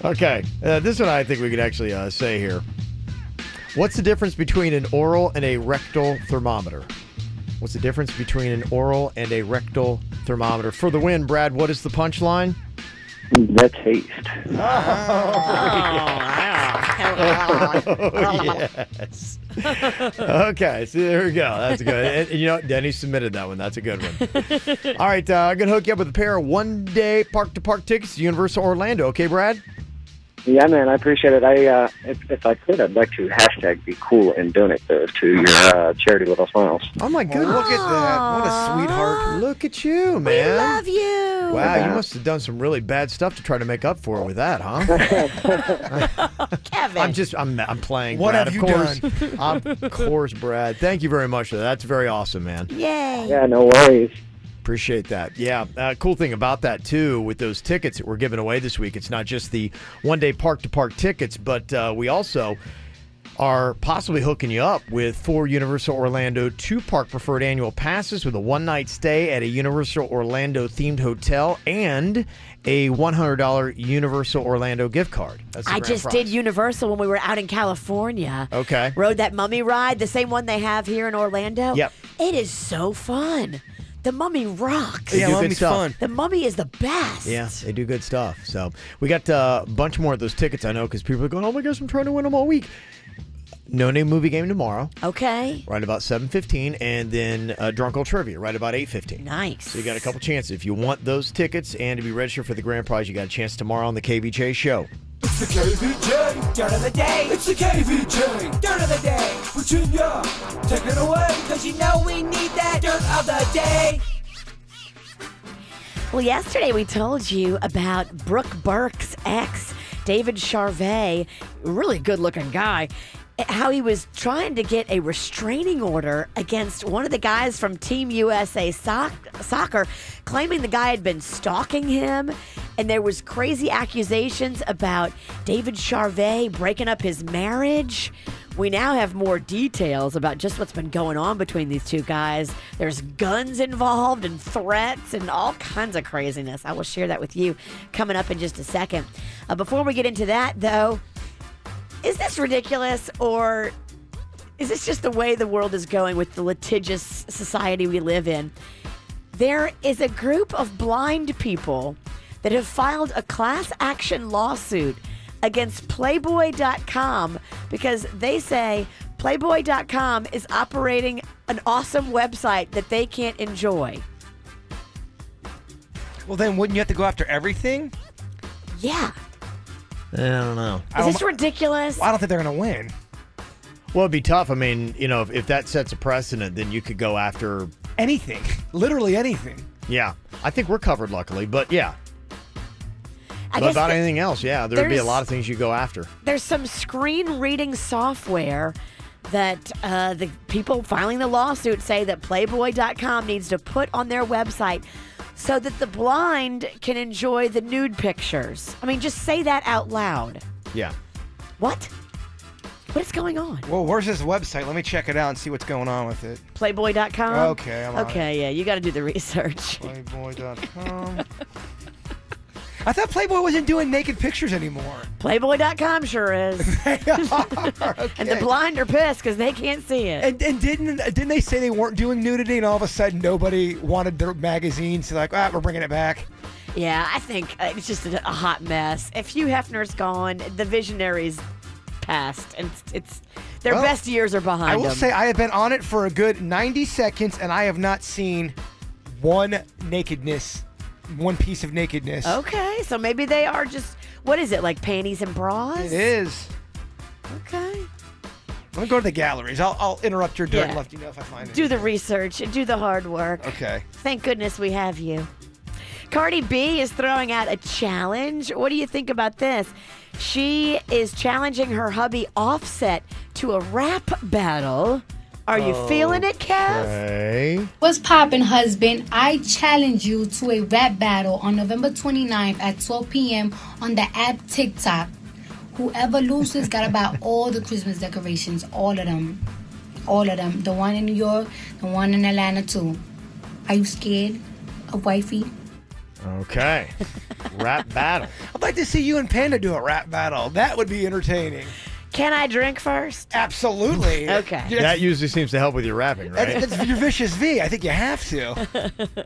Okay, this one I think we could actually say here. What's the difference between an oral and a rectal thermometer? What's the difference between an oral and a rectal thermometer? For the win, Brad, what is the punchline? The taste. Yes. Okay, so there we go. That's good. And you know, Denny submitted that one. That's a good one. All right, I'm going to hook you up with a pair of one-day park-to-park tickets to Universal Orlando. Okay, Brad? Yeah, man, I appreciate it. If I could, I'd like to hashtag be cool and donate those to your charity Little Smiles. Oh, my goodness. Look at that. What a sweetheart. Look at you, man. We love you. Wow, you must have done some really bad stuff to try to make up for it with that, huh? Kevin. I'm playing. What Brad, have you done? Of course, Brad. Thank you very much for that. That's very awesome, man. Yay. Yeah, no worries. Appreciate that. Yeah, cool thing about that, too, with those tickets that we're giving away this week, it's not just the one-day park-to-park tickets, but we also are possibly hooking you up with 4 Universal Orlando 2-park preferred annual passes with a one-night stay at a Universal Orlando-themed hotel and a $100 Universal Orlando gift card. That's the I grand just prize. did Universal when we were out in California. Okay. Rode that mummy ride, the same one they have here in Orlando. Yep. It is so fun. The Mummy rocks. They do good stuff. The Mummy is the best. Yeah, they do good stuff. So we got a bunch more of those tickets, I know, because people are going, oh my gosh, I'm trying to win them all week. No Name Movie Game tomorrow. Okay. Right about 7:15, and then Drunk Old Trivia right about 8:15. Nice. So you got a couple chances. If you want those tickets and to be registered for the grand prize, you got a chance tomorrow on the KVJ Show. It's the KVJ Dirt of the Day. It's the KVJ Dirt of the Day. Virginia, take it away, because you know we need that Dirt of the Day. Well, yesterday we told you about Brooke Burke's ex, David Charvet, really good-looking guy, how he was trying to get a restraining order against one of the guys from Team USA soccer, claiming the guy had been stalking him, and there was crazy accusations about David Charvet breaking up his marriage. We now have more details about just what's been going on between these two guys. There's guns involved and threats and all kinds of craziness. I will share that with you coming up in just a second. Before we get into that, though, is this ridiculous, or is this just the way the world is going with the litigious society we live in? There is a group of blind people that have filed a class action lawsuit against Playboy.com because they say Playboy.com is operating an awesome website that they can't enjoy. Well, then wouldn't you have to go after everything? Yeah. I don't know. Is this ridiculous? I don't think they're going to win. Well, it'd be tough. I mean, you know, if that sets a precedent, then you could go after anything. Literally anything. Yeah. I think we're covered, luckily. But, yeah. I But guess about anything else, yeah, there would be a there's- lot of things you go after. There's some screen reading software that the people filing the lawsuit say that Playboy.com needs to put on their website so that the blind can enjoy the nude pictures. I mean, just say that out loud. Yeah. What? What is going on? Well, where's this website? Let me check it out and see what's going on with it. Playboy.com? Okay, I'm on Okay, yeah, you got to do the research. Playboy.com. I thought Playboy wasn't doing naked pictures anymore. Playboy.com sure is. Okay. And the blind are pissed because they can't see it. And didn't they say they weren't doing nudity, and all of a sudden nobody wanted their magazines? So like, we're bringing it back. Yeah, I think it's just a hot mess. If Hugh Hefner's gone, the visionaries past, and their best years are behind I will them. say I have been on it for a good 90 seconds, and I have not seen one piece of nakedness. Okay, so maybe they are just, what is it, like panties and bras? It is. Okay. I'll go to the galleries. I'll interrupt your dirt and Yeah. let you know if I find it. Do the research and do the hard work. Okay. Thank goodness we have you. Cardi B is throwing out a challenge. What do you think about this? She is challenging her hubby Offset to a rap battle. Are you feeling it, Kev? Okay. What's poppin', husband? I challenge you to a rap battle on November 29th at 12 p.m. on the app TikTok. Whoever loses got to buy all the Christmas decorations, all of them. All of them. The one in New York, the one in Atlanta, too. Are you scared of wifey? Okay. Rap battle. I'd like to see you and Panda do a rap battle. That would be entertaining. Can I drink first? Absolutely. Okay. That usually seems to help with your rapping, right? That's your vicious V. I think you have to.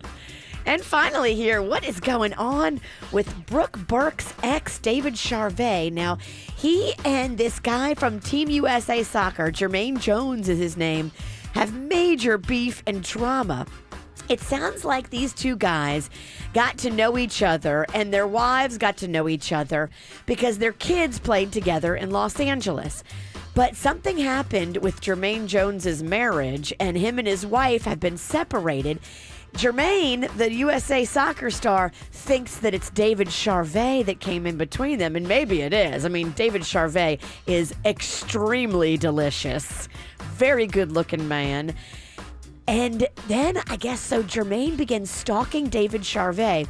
And finally here, what is going on with Brooke Burke's ex, David Charvet? Now, he and this guy from Team USA Soccer, Jermaine Jones is his name, have major beef and drama. It sounds like these two guys got to know each other and their wives got to know each other because their kids played together in Los Angeles. But something happened with Jermaine Jones's marriage, and him and his wife have been separated. Jermaine, the USA Soccer star, thinks that it's David Charvet that came in between them, and maybe it is. I mean, David Charvet is extremely delicious, very good-looking man. And then, I guess, so Jermaine begins stalking David Charvet.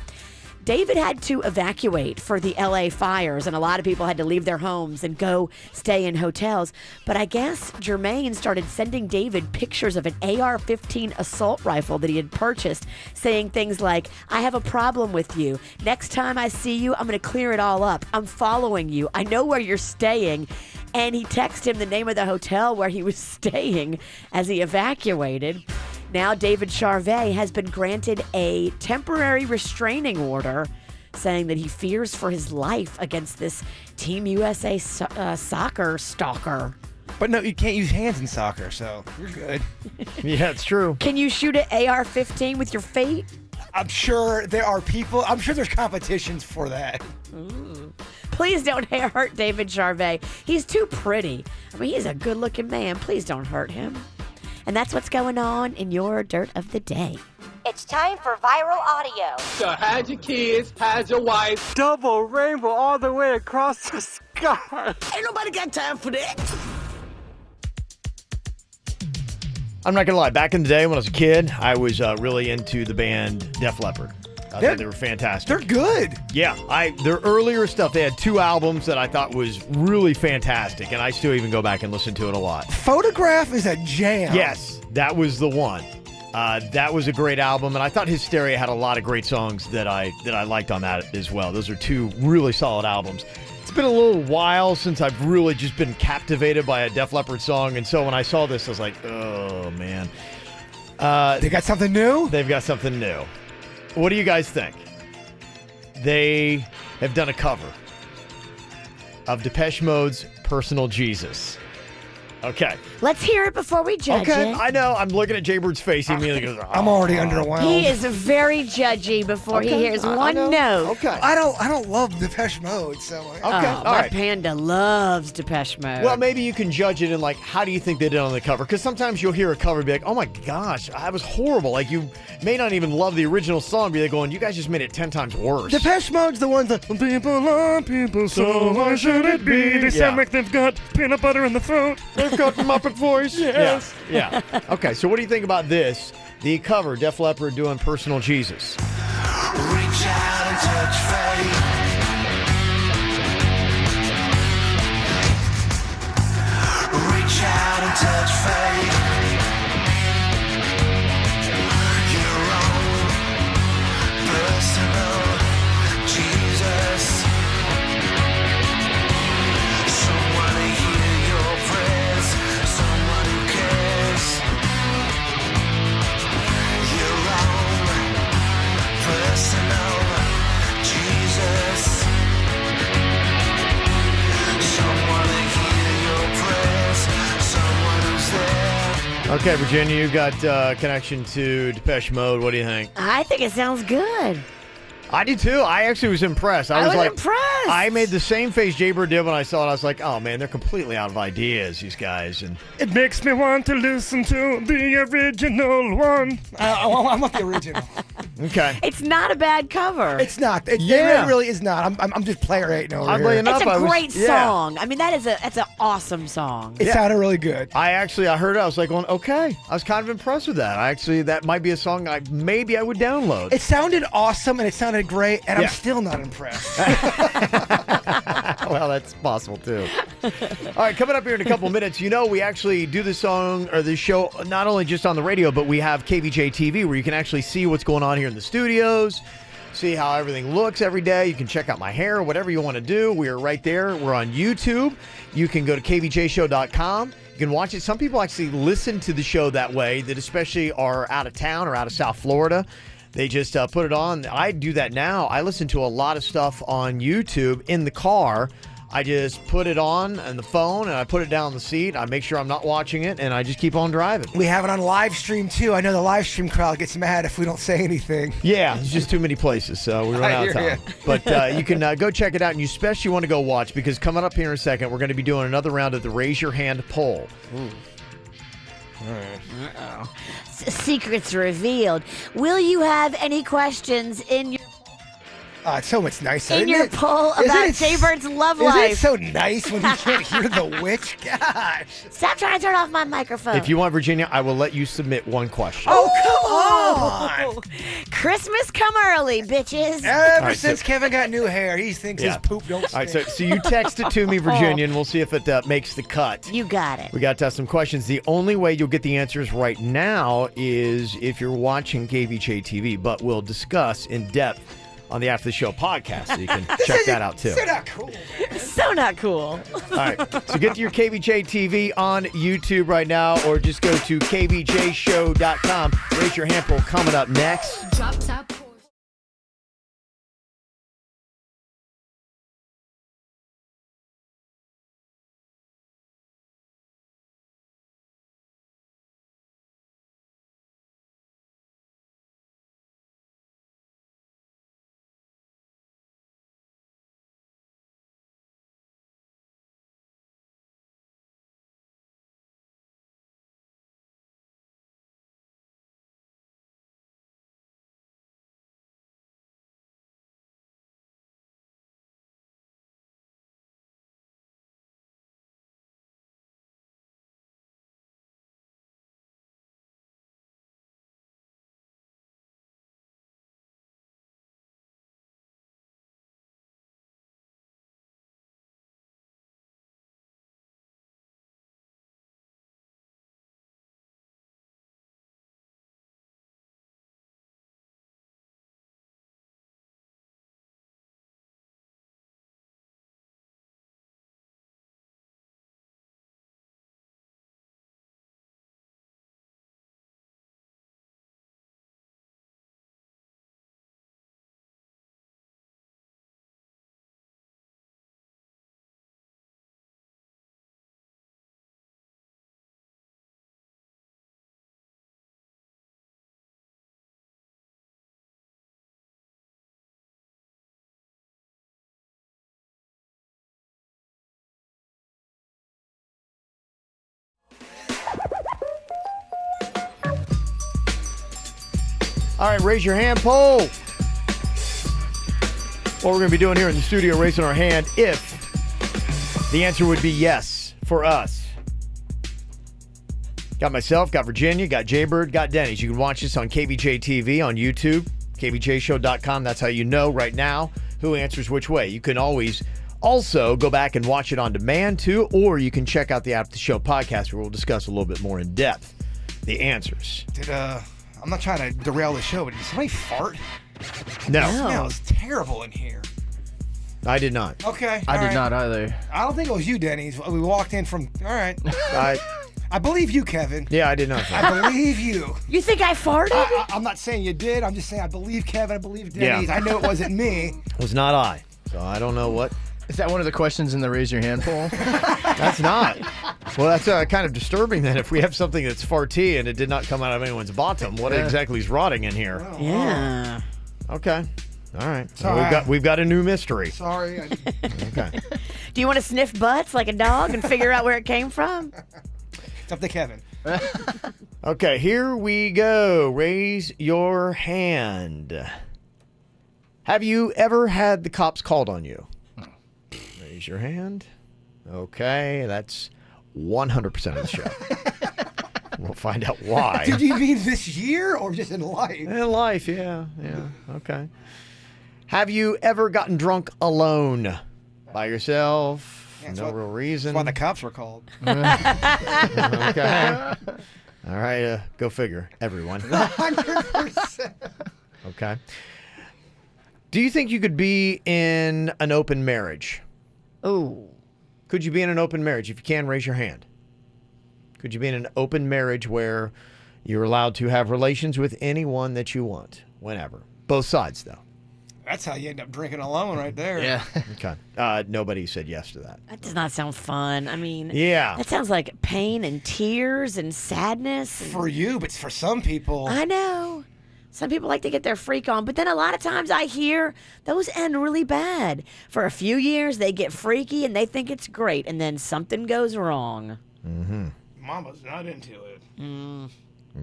David had to evacuate for the LA fires, and a lot of people had to leave their homes and go stay in hotels. But I guess Jermaine started sending David pictures of an AR-15 assault rifle that he had purchased, saying things like, I have a problem with you. Next time I see you, I'm going to clear it all up. I'm following you. I know where you're staying. And he texted him the name of the hotel where he was staying as he evacuated. Now David Charvet has been granted a temporary restraining order, saying that he fears for his life against this Team USA soccer stalker. But no, you can't use hands in soccer, so you're good. Yeah, it's true. Can you shoot an AR-15 with your feet? I'm sure there are people. I'm sure there's competitions for that. Ooh. Please don't hurt David Charvet. He's too pretty. I mean, he's a good-looking man. Please don't hurt him. And that's what's going on in your Dirt of the Day. It's time for viral audio. So hide your kids, hide your wife. Double rainbow all the way across the sky. Ain't nobody got time for that. I'm not gonna lie. Back in the day when I was a kid, I was really into the band Def Leppard. I thought they were fantastic. They're good. Yeah, their earlier stuff. They had 2 albums that I thought was really fantastic, and I still even go back and listen to it a lot. Photograph is a jam. Yes, that was the one. That was a great album, and I thought Hysteria had a lot of great songs that I liked on that as well. Those are 2 really solid albums. It's been a little while since I've really just been captivated by a Def Leppard song, and so when I saw this, I was like, oh, man. They got something new? They've got something new. What do you guys think? They have done a cover of Depeche Mode's Personal Jesus. Okay. Let's hear it before we judge Okay, it. I know. I'm looking at Jay Bird's face. He immediately goes, I'm already underwhelmed. He is very judgy before he hears one note. Okay. I don't love Depeche Mode, so Okay, Oh, all my right. panda loves Depeche Mode. Well, maybe you can judge it in, like, how do you think they did on the cover? Because sometimes you'll hear a cover and be like, oh, my gosh, that was horrible. Like, you may not even love the original song, but they're going, you guys just made it 10 times worse. Depeche Mode's the ones that people are people, so why should it be? They sound like they've got peanut butter in the throat. They've got Muppet voice. Yes. Yeah. Okay, so what do you think about this? The cover, Def Leppard doing Personal Jesus. Reach out and touch fate. Reach out and touch fate. Your own personal Jesus. Someone to hear your prayers. Someone who cares. Your own personal Jesus. Okay, Virginia, you got connection to Depeche Mode. What do you think? I think it sounds good. I do too. I actually was impressed. I was like, impressed. I made the same face Jaybird did when I saw it. I was like, oh man, they're completely out of ideas, these guys. And it makes me want to listen to the original one. I want the original. Okay. It's not a bad cover. It's not. It really is not. I'm just player hating over here. It's a great song. I mean, that's an awesome song. It sounded really good. I heard it. I was like, going, okay. I was kind of impressed with that. That might be a song I would download. It sounded awesome and it sounded great, and I'm still not impressed. Well, that's possible too. All right, coming up here in a couple minutes, we actually do this song or this show not only just on the radio, but we have KVJ TV where you can actually see what's going on here in the studios, see how everything looks every day. You can check out my hair, whatever you want to do. We are right there. We're on YouTube. You can go to kvjshow.com. You can watch it. Some people actually listen to the show that way, that especially are out of town or out of South Florida. They just put it on. I do that now. I listen to a lot of stuff on YouTube in the car. I just put it on the phone, and I put it down the seat. I make sure I'm not watching it, and I just keep on driving. We have it on live stream, too. I know the live stream crowd gets mad if we don't say anything. Yeah, there's just too many places, so we run out of time. But you can go check it out, and you especially want to go watch, because coming up here in a second, we're going to be doing another round of the Raise Your Hand poll. Ooh. All right. Uh-oh. Secrets revealed. Will you have any questions in your it's so much nicer. in your poll about Jaybird's love life? Isn't it so nice when you can't hear the witch? Gosh. Stop trying to turn off my microphone. If you want, Virginia, I will let you submit one question. Oh, come on. Christmas come early, bitches. Ever since Kevin got new hair, he thinks his poop don't stink. All right, so you text it to me, Virginia, and we'll see if it makes the cut. You got it. We got some questions. The only way you'll get the answers right now is if you're watching KVJ TV, but we'll discuss in depth on the After the Show podcast, so you can check that out too. So not cool. So not cool. All right, so get to your KVJ TV on YouTube right now, or just go to kvjshow.com. Raise your hand poll coming up next. Drop top. All right, raise your hand poll. What we're going to be doing here in the studio, raising our hand if the answer would be yes for us. Got myself, got Virginia, got Jaybird, got Denny's. You can watch this on KVJ TV on YouTube, kvjshow.com. That's how you know right now who answers which way. You can always also go back and watch it on demand too, or you can check out the After the Show podcast where we'll discuss a little bit more in depth the answers. I'm not trying to derail the show, but did somebody fart? No. It smells terrible in here. I did not. Okay. I did not either. I don't think it was you, Denny's. We walked in from. All right. I believe you, Kevin. Yeah, I did not. I believe you. You think I farted? I'm not saying you did. I'm just saying I believe Kevin. I believe Denny's. I know it wasn't me. It was not I. So I don't know what Is that one of the questions in the raise your hand poll? That's not. Well, that's kind of disturbing then. If we have something that's farty and it did not come out of anyone's bottom, what exactly is rotting in here? Yeah. Okay. All right. So Sorry. we've got a new mystery. Sorry. Okay. Do you want to sniff butts like a dog and figure out where it came from? It's up to Kevin. Okay, here we go. Raise your hand. Have you ever had the cops called on you? Raise your hand. Okay, that's 100% of the show. We'll find out why. Did you mean this year or just in life? In life, yeah. Okay. Have you ever gotten drunk alone? By yourself? Yeah, no real reason? That's why the cops were called. Okay. All right, go figure, everyone. 100%. Okay. Do you think you could be in an open marriage? Oh. Could you be in an open marriage? If you can, raise your hand. Could you be in an open marriage where you're allowed to have relations with anyone that you want, whenever? Both sides, though. That's how you end up drinking alone right there. Yeah. Okay. Nobody said yes to that. That does not sound fun. I mean, Yeah. that sounds like pain and tears and sadness. And For you, but for some people. I know. Some people like to get their freak on, but then a lot of times I hear those end really bad. For a few years, they get freaky and they think it's great, and then something goes wrong. Mm-hmm. Mama's not into it.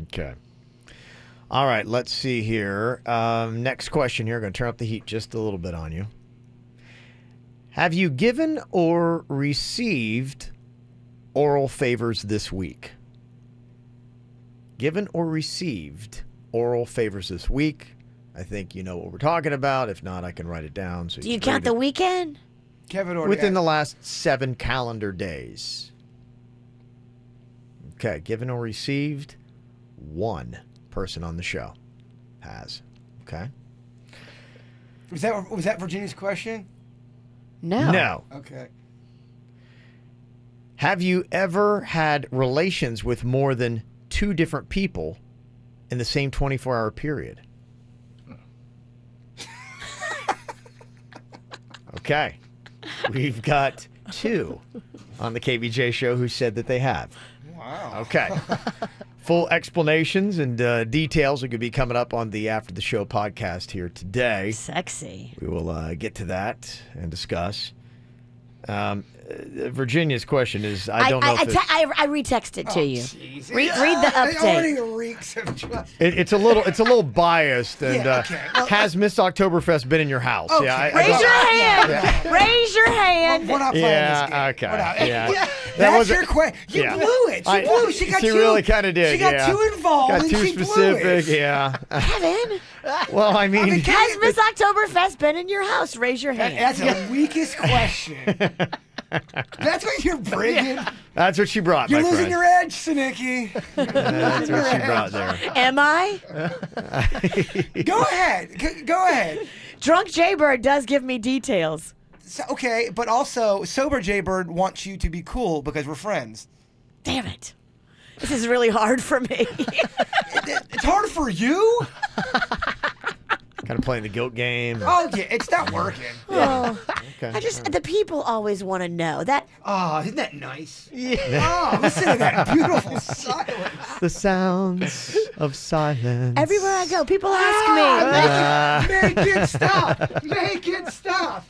Okay. All right, let's see here. Next question here. Going to turn up the heat just a little bit on you. Have you given or received oral favors this week? Given or received oral favors this week? I think you know what we're talking about. If not, I can write it down. So Do you count the weekend? Kevin already within asked. the last 7 calendar days. Okay, given or received, 1 person on the show has. Okay. Was that Virginia's question? No. No. Okay. Have you ever had relations with more than 2 different people in the same 24-hour period? Okay. We've got 2 on the KVJ show who said that they have. Wow. Okay. Full explanations and details are going to be coming up on the After the Show podcast here today. Sexy. We will get to that and discuss. Virginia's question is, I don't know if I retexted to you. Jeez. Read the It already update. reeks of trust. it's a little biased. And Yeah, okay. Well, has Miss Oktoberfest been in your house? Okay. Yeah, Raise your hand. Yeah. Raise your hand. We're not playing this game. Okay. We're not. Yeah. Yeah. That That's wasn't- your question. You yeah. blew it. She blew it. She got too. really kind of did. She got yeah. too involved Got and too she blew specific. it. Yeah. Kevin, Well, I mean, has Miss Oktoberfest been in your house? Raise your hand. That's the weakest question. That's what you're bringing. that's what she brought. You're my losing friend. your edge, Sinicky. That's what she brought there. Am I? Go ahead. Go ahead. Drunk Jaybird does give me details. So, okay, but also sober Jaybird wants you to be cool because we're friends. Damn it. This is really hard for me. It's hard for you? Kind of playing the guilt game. Oh, yeah, it's not working. Oh, Okay. the people always want to know that. Oh, isn't that nice? Yeah. Oh, listen to that beautiful silence. The sounds of silence. Everywhere I go, people ask me. Make it stop. Make it stop.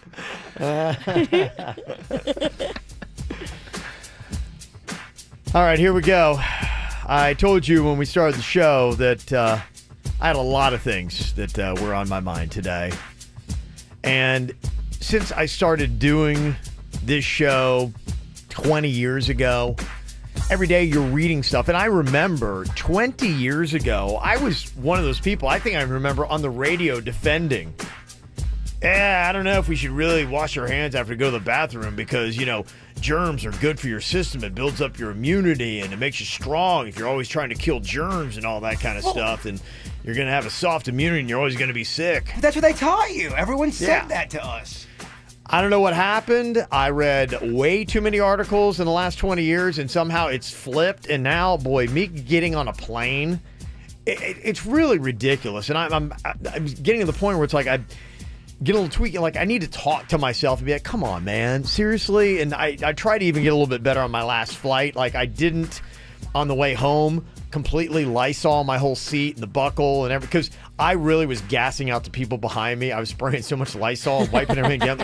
All right, here we go. I told you when we started the show that I had a lot of things that were on my mind today. And since I started doing this show 20 years ago, every day you're reading stuff. And I remember 20 years ago, I was one of those people, I think I remember on the radio defending, I don't know if we should really wash our hands after we go to the bathroom because, you know, germs are good for your system. It builds up your immunity and it makes you strong if you're always trying to kill germs and all that kind of stuff. And you're going to have a soft immunity and you're always going to be sick. But that's what they taught you. Everyone said Yeah. that to us. I don't know what happened. I read way too many articles in the last 20 years and somehow it's flipped. And now, boy, me getting on a plane, it's really ridiculous. And I'm getting to the point where it's like get a little tweak. Like, I need to talk to myself and be like, come on, man, seriously? And I try to even get a little bit better on my last flight. Like, I didn't, on the way home, completely Lysol my whole seat and the buckle and everything, because I really was gassing out to people behind me. I was spraying so much Lysol and wiping everything down,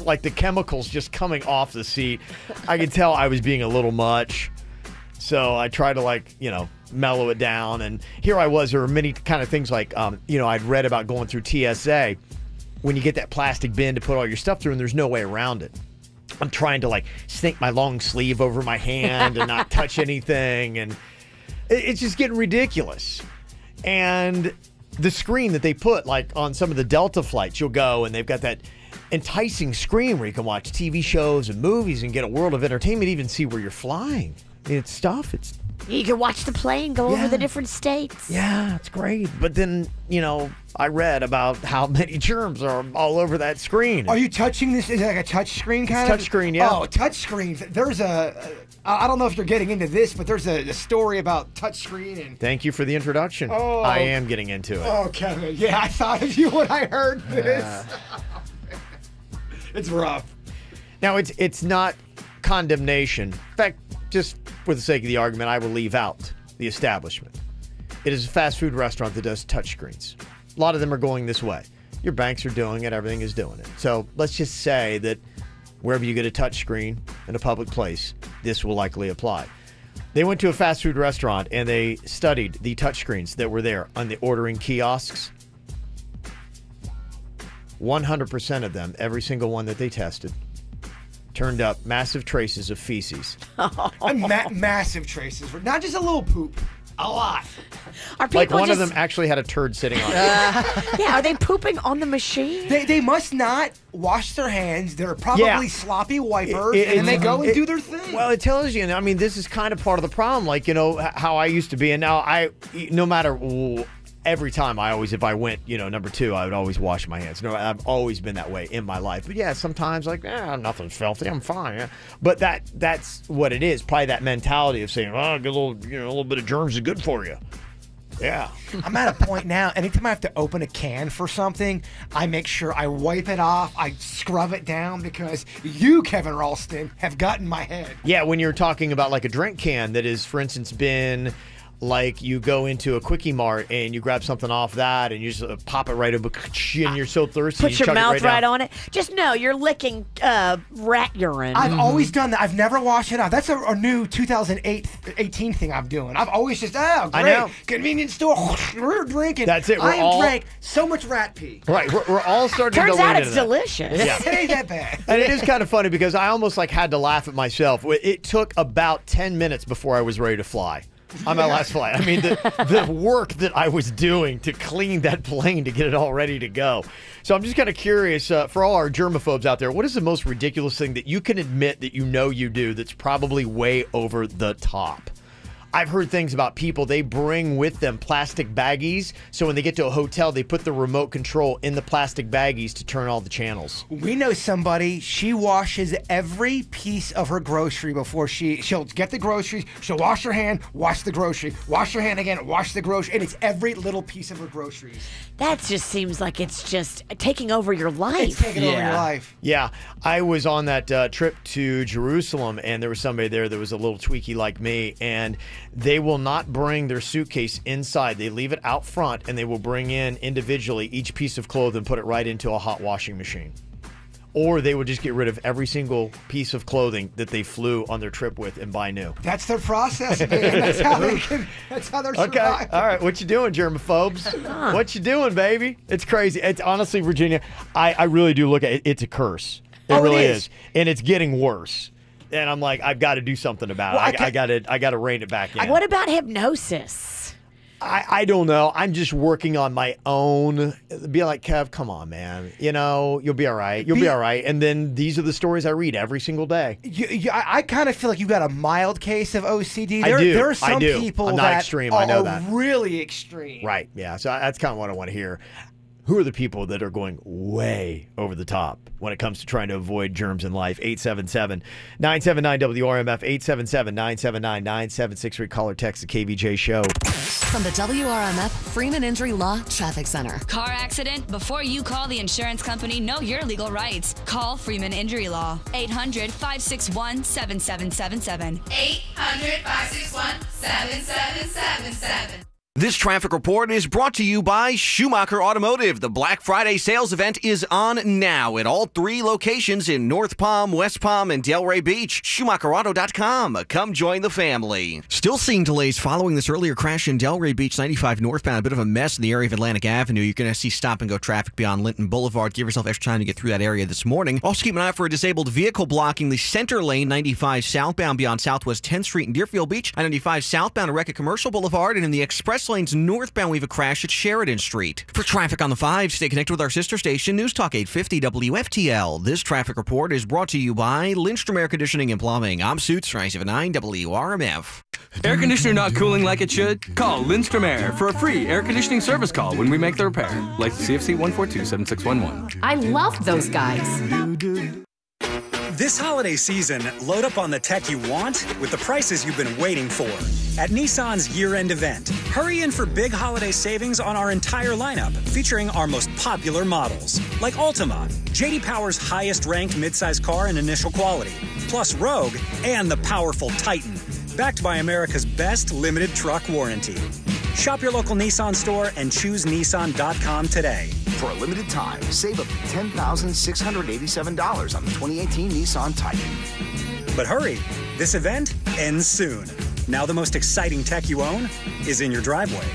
like the chemicals just coming off the seat. I could tell I was being a little much. So I tried to, like, mellow it down. And here I was. There were many kind of things like, I'd read about going through TSA. When you get that plastic bin to put all your stuff through, and there's no way around it. I'm trying to, like, snake my long sleeve over my hand and not touch anything. And it's just getting ridiculous. And the screen that they put, like, on some of the Delta flights, you'll go and they've got that enticing screen where you can watch TV shows and movies and get a world of entertainment, even see where you're flying. It's stuff. You can watch the plane go over the different states. Yeah, it's great. But then, I read about how many germs are all over that screen. Are you touching this? Is it like a touch screen kind of? Touch screen, yeah. Oh, touch screen. There's I don't know if you're getting into this, but there's a story about touch screen. And thank you for the introduction. Oh, I am getting into it. Oh, Kevin. Yeah, I thought of you when I heard this. It's rough. Now, it's not condemnation. In fact, just for the sake of the argument, I will leave out the establishment. It is a fast food restaurant that does touchscreens. A lot of them are going this way. Your banks are doing it. Everything is doing it. So let's just say that wherever you get a touchscreen in a public place, this will likely apply. They went to a fast food restaurant and they studied the touchscreens that were there on the ordering kiosks. 100% of them, every single one that they tested, turned up massive traces of feces. Massive traces. Not just a little poop. A lot. Are like one of them actually had a turd sitting on it. Yeah, are they pooping on the machine? They must not wash their hands. They're probably sloppy wipers, and then they go and do their thing. Well, it tells you, I mean, this is kind of part of the problem. Like, how I used to be, and now no matter... Every time if I went, number two, I would always wash my hands. No, I've always been that way in my life. But yeah, sometimes nothing's filthy, I'm fine. Yeah. But that's what it is. Probably that mentality of saying, get a little bit of germs is good for you. Yeah. I'm at a point now, anytime I have to open a can for something, I make sure I wipe it off, I scrub it down, because you, Kevin Ralston, have gotten my head. Yeah, when you're talking about like a drink can that is, for instance, been... Like you go into a Quickie Mart and you grab something off that and you just pop it right up, and you're so thirsty. Put your mouth right on it. Just know you're licking rat urine. I've always done that. I've never washed it off. That's a new 2018 thing I'm doing. I've always just, great. I know. Convenience store, we're drinking. That's it. I have drank so much rat pee. Right. We're all starting to go into that. Turns out it's delicious. Yeah. It ain't that bad. And it is kind of funny because I almost had to laugh at myself. It took about 10 minutes before I was ready to fly. On my last flight. I mean, the work that I was doing to clean that plane to get it all ready to go. So I'm just kind of curious, for all our germaphobes out there, what is the most ridiculous thing that you can admit that you do that's probably way over the top? I've heard things about people, they bring with them plastic baggies, so when they get to a hotel, they put the remote control in the plastic baggies to turn all the channels. We know somebody, she washes every piece of her grocery before she'll get the groceries, she'll wash her hand, wash the grocery, wash her hand again, wash the grocery, and it's every little piece of her groceries. That just seems like it's just taking over your life. It's taking over your life. Yeah, I was on that trip to Jerusalem, and there was somebody there that was a little tweaky like me, and they will not bring their suitcase inside. They leave it out front, and they will bring in individually each piece of clothing and put it right into a hot washing machine. Or they would just get rid of every single piece of clothing that they flew on their trip with and buy new. That's their process, man. That's how they're surviving. Okay, all right. What you doing, germaphobes? What you doing, baby? It's crazy. It's honestly, Virginia, I really do look at it. It's a curse. It really is. And it's getting worse. And I'm like, I've got to do something about it. I got to rein it back in. What about hypnosis? I don't know. I'm just working on my own. Be like, Kev, come on, man. You'll be all right. You'll be all right. And then these are the stories I read every single day. I kind of feel like you've got a mild case of OCD. I do. There are some people I'm not that extreme. are I know that. really extreme. Right. Yeah. So that's kind of what I want to hear. Who are the people that are going way over the top when it comes to trying to avoid germs in life? 877-979-WRMF, 877-979-9763. Call or text the KVJ Show. From the WRMF Freeman Injury Law Traffic Center. Car accident? Before you call the insurance company, know your legal rights. Call Freeman Injury Law. 800-561-7777. 800-561-7777. This traffic report is brought to you by Schumacher Automotive. The Black Friday sales event is on now at all 3 locations in North Palm, West Palm, and Delray Beach. SchumacherAuto.com. Come join the family. Still seeing delays following this earlier crash in Delray Beach, 95 northbound. A bit of a mess in the area of Atlantic Avenue. You're going to see stop-and-go traffic beyond Linton Boulevard. Give yourself extra time to get through that area this morning. Also keep an eye out for a disabled vehicle blocking the center lane, 95 southbound beyond Southwest 10th Street in Deerfield Beach. 95 southbound, a wreck at Commercial Boulevard, and in the express lanes northbound, we have a crash at Sheridan Street. For traffic on the 5, stay connected with our sister station, News Talk 850 WFTL. This traffic report is brought to you by Lindstrom Air Conditioning and Plumbing. I'm Suits, 979 WRMF. Air conditioner not cooling like it should? Call Lindstrom Air for a free air conditioning service call when we make the repair. Like CFC 142-7611. I love those guys. This holiday season, load up on the tech you want with the prices you've been waiting for. At Nissan's year-end event, hurry in for big holiday savings on our entire lineup, featuring our most popular models, like Altima, J.D. Power's highest-ranked midsize car in initial quality, plus Rogue and the powerful Titan, backed by America's best limited truck warranty. Shop your local Nissan store and choose Nissan.com today. For a limited time, save up to $10,687 on the 2018 Nissan Titan. But hurry, this event ends soon. Now the most exciting tech you own is in your driveway.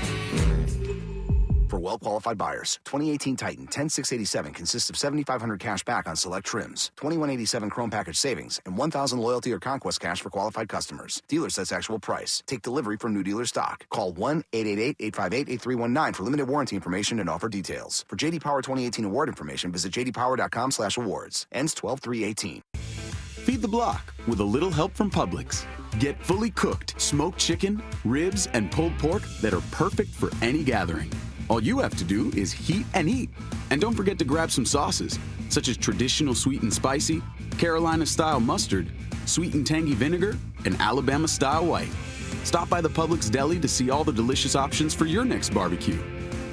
For well-qualified buyers, 2018 Titan 10687 consists of $7,500 cash back on select trims, $2,187 Chrome package savings, and $1,000 loyalty or conquest cash for qualified customers. Dealer sets actual price. Take delivery from new dealer stock. Call 1-888-858-8319 for limited warranty information and offer details. For J.D. Power 2018 award information, visit jdpower.com/awards. Ends 12/3/18. Feed the block with a little help from Publix. Get fully cooked smoked chicken, ribs, and pulled pork that are perfect for any gathering. All you have to do is heat and eat. And don't forget to grab some sauces, such as traditional sweet and spicy, Carolina-style mustard, sweet and tangy vinegar, and Alabama-style white. Stop by the Publix deli to see all the delicious options for your next barbecue.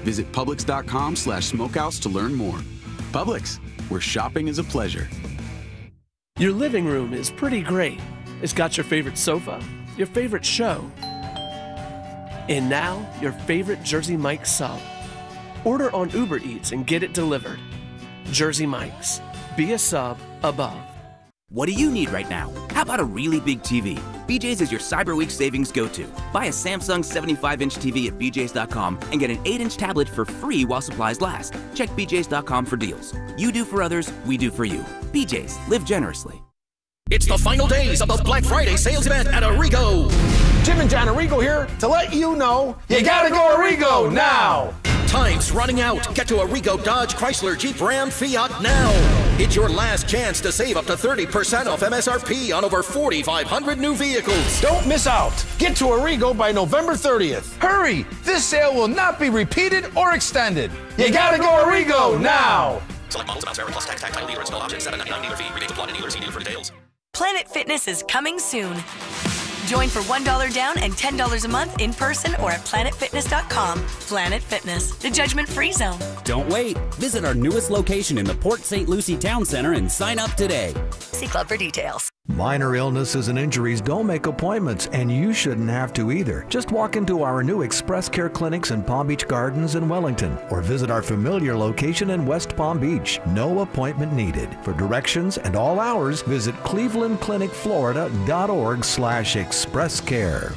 Visit Publix.com/smokehouse to learn more. Publix, where shopping is a pleasure. Your living room is pretty great. It's got your favorite sofa, your favorite show, and now, your favorite Jersey Mike's sub. Order on Uber Eats and get it delivered. Jersey Mike's. Be a sub above. What do you need right now? How about a really big TV? BJ's is your Cyber Week savings go-to. Buy a Samsung 75-inch TV at BJ's.com and get an 8-inch tablet for free while supplies last. Check BJ's.com for deals. You do for others, we do for you. BJ's. Live generously. It's the final days of the Black Friday sales event at Arrigo. Jim and John Arrigo here to let you know you gotta go Arrigo now. Time's running out. Get to Arrigo Dodge, Chrysler, Jeep, Ram, Fiat now. It's your last chance to save up to 30% off MSRP on over 4,500 new vehicles. Don't miss out. Get to Arrigo by November 30th. Hurry! This sale will not be repeated or extended. You gotta go Arrigo now. Select models, amounts, plus tax, title, dealer, install option, $7.99 dealer fee. Rebates apply to dealer. See dealer for details. Planet Fitness is coming soon. Join for $1 down and $10 a month in person or at planetfitness.com. Planet Fitness, the judgment-free zone. Don't wait. Visit our newest location in the Port St. Lucie Town Center and sign up today. See club for details. Minor illnesses and injuries don't make appointments, and you shouldn't have to either. Just walk into our new Express Care clinics in Palm Beach Gardens and Wellington, or visit our familiar location in West Palm Beach. No appointment needed. For directions and all hours, visit clevelandclinicflorida.org/expresscare.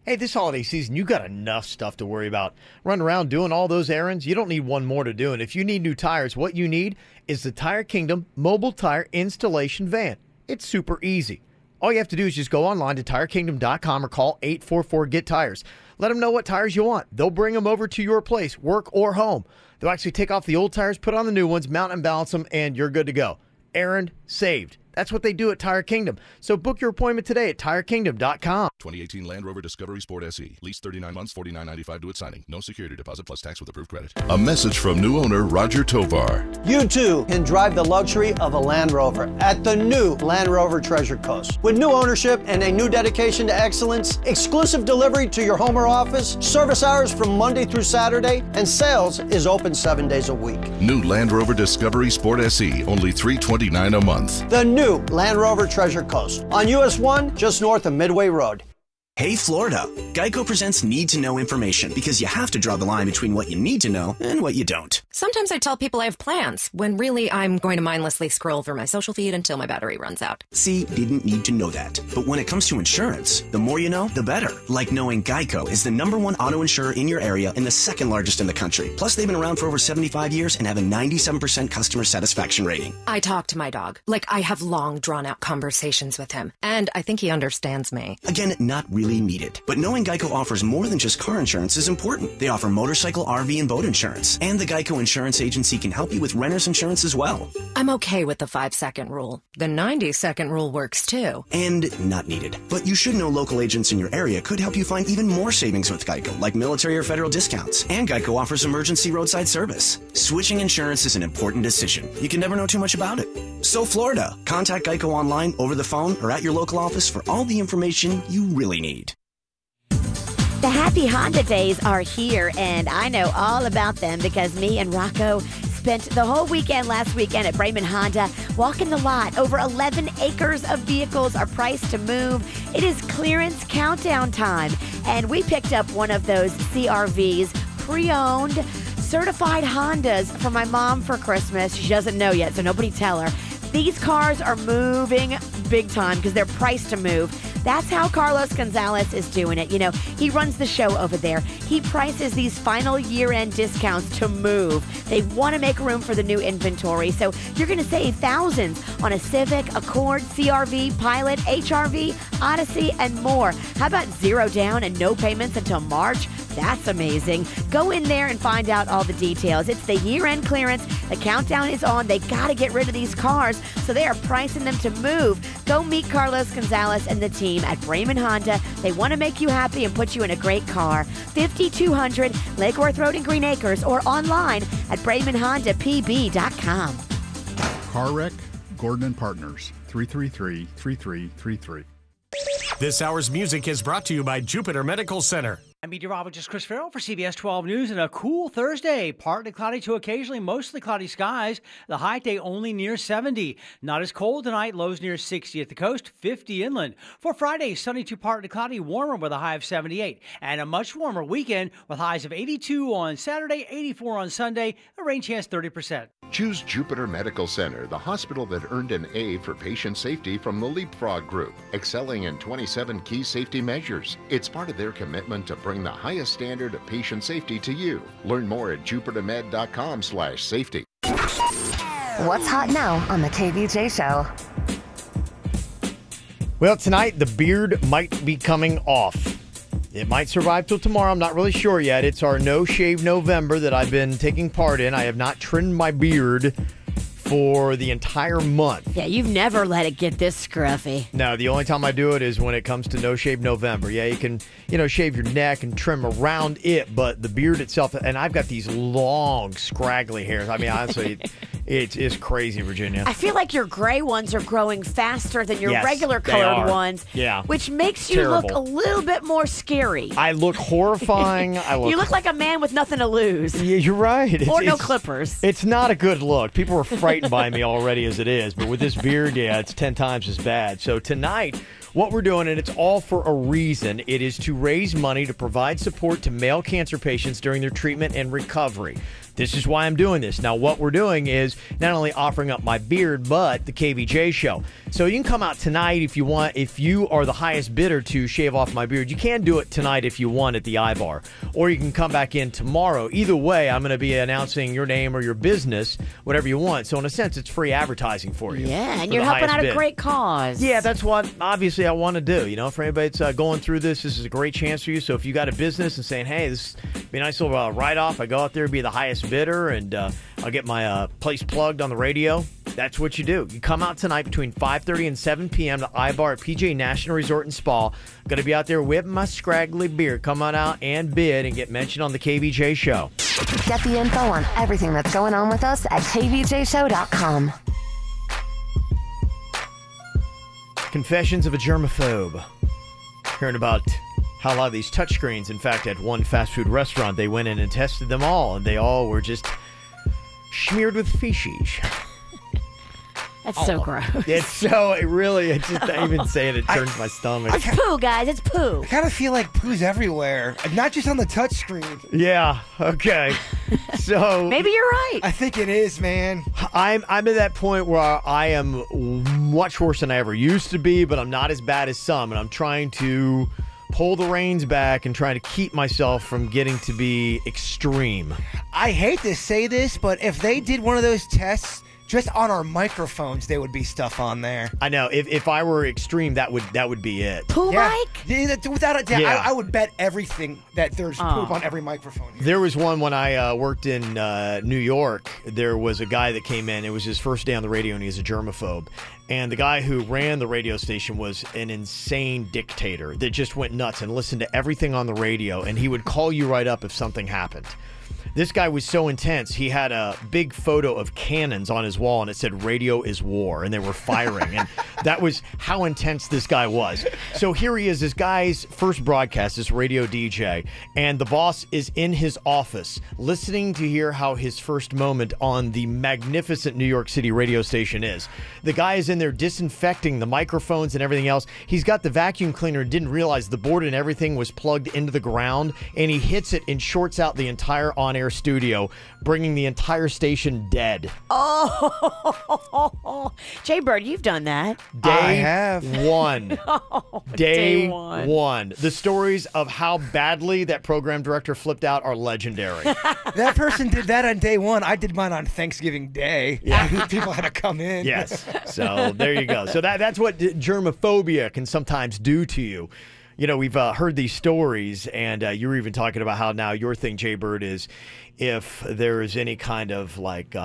Hey, this holiday season, you got enough stuff to worry about. Running around doing all those errands, you don't need one more to do. And if you need new tires, what you need is the Tire Kingdom mobile tire installation van. It's super easy. All you have to do is just go online to tirekingdom.com or call 844-GET-TIRES. Let them know what tires you want. They'll bring them over to your place, work or home. They'll actually take off the old tires, put on the new ones, mount and balance them, and you're good to go. Errand saved. That's what they do at Tire Kingdom. So book your appointment today at tirekingdom.com. 2018 Land Rover Discovery Sport SE. Lease 39 months, $49.95 to its signing. No security deposit plus tax with approved credit. A message from new owner Roger Tovar. You too can drive the luxury of a Land Rover at the new Land Rover Treasure Coast. With new ownership and a new dedication to excellence, exclusive delivery to your home or office, service hours from Monday through Saturday, and sales is open 7 days a week. New Land Rover Discovery Sport SE, only $329 a month. The new Land Rover Treasure Coast on US 1, just north of Midway Road. Hey Florida, Geico presents need to know information because you have to draw the line between what you need to know and what you don't. Sometimes I tell people I have plans when really I'm going to mindlessly scroll through my social feed until my battery runs out. See, didn't need to know that. But when it comes to insurance, the more you know, the better. Like knowing Geico is the #1 auto insurer in your area and the second largest in the country. Plus, they've been around for over 75 years and have a 97% customer satisfaction rating. I talk to my dog. Like I have long drawn out conversations with him. And I think he understands me. Again, not really needed. But knowing Geico offers more than just car insurance is important. They offer motorcycle, RV, and boat insurance. And the Geico Insurance Agency can help you with renter's insurance as well. I'm okay with the 5-second rule. The 90-second rule works too. And not needed. But you should know local agents in your area could help you find even more savings with Geico, like military or federal discounts. And Geico offers emergency roadside service. Switching insurance is an important decision. You can never know too much about it. So Florida, contact Geico online, over the phone, or at your local office for all the information you really need. The Happy Honda Days are here, and I know all about them because me and Rocco spent the whole weekend last weekend at Bremen Honda walking the lot. Over 11 acres of vehicles are priced to move. It is clearance countdown time, and we picked up one of those CRVs, pre-owned, certified Hondas for my mom for Christmas. She doesn't know yet, so nobody tell her. These cars are moving big time because they're priced to move. That's how Carlos Gonzalez is doing it. You know, he runs the show over there. He prices these final year-end discounts to move. They want to make room for the new inventory. So you're going to save thousands on a Civic, Accord, CRV, Pilot, HRV, Odyssey, and more. How about 0 down and no payments until March? That's amazing. Go in there and find out all the details. It's the year-end clearance. The countdown is on. They got to get rid of these cars, so they are pricing them to move. Go meet Carlos Gonzalez and the team at Bremen Honda. They want to make you happy and put you in a great car. 5200 Lake Worth Road in Green Acres or online at BremenHondaPB.com. Car wreck, Gordon and Partners, 333-3333. This hour's music is brought to you by Jupiter Medical Center. I'm meteorologist Chris Farrell for CBS 12 News, and a cool Thursday. Partly cloudy to occasionally mostly cloudy skies. The high day only near 70. Not as cold tonight. Lows near 60 at the coast, 50 inland. For Friday, sunny to partly cloudy, warmer with a high of 78. And a much warmer weekend with highs of 82 on Saturday, 84 on Sunday. A rain chance 30%. Choose Jupiter Medical Center, the hospital that earned an A for patient safety from the Leapfrog Group, excelling in 27 key safety measures. It's part of their commitment to bring the highest standard of patient safety to you. Learn more at jupitermed.com/safety. What's hot now on the KVJ Show? Well, tonight the beard might be coming off. It might survive till tomorrow. I'm not really sure yet. It's our No Shave November that I've been taking part in. I have not trimmed my beard for the entire month. Yeah, you've never let it get this scruffy. No, the only time I do it is when it comes to No Shave November. Yeah, you can, shave your neck and trim around it, but the beard itself, and I've got these long, scraggly hairs. I mean, honestly, it's crazy, Virginia. I feel like your gray ones are growing faster than your Yes, regular they colored are. ones. Yeah. Which makes you Terrible. look a little bit more scary. I look horrifying. You look like a man with nothing to lose. Yeah, you're right. Or no clippers. It's not a good look. People are frightened by me already as it is, but with this beard, yeah, it's 10 times as bad. So tonight, what we're doing, and it's all for a reason, it is to raise money to provide support to male cancer patients during their treatment and recovery. This is why I'm doing this. Now, what we're doing is not only offering up my beard, but the KVJ show. So you can come out tonight if you want. If you are the highest bidder to shave off my beard, you can do it tonight if you want at the iBar. Or you can come back in tomorrow. Either way, I'm going to be announcing your name or your business, whatever you want. So in a sense, it's free advertising for you. Yeah, and you're helping out a great cause. Yeah, that's what obviously I want to do. For anybody that's going through this is a great chance for you. So if you got a business and saying, hey, this would be a nice little write-off, I go out there, be the highest bidder, and I'll get my place plugged on the radio. That's what you do. You come out tonight between 5:30 and 7 p.m. to iBar at PJ National Resort and Spa. Going to be out there whipping my scraggly beard. Come on out and bid and get mentioned on the KVJ show. Get the info on everything that's going on with us at kvjshow.com. Confessions of a Germaphobe. Hearing about how a lot of these touchscreens, in fact, at one fast food restaurant, they went in and tested them all, and they all were just smeared with feces. That's so gross. It's so, it just, I even say it turns my stomach. It's poo, guys. It's poo. I kind of feel like poo's everywhere, not just on the touchscreen. Yeah, okay. So maybe you're right. I think it is, man. I'm at that point where I am much worse than I ever used to be, but I'm not as bad as some, and I'm trying to pull the reins back and trying to keep myself from getting to be extreme. I hate to say this, but if they did one of those tests just on our microphones, there would be stuff on there. I know. If I were extreme, that would be it. Poo mic? Yeah, without a doubt. Yeah. I would bet everything that there's poop on every microphone. There was one when I worked in New York. There was a guy that came in. It was his first day on the radio, and he's a germaphobe. And the guy who ran the radio station was an insane dictator that just went nuts and listened to everything on the radio, and he would call you right up if something happened. This guy was so intense, he had a big photo of cannons on his wall, and it said, "Radio is war," and they were firing. And that was how intense this guy was. So here he is, this guy's first broadcast, this radio DJ, and the boss is in his office listening to hear how his first moment on the magnificent New York City radio station is. The guy is in there disinfecting the microphones and everything else. He's got the vacuum cleaner and didn't realize the board and everything was plugged into the ground, and he hits it and shorts out the entire on-air studio, bringing the entire station dead. Oh, Jay Bird, you've done that. I have. One. No, Day one. one. The stories of how badly that program director flipped out are legendary. That person did that on day one. I did mine on Thanksgiving Day. Yeah. People had to come in. Yes. So there you go. So that's what germophobia can sometimes do to you. You know, we've heard these stories, and you were even talking about how now your thing, Jay Bird, is if there is any kind of like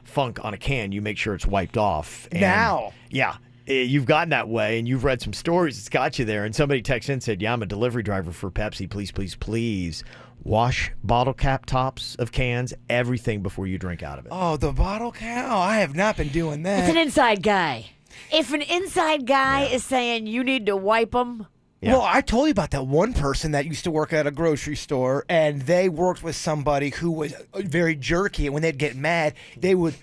funk on a can, you make sure it's wiped off. And, now. Yeah. You've gotten that way, and you've read some stories. It's got you there. And somebody texted in and said, "Yeah, I'm a delivery driver for Pepsi. Please, please, please wash bottle cap tops of cans, everything before you drink out of it." Oh, the bottle can? Oh, I have not been doing that. It's an inside guy. If an inside guy is saying you need to wipe them. Yeah. Well, I told you about that one person that used to work at a grocery store, and they worked with somebody who was very jerky, and when they'd get mad, they would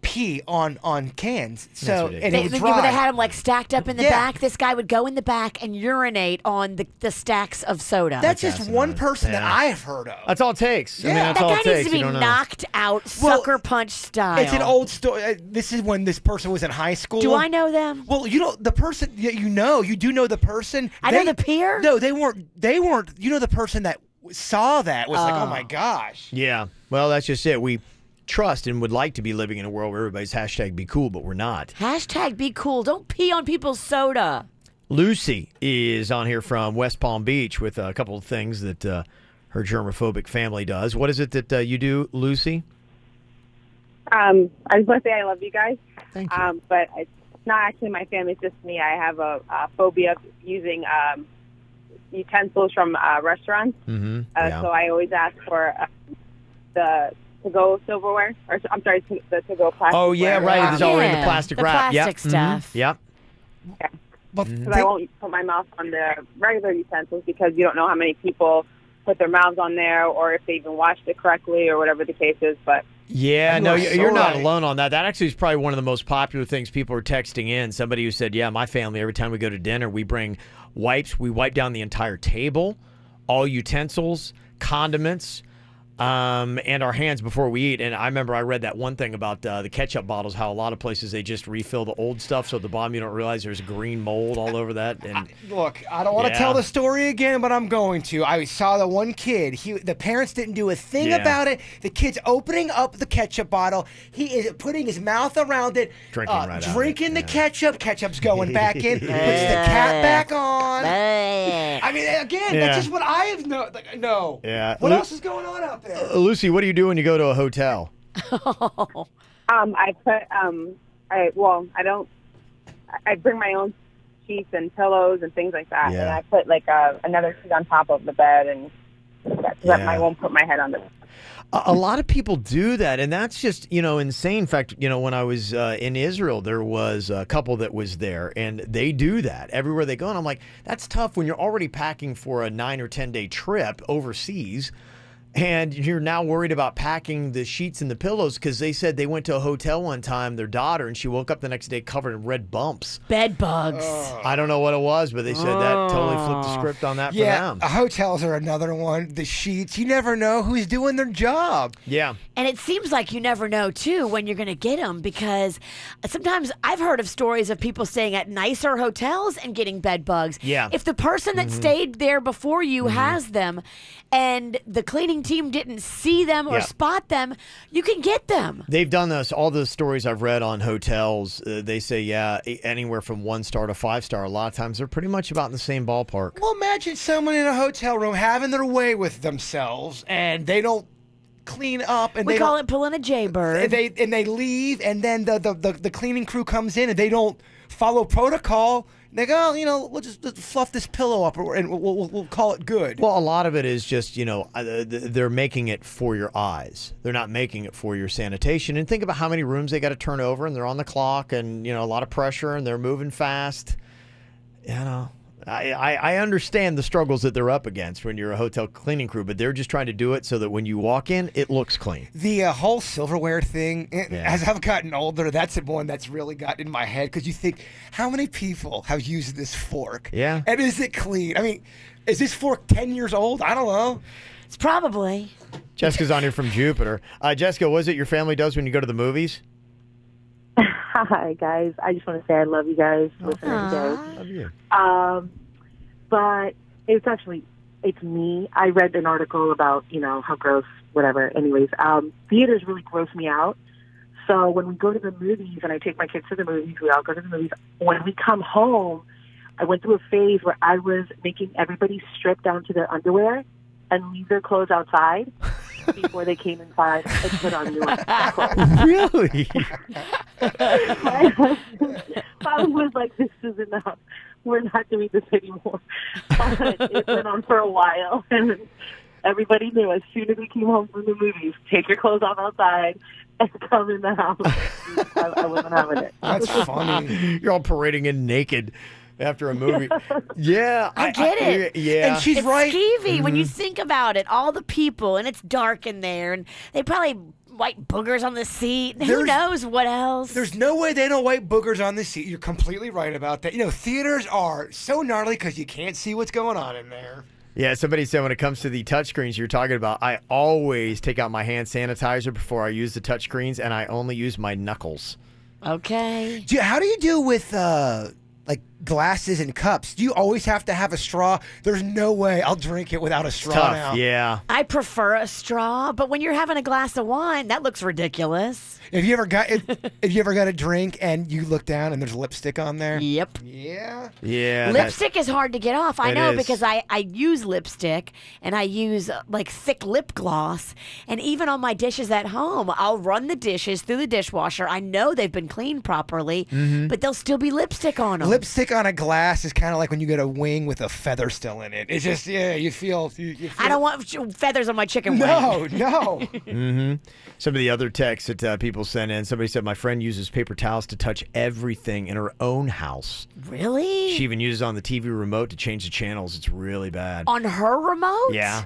pee on cans. So and it would dry. They had them like stacked up in the back. This guy would go in the back and urinate on the stacks of soda. That's just one person that I have heard of. That's all it takes. Yeah. I mean, that's that all guy it takes. needs to be You don't know. knocked out, sucker punch style. It's an old story. This is when this person was in high school. Do I know them? Well, you know the person. You do know the person. I know the peer. No, they weren't. You know the person that saw that was like, oh my gosh. Yeah. Well, that's just it. We trust and would like to be living in a world where everybody's #be cool, but we're not. #be cool. Don't pee on people's soda. Lucy is on here from West Palm Beach with a couple of things that her germophobic family does. What is it that you do, Lucy? I just want to say I love you guys. Thank you. But it's not actually my family, it's just me. I have a phobia of using utensils from restaurants. Mm-hmm. So I always ask for the to-go silverware, or I'm sorry, the to-go plastic. Oh, yeah, right. It's already in the plastic wrap. Plastic stuff. Mm-hmm. Yep. Yeah. Because I won't put my mouth on the regular utensils because you don't know how many people put their mouths on there or if they even washed it correctly or whatever the case is. But yeah, no, you're not alone on that. That actually is probably one of the most popular things people are texting in. Somebody who said, yeah, my family, every time we go to dinner, we bring wipes. We wipe down the entire table, all utensils, condiments, and our hands before we eat. And I remember I read that one thing about the ketchup bottles, how a lot of places they just refill the old stuff, so at the bottom you don't realize there's green mold all over that. And look, I don't want to tell the story again, but I'm going to. I saw the one kid. The parents didn't do a thing about it. The kid's opening up the ketchup bottle. He is putting his mouth around it, drinking the ketchup. Ketchup's going back in. Puts the cap back on. I mean, again, that's just what I have no. Yeah. What else is going on out there? Lucy, what do you do when you go to a hotel? I put I don't. I bring my own sheets and pillows and things like that, and I put like another sheet on top of the bed, and I won't put my head on the bed. A lot of people do that, and that's just, insane. In fact, when I was in Israel, there was a couple that was there, and they do that everywhere they go. And I'm like, that's tough when you're already packing for a 9 or 10 day trip overseas, and you're now worried about packing the sheets and the pillows, because they said they went to a hotel one time, their daughter, and she woke up the next day covered in red bumps. Bed bugs. I don't know what it was, but they said that totally flipped the script on that for them. Hotels are another one. The sheets, you never know who's doing their job. Yeah. And it seems like you never know, too, when you're going to get them, because sometimes I've heard of stories of people staying at nicer hotels and getting bed bugs. Yeah. If the person that stayed there before you has them and the cleaning team didn't see them or spot them, you can get them. They've done this. All the stories I've read on hotels, they say, anywhere from 1 star to 5 star. A lot of times they're pretty much about in the same ballpark. Well, imagine someone in a hotel room having their way with themselves, and they don't clean up, and we call it pulling a jaybird. And they leave, and then the cleaning crew comes in, and they don't follow protocol. They go, we'll just fluff this pillow up, and we'll call it good. Well, a lot of it is just, they're making it for your eyes. They're not making it for your sanitation. And think about how many rooms they got to turn over, and they're on the clock, and, a lot of pressure, and they're moving fast. I understand the struggles that they're up against when you're a hotel cleaning crew, but they're just trying to do it so that when you walk in, it looks clean. The whole silverware thing, as I've gotten older, that's the one that's really gotten in my head, because you think, how many people have used this fork? Yeah. And is it clean? I mean, is this fork 10 years old? I don't know. It's probably. Jessica's on here from Jupiter. Jessica, what is it your family does when you go to the movies? Hi, guys. I just want to say I love you guys. Listening to you. Love you. But it's me. I read an article about, how gross, whatever. Anyways, theaters really gross me out. So when we go to the movies, and I take my kids to the movies, we all go to the movies. When we come home, I went through a phase where I was making everybody strip down to their underwear and leave their clothes outside before they came inside and put on new clothes. Really? My husband was like, this is enough. We're not doing this anymore. But it went on for a while, and everybody knew as soon as we came home from the movies, take your clothes off outside and come in the house. I wasn't having it. That's funny. You're all parading in naked after a movie. Yeah. I get it. Yeah. And she's it's right. skeevy when you think about it. All the people, and it's dark in there, and they probably white boogers on the seat. Who knows what else? There's no way they don't white boogers on the seat. You're completely right about that. Theaters are so gnarly because you can't see what's going on in there. Yeah, somebody said when it comes to the touchscreens you're talking about, I always take out my hand sanitizer before I use the touchscreens, and I only use my knuckles. Okay. How do you do with like glasses and cups? Do you always have to have a straw? There's no way I'll drink it without a straw now. Yeah. I prefer a straw, but when you're having a glass of wine, that looks ridiculous. Have you ever got a drink and you look down and there's lipstick on there? Yep. Yeah. Yeah. Lipstick is hard to get off. I know, is. because I use lipstick and I use like thick lip gloss. And even on my dishes at home, I'll run the dishes through the dishwasher. I know they've been cleaned properly, but there'll still be lipstick on them. Lipstick on a glass is kind of like when you get a wing with a feather still in it. It's just, you feel. I don't want feathers on my chicken wing. No. Some of the other texts that people sent in, somebody said, my friend uses paper towels to touch everything in her own house. Really? She even uses on the TV remote to change the channels. It's really bad. On her remote? Yeah.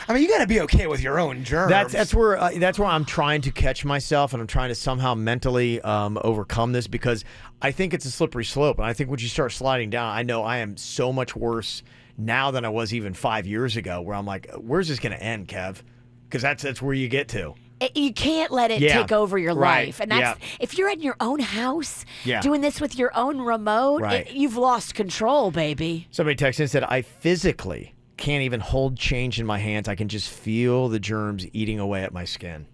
I mean, you got to be okay with your own germs. That's where I'm trying to catch myself, and I'm trying to somehow mentally overcome this, because I think it's a slippery slope. And I think once you start sliding down, I know I am so much worse now than I was even 5 years ago, where I'm like, where's this going to end, Kev? Because that's where you get to. You can't let it take over your life. And that's if you're in your own house doing this with your own remote, you've lost control, baby. Somebody texted and said, I physically can't even hold change in my hands. I can just feel the germs eating away at my skin.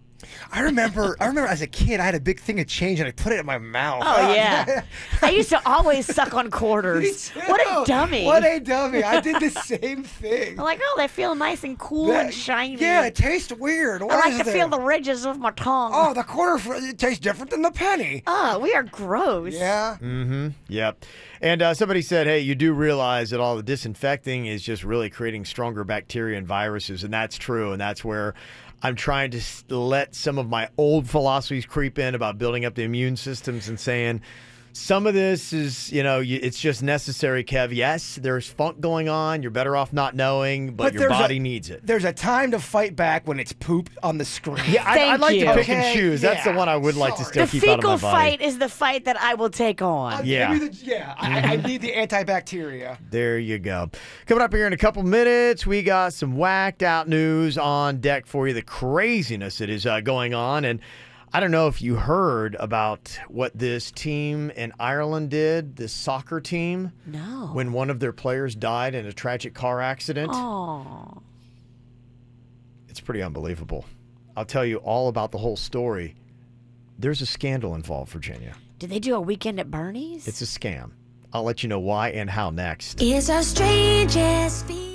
I remember as a kid, I had a big thing of change and I put it in my mouth. Oh, yeah. I used to always suck on quarters. What a dummy. What a dummy. I did the same thing. I'm like, oh, they feel nice and cool and shiny. Yeah, it tastes weird. What I like is to there? feel the ridges of my tongue. Oh, the quarter, it tastes different than the penny. Oh, we are gross. Yeah. Mm-hmm. Yep. And somebody said, hey, you do realize that all the disinfecting is just really creating stronger bacteria and viruses, and that's true, and that's where I'm trying to let some of my old philosophies creep in about building up the immune systems and saying some of this is, it's just necessary, Kev. Yes, there's funk going on. You're better off not knowing, but your body needs it. There's a time to fight back when it's poop on the screen. Yeah, I'd like to pick and choose. That's the one I would like to still keep out of my body. The fecal fight is the fight that I will take on. Yeah. I need the antibacteria. There you go. Coming up here in a couple minutes, we got some whacked out news on deck for you. The craziness that is going on. And I don't know if you heard about what this team in Ireland did, this soccer team. No. When one of their players died in a tragic car accident. Oh. It's pretty unbelievable. I'll tell you all about the whole story. There's a scandal involved, Virginia. Did they do a weekend at Bernie's? It's a scam. I'll let you know why and how next. It's our strangest feeling.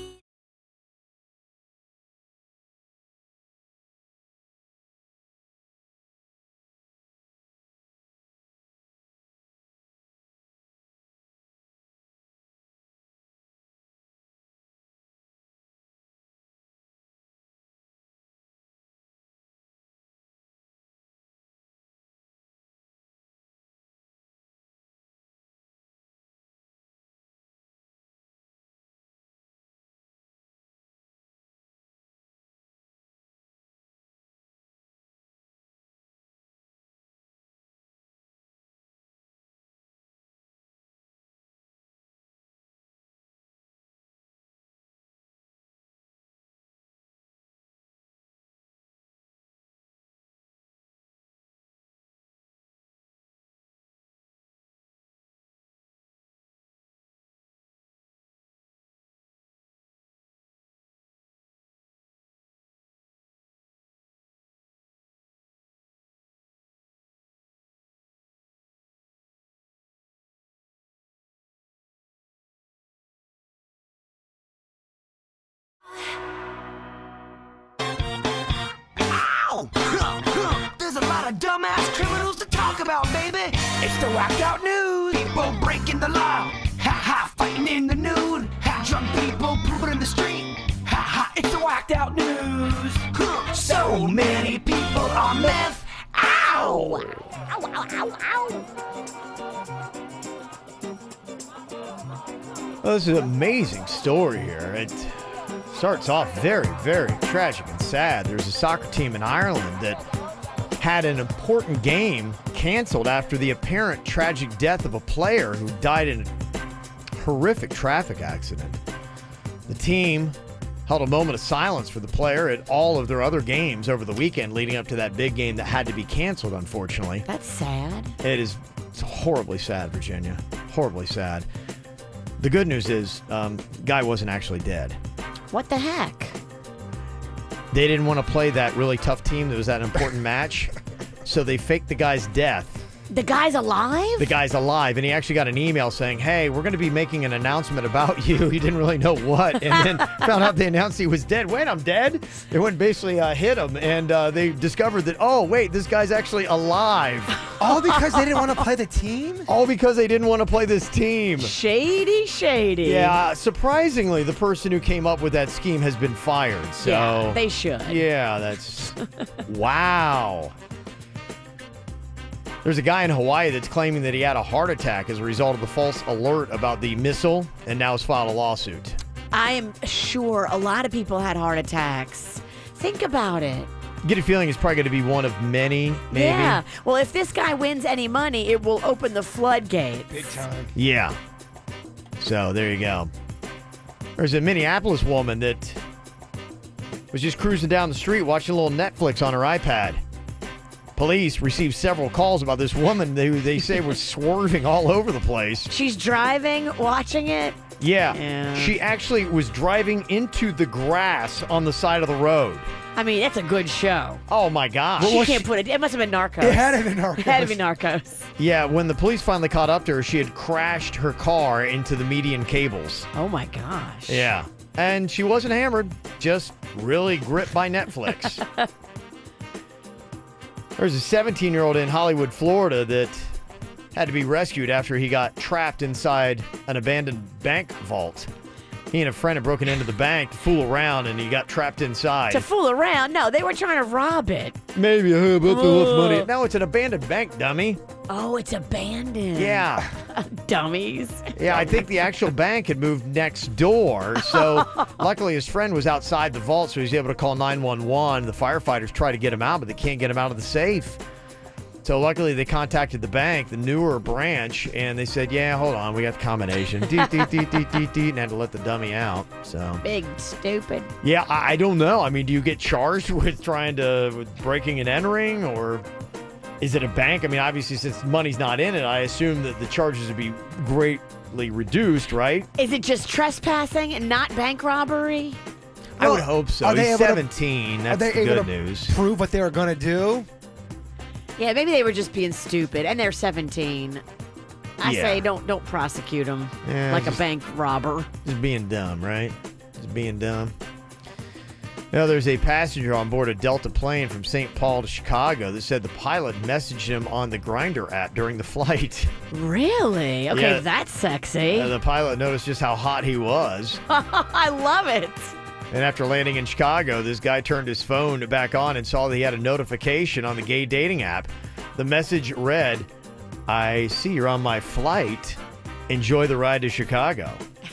There's a lot of dumbass criminals to talk about, baby. It's the whacked out news. People breaking the law. Ha ha, fighting in the nude. Ha, drunk people pooping in the street. Ha ha, it's the whacked out news. So many people on meth. Ow! Ow, ow, ow, ow. Well, this is an amazing story here. It starts off very, very tragic and sad. There's a soccer team in Ireland that had an important game canceled after the apparent tragic death of a player who died in a horrific traffic accident. The team held a moment of silence for the player at all of their other games over the weekend leading up to that big game that had to be canceled, unfortunately. That's sad. It's horribly sad, Virginia. Horribly sad. The good news is, guy wasn't actually dead. What the heck? They didn't want to play that really tough team that was that important match, so they faked the guy's death. The guy's alive? The guy's alive, and he actually got an email saying, hey, we're going to be making an announcement about you. He didn't really know what, and then found out they announced he was dead. Wait, I'm dead? They went and basically hit him, and they discovered that, oh, wait, this guy's actually alive. All because they didn't want to play the team? All because they didn't want to play this team. Shady, shady. Yeah, surprisingly, the person who came up with that scheme has been fired. So yeah, they should. Yeah, that's... Wow. There's a guy in Hawaii that's claiming that he had a heart attack as a result of the false alert about the missile and now has filed a lawsuit. I am sure a lot of people had heart attacks. Think about it. Get a feeling it's probably going to be one of many, maybe. Yeah. Well, if this guy wins any money, it will open the floodgates. Big time. Yeah. So there you go. There's a Minneapolis woman that was just cruising down the street watching a little Netflix on her iPad. Police received several calls about this woman who they say was swerving all over the place. She's driving, watching it? Yeah. She actually was driving into the grass on the side of the road. I mean, that's a good show. Oh, my gosh. You can't put it. It must have been Narcos. It had to be Narcos. It had to be Narcos. Yeah, when the police finally caught up to her, she had crashed her car into the median cables. Oh, my gosh. Yeah. And she wasn't hammered, just really gripped by Netflix. There's a 17-year-old in Hollywood, Florida that had to be rescued after he got trapped inside an abandoned bank vault. He and a friend had broken into the bank to fool around, and he got trapped inside. To fool around? No, they were trying to rob it. Maybe I have enough money. No, it's an abandoned bank, dummy. Oh, it's abandoned. Yeah. Dummies. Yeah, I think the actual bank had moved next door, so luckily his friend was outside the vault, so he was able to call 911. The firefighters try to get him out, but they can't get him out of the safe. So luckily they contacted the bank, the newer branch, and they said, yeah, hold on, we got the combination. And had to let the dummy out. So Big stupid. yeah, I don't know. I mean, do you get charged with with breaking and entering, or is it a bank? I mean, obviously, since money's not in it, I assume that the charges would be greatly reduced, right? Is it just trespassing and not bank robbery? I would hope so. Are they He's able 17. That's Are they the able good to news. prove what they were going to do? Yeah, maybe they were just being stupid, and they're 17. I Yeah. say don't prosecute them Yeah, like just- a bank robber. Just being dumb, right? Just being dumb. You know, there's a passenger on board a Delta plane from St. Paul to Chicago that said the pilot messaged him on the Grindr app during the flight. Really? Okay, Yeah. that's sexy. The pilot noticed just how hot he was. I love it. And after landing in Chicago, this guy turned his phone back on and saw that he had a notification on the gay dating app. The message read, I see you're on my flight. Enjoy the ride to Chicago.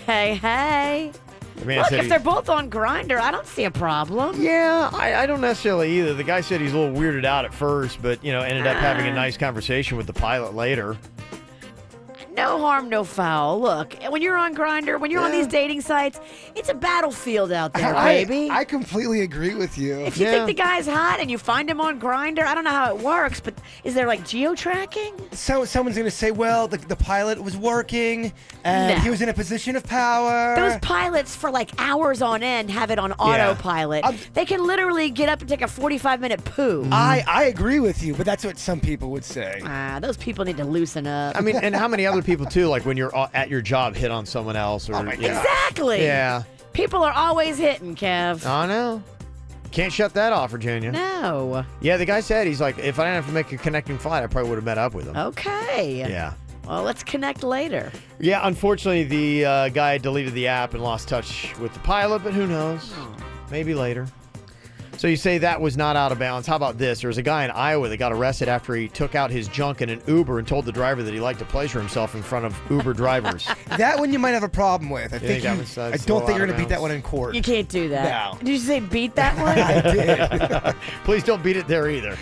Hey. The man Look, said if they're both on Grindr, I don't see a problem. Yeah, I don't necessarily either. The guy said he's a little weirded out at first, but, ended up having a nice conversation with the pilot later. No harm, no foul. Look, when you're on Grindr, when you're on these dating sites, it's a battlefield out there, baby. I completely agree with you. If you think the guy's hot and you find him on Grindr, I don't know how it works, but is there like geo-tracking? So someone's going to say, well, the pilot was working and he was in a position of power. Those pilots for like hours on end have it on autopilot. They can literally get up and take a 45-minute poo. I agree with you, but that's what some people would say. Those people need to loosen up. I mean, and how many other people, too, like when you're at your job, hit on someone else? Or, Exactly. Yeah. People are always hitting, Kev. I know. Can't shut that off, Virginia. No. Yeah, the guy said, he's like, if I didn't have to make a connecting flight, I probably would have met up with him. Okay. Yeah. Well, let's connect later. Yeah, unfortunately, the guy deleted the app and lost touch with the pilot, but who knows? Maybe later. So you say that was not out of bounds. How about this? There was a guy in Iowa that got arrested after he took out his junk in an Uber and told the driver that he liked to pleasure himself in front of Uber drivers. That one you might have a problem with. I think don't think you're going to beat that one in court. You can't do that. No. Did you say beat that one? I did. Please don't beat it there either.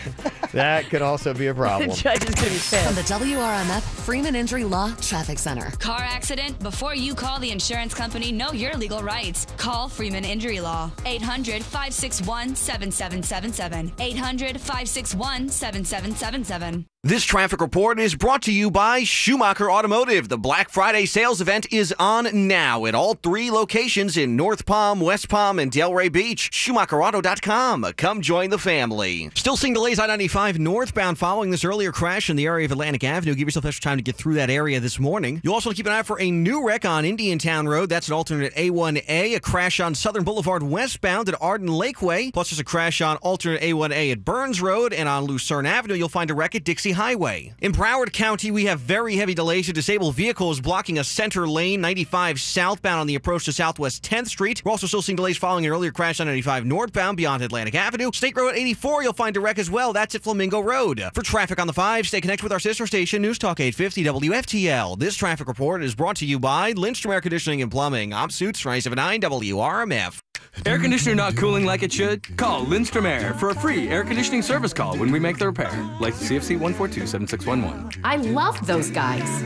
That could also be a problem. The judge is going to be pissed. From the WRMF Freeman Injury Law Traffic Center. Car accident? Before you call the insurance company, know your legal rights. Call Freeman Injury Law. 800-561-7777. 800-561-7777. This traffic report is brought to you by Schumacher Automotive. The Black Friday sales event is on now at all 3 locations in North Palm, West Palm, and Delray Beach. SchumacherAuto.com. Come join the family. Still seeing delays I-95 northbound following this earlier crash in the area of Atlantic Avenue. Give yourself extra time to get through that area this morning. You'll also want to keep an eye out for a new wreck on Indiantown Road. That's an alternate A1A. A crash on Southern Boulevard westbound at Arden Lakeway. Plus, there's a crash on alternate A1A at Burns Road. And on Lucerne Avenue, you'll find a wreck at Dixie Highway. In Broward County, we have very heavy delays to disabled vehicles blocking a center lane 95 southbound on the approach to Southwest 10th Street. We're also still seeing delays following an earlier crash on 95 northbound beyond Atlantic Avenue. State Road 84, you'll find a wreck as well. That's at Flamingo Road. For traffic on the 5, stay connected with our sister station, News Talk 850 WFTL. This traffic report is brought to you by Lindstrom Air Conditioning and Plumbing. I'm Suits 979 WRMF. Air conditioner not cooling like it should? Call Lindstrom Air for a free air conditioning service call when we make the repair. Like CFC 142-7611. I love those guys.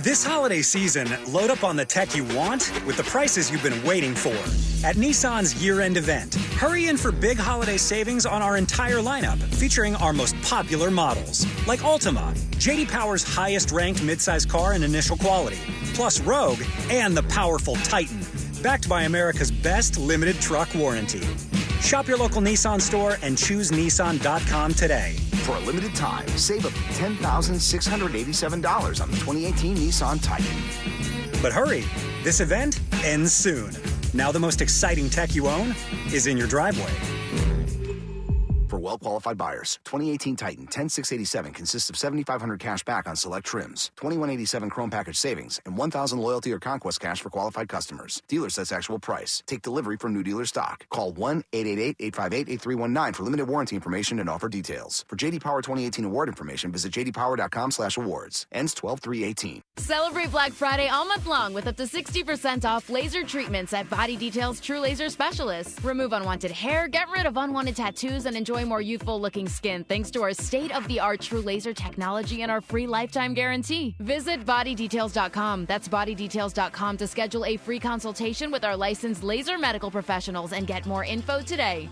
This holiday season, load up on the tech you want with the prices you've been waiting for. At Nissan's year-end event, hurry in for big holiday savings on our entire lineup, featuring our most popular models, like Altima, J.D. Power's highest-ranked midsize car in initial quality, plus Rogue and the powerful Titan, backed by America's best limited truck warranty. Shop your local Nissan store and choose Nissan.com today. For a limited time, save up to $10,687 on the 2018 Nissan Titan. But hurry, this event ends soon. Now the most exciting tech you own is in your driveway. For well-qualified buyers, 2018 Titan 10687 consists of $7,500 cash back on select trims, $2,187 Chrome package savings, and $1,000 loyalty or conquest cash for qualified customers. Dealer sets actual price. Take delivery from new dealer stock. Call 1-888-858-8319 for limited warranty information and offer details. For JD Power 2018 award information, visit jdpower.com/awards. Ends 12/3/18. Celebrate Black Friday all month long with up to 60% off laser treatments at Body Detail's True Laser Specialists. Remove unwanted hair, get rid of unwanted tattoos, and enjoy more youthful-looking skin thanks to our state-of-the-art True Laser technology and our free lifetime guarantee. Visit bodydetails.com. That's bodydetails.com to schedule a free consultation with our licensed laser medical professionals and get more info today.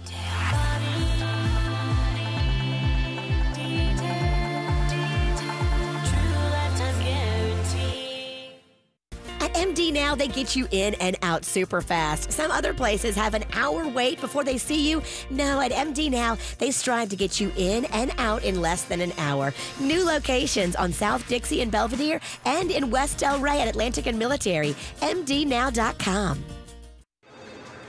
At MD Now, they get you in and out super fast. Some other places have an hour wait before they see you. No, at MD Now, they strive to get you in and out in less than an hour. New locations on South Dixie and Belvedere and in West Del Rey at Atlantic and Military. MDNow.com.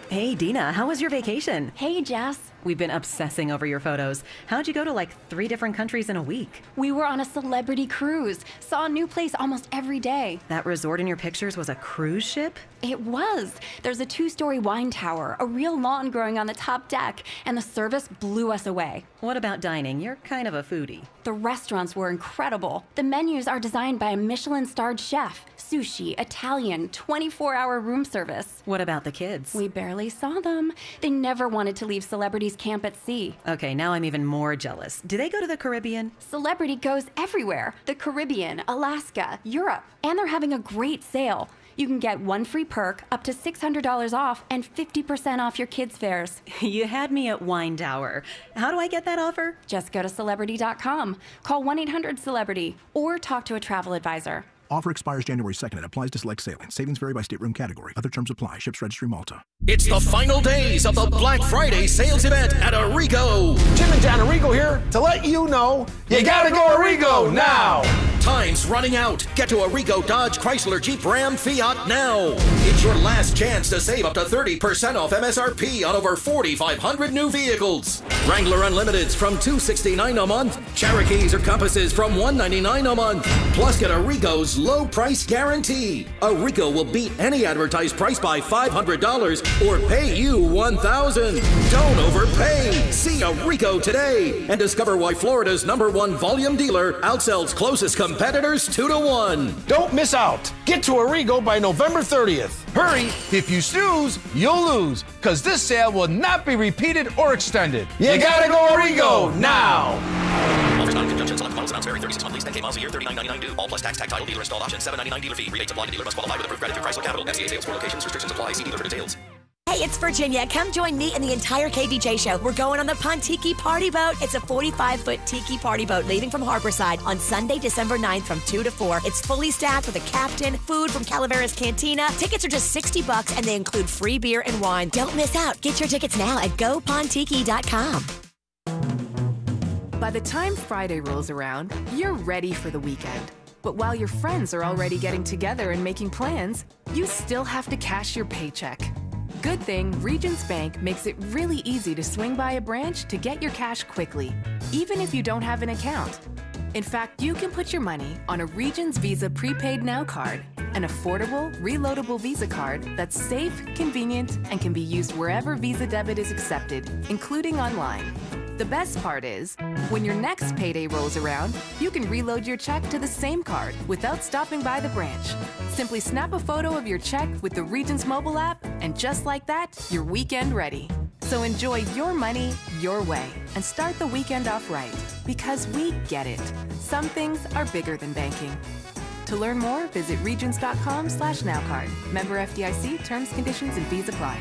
Hey, Dina, how was your vacation? Hey, Jess. We've been obsessing over your photos. How'd you go to like 3 different countries in a week? We were on a celebrity cruise. Saw a new place almost every day. That resort in your pictures was a cruise ship? It was. There's a 2-story wine tower, a real lawn growing on the top deck, and the service blew us away. What about dining? You're kind of a foodie. The restaurants were incredible. The menus are designed by a Michelin-starred chef. Sushi, Italian, 24-hour room service. What about the kids? We barely saw them. They never wanted to leave Celebrity's camp at sea. Okay, now I'm even more jealous. Do they go to the Caribbean? Celebrity goes everywhere. The Caribbean, Alaska, Europe. And they're having a great sale. You can get 1 free perk, up to $600 off, and 50% off your kids' fares. You had me at Wine Tower. How do I get that offer? Just go to Celebrity.com. Call 1-800-CELEBRITY or talk to a travel advisor. Offer expires January 2nd and applies to select sailings. Savings vary by stateroom category. Other terms apply. Ships Registry, Malta. It's the final days of the Black Friday sales event at Arrigo. Jim and John Arrigo here to let you know you gotta go Arrigo now. Time's running out. Get to Arrigo Dodge, Chrysler, Jeep, Ram, Fiat now. It's your last chance to save up to 30% off MSRP on over 4,500 new vehicles. Wrangler Unlimiteds from $269 a month. Cherokees or Compasses from $199 a month. Plus get Arrigo's low price guarantee. Arrigo will beat any advertised price by $500 or pay you $1,000. Don't overpay. See Arrigo today and discover why Florida's #1 volume dealer outsells closest competitors 2-1. Don't miss out. Get to Arrigo by November 30th. Hurry, if you snooze, you'll lose, because this sale will not be repeated or extended. You gotta go Arrigo now. Offers not in conjunction. Select models amounts vary. 36 month lease, 10K miles a year, $39.99 due. All plus tax, title, dealer installed option, $7.99 dealer fee. Rebates apply to dealer. Must qualify with approved credit through Chrysler Capital. FCA sales for locations. Restrictions apply. See dealer for details. Hey, it's Virginia. Come join me and the entire KVJ show. We're going on the Pontiki Party Boat. It's a 45-foot tiki party boat leaving from Harborside on Sunday, December 9th from 2 to 4. It's fully staffed with a captain, food from Calaveras Cantina. Tickets are just $60 and they include free beer and wine. Don't miss out. Get your tickets now at gopontiki.com. By the time Friday rolls around, you're ready for the weekend. But while your friends are already getting together and making plans, you still have to cash your paycheck. Good thing Regions Bank makes it really easy to swing by a branch to get your cash quickly, even if you don't have an account. In fact, you can put your money on a Regions Visa Prepaid Now card, an affordable, reloadable Visa card that's safe, convenient, and can be used wherever Visa debit is accepted, including online. The best part is, when your next payday rolls around, you can reload your check to the same card without stopping by the branch. Simply snap a photo of your check with the Regions mobile app, and just like that, you're weekend ready. So enjoy your money your way and start the weekend off right, because we get it. Some things are bigger than banking. To learn more, visit regions.com/nowcard. Member FDIC, terms, conditions, and fees apply.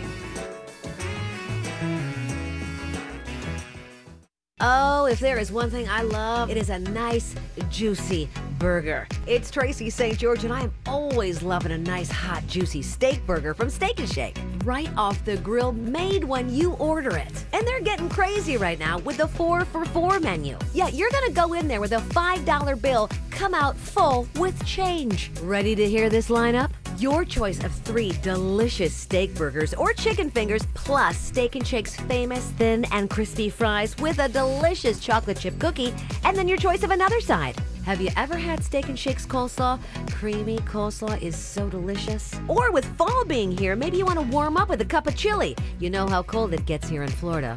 Oh, if there is one thing I love, it is a nice, juicy burger. It's Tracy St. George, and I am always loving a nice, hot, juicy steak burger from Steak and Shake. Right off the grill, made when you order it. And they're getting crazy right now with the 4 for $4 menu. Yeah, you're gonna go in there with a $5 bill, come out full with change. Ready to hear this lineup? Your choice of 3 delicious steak burgers or chicken fingers, plus Steak and Shake's famous thin and crispy fries with a delicious chocolate chip cookie, and then your choice of another side. Have you ever had Steak and Shake's coleslaw? Creamy coleslaw is so delicious. Or with fall being here, maybe you want to warm up with a cup of chili. You know how cold it gets here in Florida.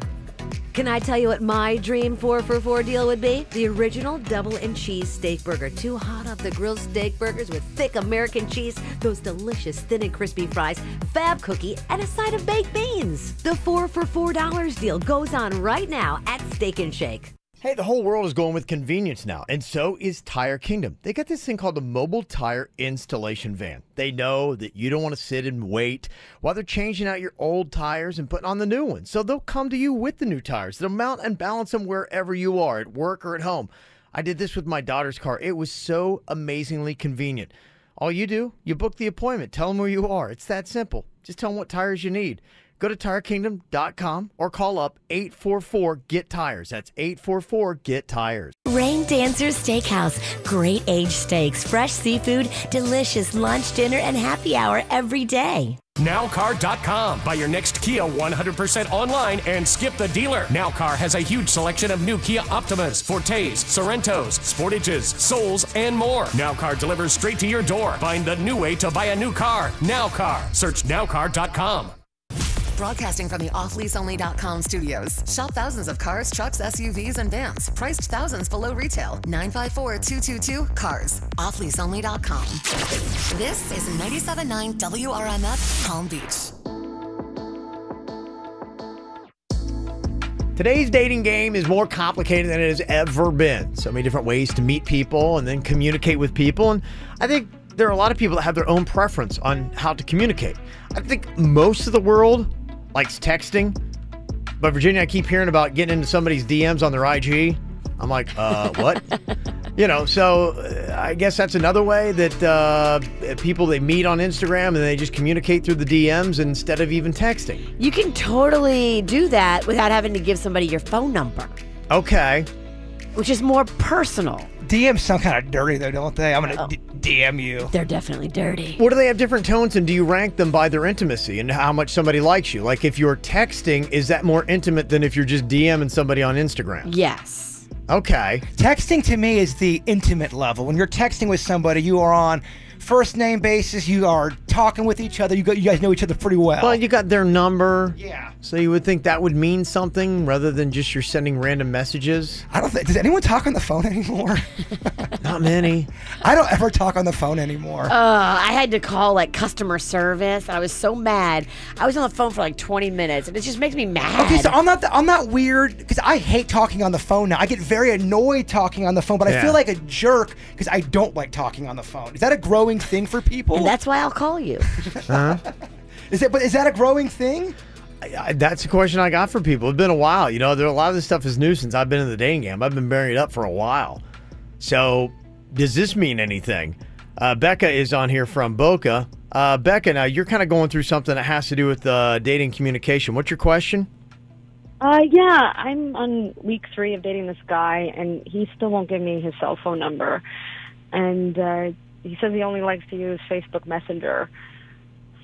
Can I tell you what my dream 4 for $4 deal would be? The original double and cheese steak burger. 2 hot off the grill steak burgers with thick American cheese, those delicious thin and crispy fries, fab cookie, and a side of baked beans. The 4 for $4 deal goes on right now at Steak and Shake. Hey, the whole world is going with convenience now, and so is Tire Kingdom. They got this thing called the mobile tire installation van. They know that you don't want to sit and wait while they're changing out your old tires and putting on the new ones. So they'll come to you with the new tires. They'll mount and balance them wherever you are, at work or at home. I did this with my daughter's car. It was so amazingly convenient. All you do, you book the appointment. Tell them where you are. It's that simple. Just tell them what tires you need. Go to TireKingdom.com or call up 844-GET-TIRES. That's 844-GET-TIRES. Rain Dancer's Steakhouse. Great aged steaks, fresh seafood, delicious lunch, dinner, and happy hour every day. Nowcar.com. Buy your next Kia 100% online and skip the dealer. Nowcar has a huge selection of new Kia Optimas, Fortes, Sorrentos, Sportages, Souls, and more. Nowcar delivers straight to your door. Find the new way to buy a new car. Nowcar. Search Nowcar.com. Broadcasting from the offleaseonly.com studios. Shop thousands of cars, trucks, SUVs, and vans. Priced thousands below retail. 954-222-CARS. Offleaseonly.com. This is 97.9 WRMF Palm Beach. Today's dating game is more complicated than it has ever been. So many different ways to meet people and then communicate with people. And I think there are a lot of people that have their own preference on how to communicate. I think most of the world likes texting. But Virginia, I keep hearing about getting into somebody's DMs on their IG. I'm like, what? So I guess that's another way that people, they meet on Instagram and they just communicate through the DMs instead of even texting. You can totally do that without having to give somebody your phone number. Okay. Which is more personal. DMs sound kind of dirty, though, don't they? I'm going to DM you. They're definitely dirty. What do they have different tones, and do you rank them by their intimacy and how much somebody likes you? Like, if you're texting, is that more intimate than if you're just DMing somebody on Instagram? Yes. Okay. Texting to me is the intimate level. When you're texting with somebody, you are on first name basis. You are talking with each other. You guys know each other pretty well. Well, you got their number. Yeah. So you would think that would mean something rather than just you're sending random messages. I don't think. Does anyone talk on the phone anymore? Not many. I don't ever talk on the phone anymore. I had to call like customer service. I was so mad. I was on the phone for like 20 minutes, and it just makes me mad. Okay, so I'm not weird because I hate talking on the phone now. I get very annoyed talking on the phone, but I feel like a jerk because I don't like talking on the phone. Is that a growing thing for people? And that's why I'll call you. Is that a growing thing? That's a question I got for people. It's been a while. You know, a lot of this stuff is new since I've been in the dating game. I've been married up for a while. So does this mean anything? Becca is on here from Boca. Becca, now you're kind of going through something that has to do with dating communication. What's your question? Yeah, I'm on week 3 of dating this guy, and he still won't give me his cell phone number. And he says he only likes to use Facebook Messenger.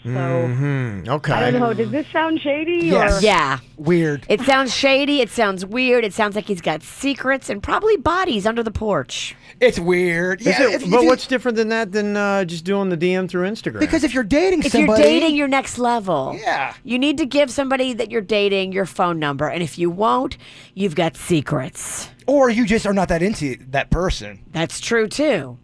So, okay. I don't know. Does this sound shady? Yes. Or? Yeah. Weird. It sounds shady. It sounds weird. It sounds like he's got secrets and probably bodies under the porch. It's weird. Yeah, but what's different than that than just doing the DM through Instagram? Because if you're dating If somebody... you're dating your next level, Yeah. you need to give somebody that you're dating your phone number. And if you won't, you've got secrets. Or you just are not that into that person. That's true, too.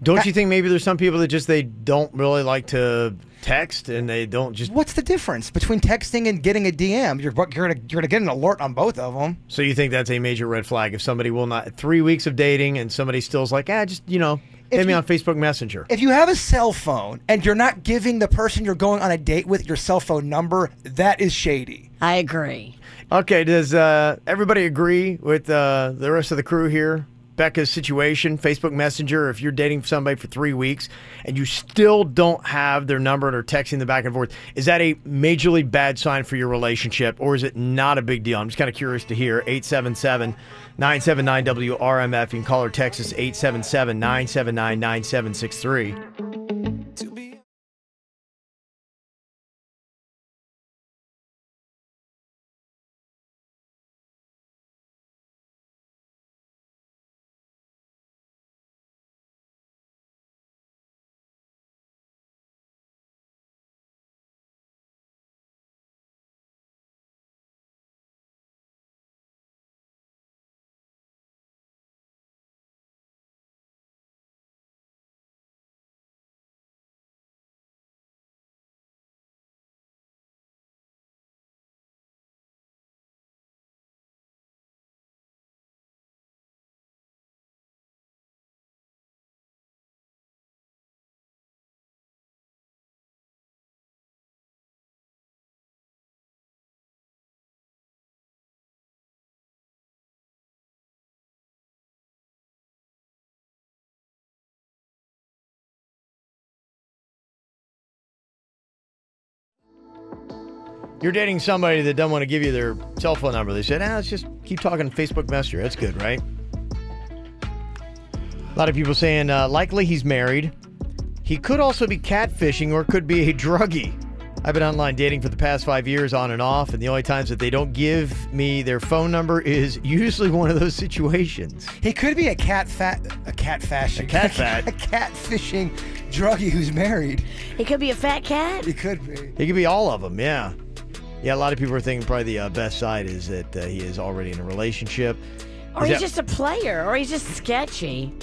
Don't you think maybe there's some people that just they don't really like to text and they don't just... What's the difference between texting and getting a DM? You're gonna get an alert on both of them. So you think that's a major red flag if somebody will not... 3 weeks of dating and somebody still's like, just, hit me on Facebook Messenger. If you have a cell phone and you're not giving the person you're going on a date with your cell phone number, that is shady. I agree. Okay, does everybody agree with the rest of the crew here Becca's situation, Facebook Messenger, if you're dating somebody for 3 weeks and you still don't have their number and are texting them back and forth, is that a majorly bad sign for your relationship, or is it not a big deal? I'm just kind of curious to hear. 877-979-WRMF. You can call or text us 877-979-9763. You're dating somebody that doesn't want to give you their cell phone number. They said, let's just keep talking Facebook Messenger. That's good, right? A lot of people saying, likely he's married. He could also be catfishing or could be a druggie. I've been online dating for the past 5 years on and off, and the only times that they don't give me their phone number is usually one of those situations. He could be a catfishing druggie who's married. He could be a fat cat. He could be. He could be all of them, yeah. Yeah, a lot of people are thinking probably the best side is that he is already in a relationship. Or he's just a player, or he's just sketchy.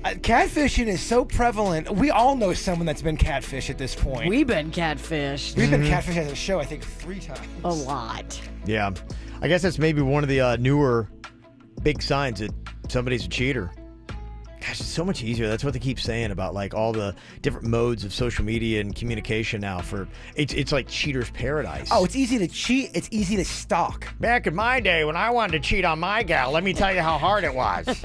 Catfishing is so prevalent. We all know someone that's been catfished at this point. We've been catfished. We've been catfished as a show, I think, 3 times. A lot. Yeah. I guess that's maybe one of the newer big signs that somebody's a cheater. Gosh, it's so much easier. That's what they keep saying about like all the different modes of social media and communication now. It's like cheater's paradise. Oh, it's easy to cheat. It's easy to stalk. Back in my day when I wanted to cheat on my gal, let me tell you how hard it was.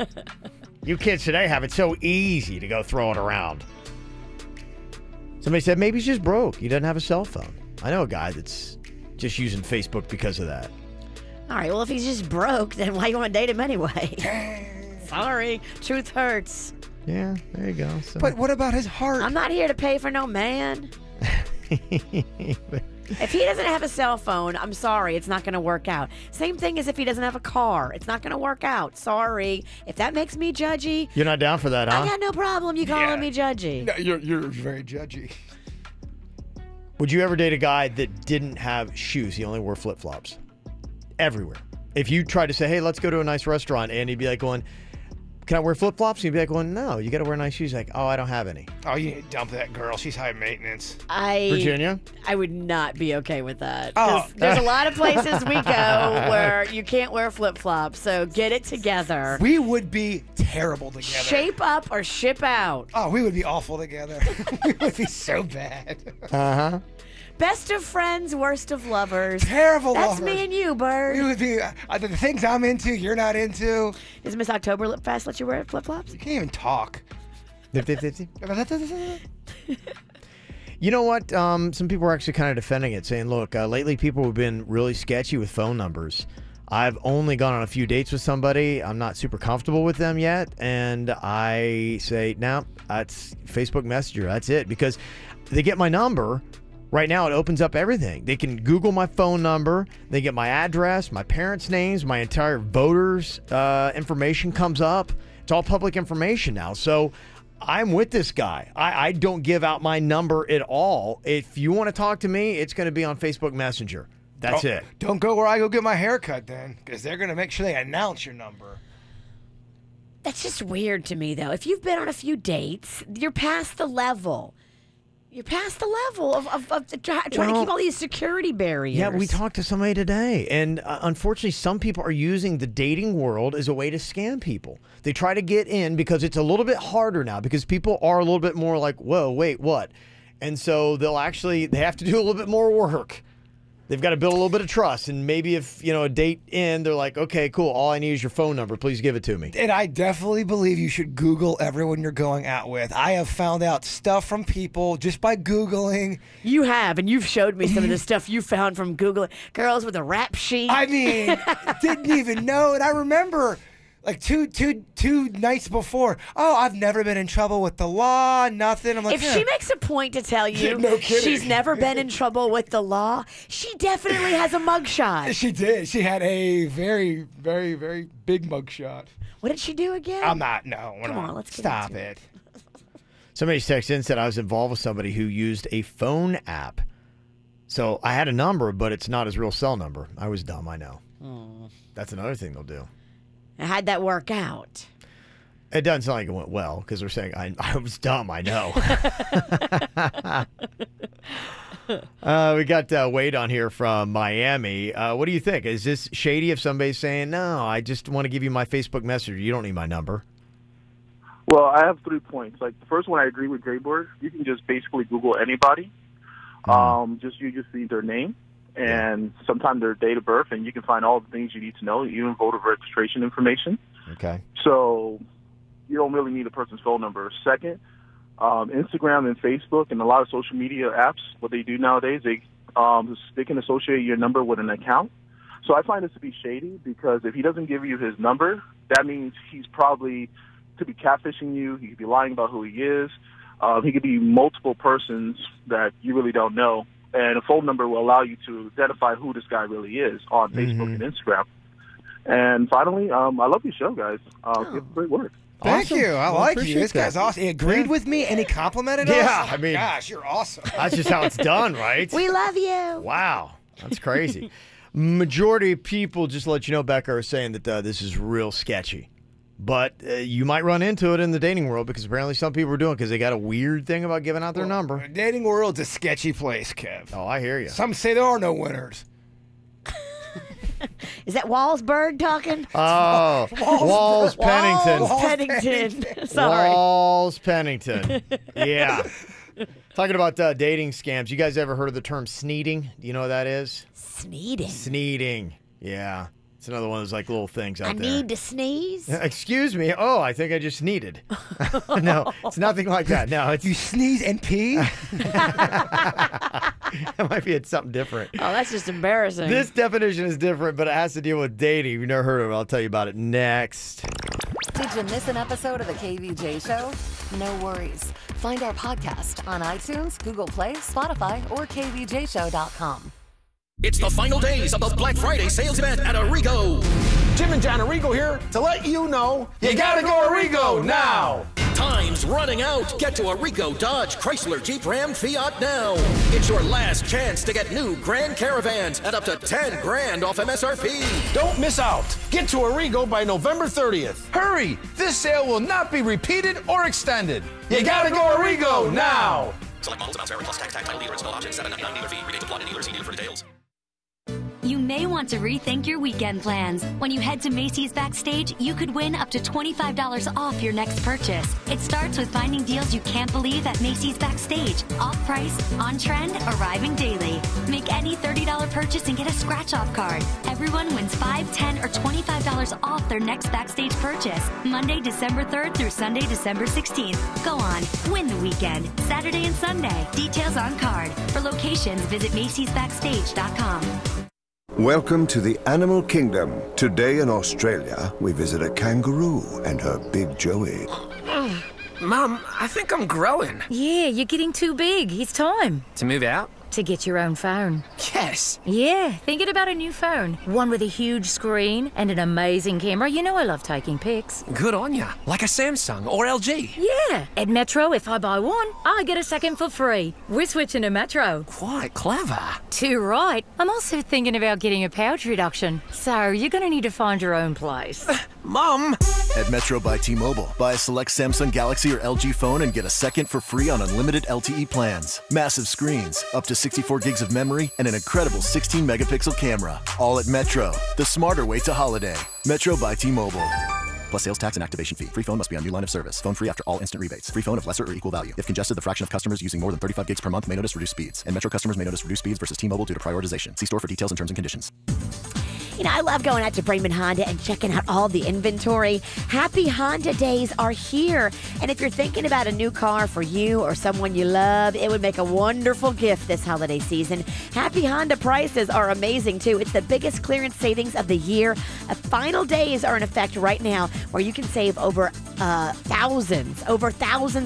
You kids today have it so easy to go throw it around. Somebody said maybe he's just broke. He doesn't have a cell phone. I know a guy that's just using Facebook because of that. All right, well, if he's just broke, then why you want to date him anyway? Sorry, truth hurts. Yeah, there you go. So. But what about his heart? I'm not here to pay for no man. If he doesn't have a cell phone, I'm sorry, it's not going to work out. Same thing as if he doesn't have a car. It's not going to work out. Sorry. If that makes me judgy. You're not down for that, huh? I got no problem you calling me judgy. No, you're very judgy. Would you ever date a guy that didn't have shoes? He only wore flip-flops. Everywhere. If you tried to say, hey, let's go to a nice restaurant, and he'd be like going, can I wear flip-flops? You'd be like, well, no, you got to wear nice shoes. Like, oh, I don't have any. Oh, you need to dump that girl. She's high maintenance. Virginia? I would not be okay with that. Oh. There's a lot of places we go where you can't wear flip-flops, so get it together. We would be terrible together. Shape up or ship out. Oh, we would be awful together. We would be so bad. Uh-huh. Best of friends, worst of lovers. Terrible That's lovers. me and you, Bird. We would be the things I'm into, you're not into. Does Miss October Lip Fest let you wear flip-flops? You can't even talk. 50-50. You know what? Some people are actually kind of defending it, saying, look, lately people have been really sketchy with phone numbers. I've only gone on a few dates with somebody. I'm not super comfortable with them yet. And I say, no, that's Facebook Messenger. That's it. Because they get my number. Right now, it opens up everything. They can Google my phone number. They get my address, my parents' names, my entire voters' information comes up. It's all public information now. So I'm with this guy. I don't give out my number at all. If you want to talk to me, it's going to be on Facebook Messenger. That's it. Don't go where I go get my hair cut then, because they're going to make sure they announce your number. That's just weird to me, though. If you've been on a few dates, you're past the level. You're past the level of trying to keep all these security barriers. Yeah, we talked to somebody today, and unfortunately, some people are using the dating world as a way to scam people. They try to get in because it's a little bit harder now because people are a little bit more like, whoa, wait, what? And so they have to do a little bit more work. They've got to build a little bit of trust, and maybe if, a date in, they're like, okay, cool, all I need is your phone number. Please give it to me. And I definitely believe you should Google everyone you're going out with. I have found out stuff from people just by Googling. You have, and you've showed me some of the stuff you found from Googling. Girls with a rap sheet. I mean, didn't even know. And I remember like two nights before, I've never been in trouble with the law, nothing. I'm like, if she makes a point to tell you no kidding. She's never been in trouble with the law, she definitely has a mugshot. She did. She had a very, very, very big mugshot. What did she do again? I'm not. No, Come on, let's get stop into it. Somebody texted in and said I was involved with somebody who used a phone app. So I had a number, but it's not his real cell number. I was dumb, I know. That's another thing they'll do. How'd that work out? It doesn't sound like it went well because they're saying I was dumb. I know. We got Wade on here from Miami. What do you think? Is this shady if somebody's saying, no, I just want to give you my Facebook Messenger. You don't need my number. Well, I have 3 points. Like the first one, I agree with Grayboard. You can just basically Google anybody. You just need their name and sometimes their date of birth, and you can find all the things you need to know, even voter registration information. Okay. So you don't really need a person's phone number. Second, Instagram and Facebook and a lot of social media apps, what they do nowadays, they can associate your number with an account. So I find this to be shady because if he doesn't give you his number, that means he's probably could be catfishing you. He could be lying about who he is. He could be multiple persons that you really don't know. And a phone number will allow you to identify who this guy really is on Facebook and Instagram. And finally, I love your show, guys. Great work. Thank you. I like you. This guy's awesome. He agreed with me and he complimented us. Yeah, Oh my gosh, you're awesome. That's just how it's done, right? We love you. Wow. That's crazy. Majority of people, just to let you know, Becca, are saying that this is real sketchy. But you might run into it in the dating world because apparently some people are doing it because they got a weird thing about giving out their number. The dating world's a sketchy place, Kev. Oh, I hear you. Some say there are no winners. Is that Wallsberg talking? Oh, Walls Pennington. Walls Pennington. Sorry. Walls Pennington. Yeah. Talking about dating scams. You guys ever heard of the term sneeding? Do you know what that is? Sneeding. Sneeding. Yeah. It's another one of those like little things out there. I need to sneeze. Excuse me. Oh, I think I just sneezed. No, it's nothing like that. No, it's you sneeze and pee. That might be something different. Oh, that's just embarrassing. This definition is different, but it has to deal with dating. If you've never heard of it, I'll tell you about it next. Did you miss an episode of the KVJ Show? No worries. Find our podcast on iTunes, Google Play, Spotify, or kvjshow.com. It's the final days of the Black Friday sales event at Arrigo. Jim and John Arrigo here to let you know you gotta go Arrigo now. Time's running out. Get to Arrigo Dodge, Chrysler, Jeep, Ram, Fiat now. It's your last chance to get new Grand Caravans at up to $10,000 off MSRP. Don't miss out. Get to Arrigo by November 30th. Hurry! This sale will not be repeated or extended. You gotta go Arrigo now. Select models, amounts vary, plus tax, title, dealer, install options, $7.99 dealer fee. Redates apply to dealer. See dealer for details. You may want to rethink your weekend plans. When you head to Macy's Backstage, you could win up to $25 off your next purchase. It starts with finding deals you can't believe at Macy's Backstage. Off price, on trend, arriving daily. Make any $30 purchase and get a scratch-off card. Everyone wins $5, $10, or $25 off their next Backstage purchase. Monday, December 3rd through Sunday, December 16th. Go on, win the weekend. Saturday and Sunday. Details on card. For locations, visit Macy'sBackstage.com. Welcome to the animal kingdom. Today in Australia, we visit a kangaroo and her big Joey. Mum, I think I'm growing. Yeah, you're getting too big. It's time. To move out? To get your own phone. Yes. Yeah, thinking about a new phone. One with a huge screen and an amazing camera. You know I love taking pics. Good on ya. Like a Samsung or LG. Yeah. At Metro, if I buy one, I get a second for free. We're switching to Metro. Quite clever. Too right. I'm also thinking about getting a pouch reduction. So you're going to need to find your own place. Mom! At Metro by T-Mobile, buy a select Samsung Galaxy or LG phone and get a second for free on unlimited LTE plans. Massive screens, up to 64 gigs of memory, and an incredible 16-megapixel camera. All at Metro, the smarter way to holiday. Metro by T-Mobile. plus sales tax and activation fee. Free phone must be on new line of service. Phone free after all instant rebates. Free phone of lesser or equal value. If congested, the fraction of customers using more than 35 gigs per month may notice reduced speeds. And Metro customers may notice reduced speeds versus T-Mobile due to prioritization. See store for details and terms and conditions. You know, I love going out to Bremen Honda and checking out all the inventory. Happy Honda Days are here. And if you're thinking about a new car for you or someone you love, it would make a wonderful gift this holiday season. Happy Honda prices are amazing, too. It's the biggest clearance savings of the year. Final days are in effect right now where you can save over thousands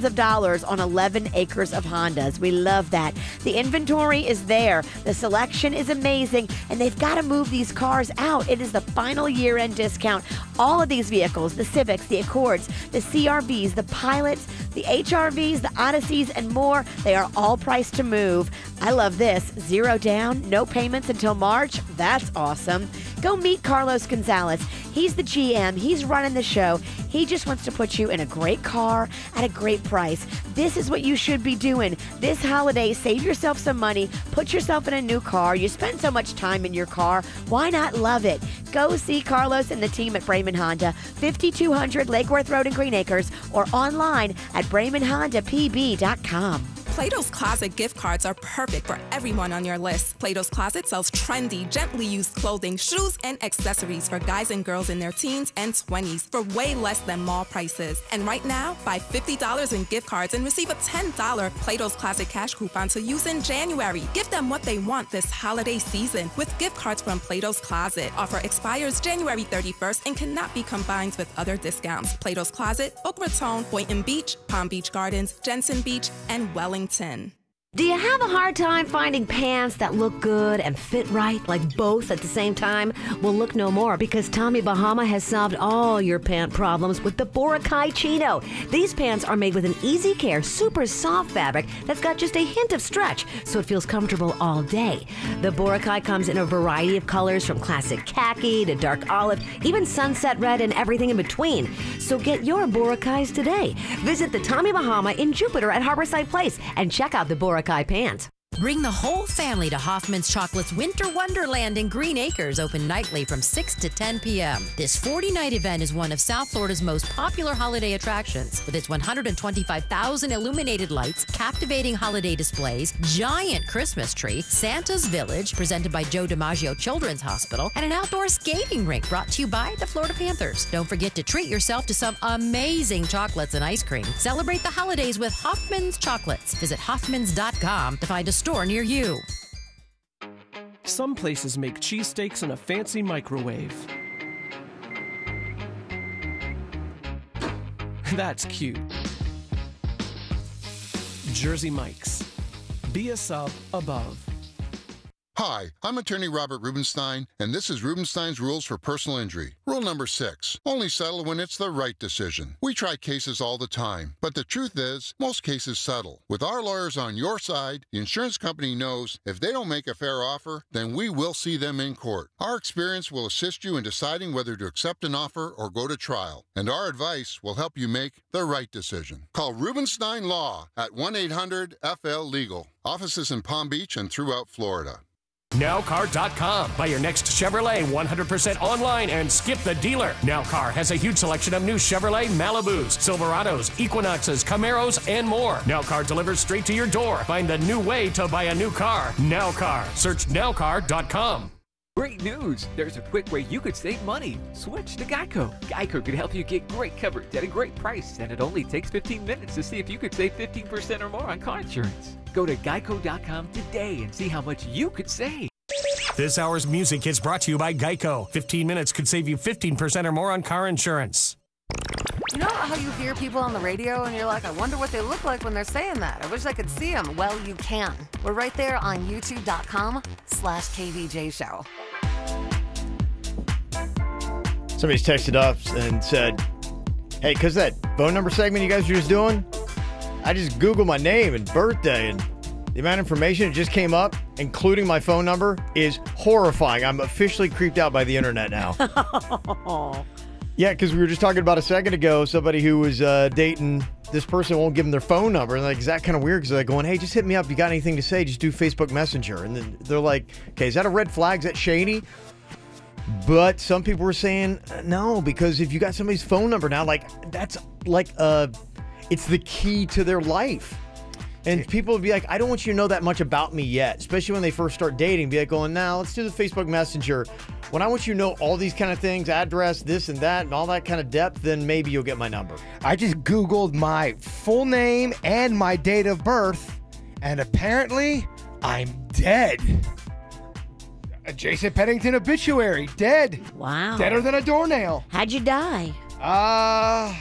of dollars on 11 acres of Hondas. We love that. The inventory is there. The selection is amazing. And they've got to move these cars out. It is the final year-end discount. All of these vehicles, the Civics, the Accords, the CRVs, the Pilots, the HRVs, the Odysseys, and more, they are all priced to move. I love this. 0 down, no payments until March. That's awesome. Go meet Carlos Gonzalez. He's the GM. He's running the show. He just wants to put you in a great car at a great price. This is what you should be doing. This holiday, save yourself some money. Put yourself in a new car. You spend so much time in your car. Why not love it? Go see Carlos and the team at Bremen Honda, 5200 Lake Worth Road in Green Acres, or online at BremenHondaPB.com. Plato's Closet gift cards are perfect for everyone on your list. Plato's Closet sells trendy, gently used clothing, shoes, and accessories for guys and girls in their teens and 20s for way less than mall prices. And right now, buy $50 in gift cards and receive a $10 Plato's Closet cash coupon to use in January. Give them what they want this holiday season with gift cards from Plato's Closet. Offer expires January 31st and cannot be combined with other discounts. Plato's Closet, Boca Raton, Boynton Beach, Palm Beach Gardens, Jensen Beach, and Wellington. Do you have a hard time finding pants that look good and fit right, like both at the same time? Well, look no more, because Tommy Bahama has solved all your pant problems with the Boracay Chino. These pants are made with an easy care, super soft fabric that's got just a hint of stretch, so it feels comfortable all day. The Boracay comes in a variety of colors, from classic khaki to dark olive, even sunset red and everything in between. So get your Boracays today. Visit the Tommy Bahama in Jupiter at Harborside Place and check out the Boracay pants. Bring the whole family to Hoffman's Chocolate's Winter Wonderland in Green Acres, open nightly from 6 to 10 p.m. This 40-night event is one of South Florida's most popular holiday attractions, with its 125,000 illuminated lights, captivating holiday displays, giant Christmas tree, Santa's Village, presented by Joe DiMaggio Children's Hospital, and an outdoor skating rink brought to you by the Florida Panthers. Don't forget to treat yourself to some amazing chocolates and ice cream. Celebrate the holidays with Hoffman's Chocolates. Visit hoffmans.com to find a store near you. Some places make cheesesteaks in a fancy microwave. That's cute. Jersey Mike's. Be a sub above. Hi, I'm attorney Robert Rubenstein, and this is Rubenstein's Rules for Personal Injury. Rule number 6, only settle when it's the right decision. We try cases all the time, but the truth is, most cases settle. With our lawyers on your side, the insurance company knows if they don't make a fair offer, then we will see them in court. Our experience will assist you in deciding whether to accept an offer or go to trial, and our advice will help you make the right decision. Call Rubenstein Law at 1-800-FL-LEGAL. Offices in Palm Beach and throughout Florida. NowCar.com. Buy your next Chevrolet 100% online and skip the dealer. NowCar has a huge selection of new Chevrolet Malibus, Silverados, Equinoxes, Camaros, and more. NowCar delivers straight to your door. Find the new way to buy a new car. NowCar. Search NowCar.com. Great news! There's a quick way you could save money. Switch to Geico. Geico could help you get great coverage at a great price, and it only takes 15 minutes to see if you could save 15% or more on car insurance. Go to geico.com today and see how much you could save. This hour's music is brought to you by Geico. 15 minutes could save you 15% or more on car insurance. You know how you hear people on the radio and you're like, I wonder what they look like when they're saying that. I wish I could see them. Well, you can. We're right there on youtube.com/KVJ show. Somebody's texted up and said, hey, because that phone number segment you guys were just doing, I just Googled my name and birthday, and the amount of information that just came up, including my phone number, is horrifying. I'm officially creeped out by the internet now. Yeah, because we were just talking about a second ago, somebody who was dating this person won't give them their phone number. And like, is that kind of weird? Because they're like going, hey, just hit me up. You got anything to say? Just do Facebook Messenger. And then they're like, okay, is that a red flag? Is that shady? But some people were saying no, because if you got somebody's phone number now, like that's like it's the key to their life. And people would be like, I don't want you to know that much about me yet, especially when they first start dating. Be like going, now let's do the Facebook Messenger. When I want you to know all these kind of things, address, this and that, and all that kind of depth, then maybe you'll get my number. I just Googled my full name and my date of birth, and apparently I'm dead. A Jason Pennington obituary, dead. Wow. Deader than a doornail. How'd you die? I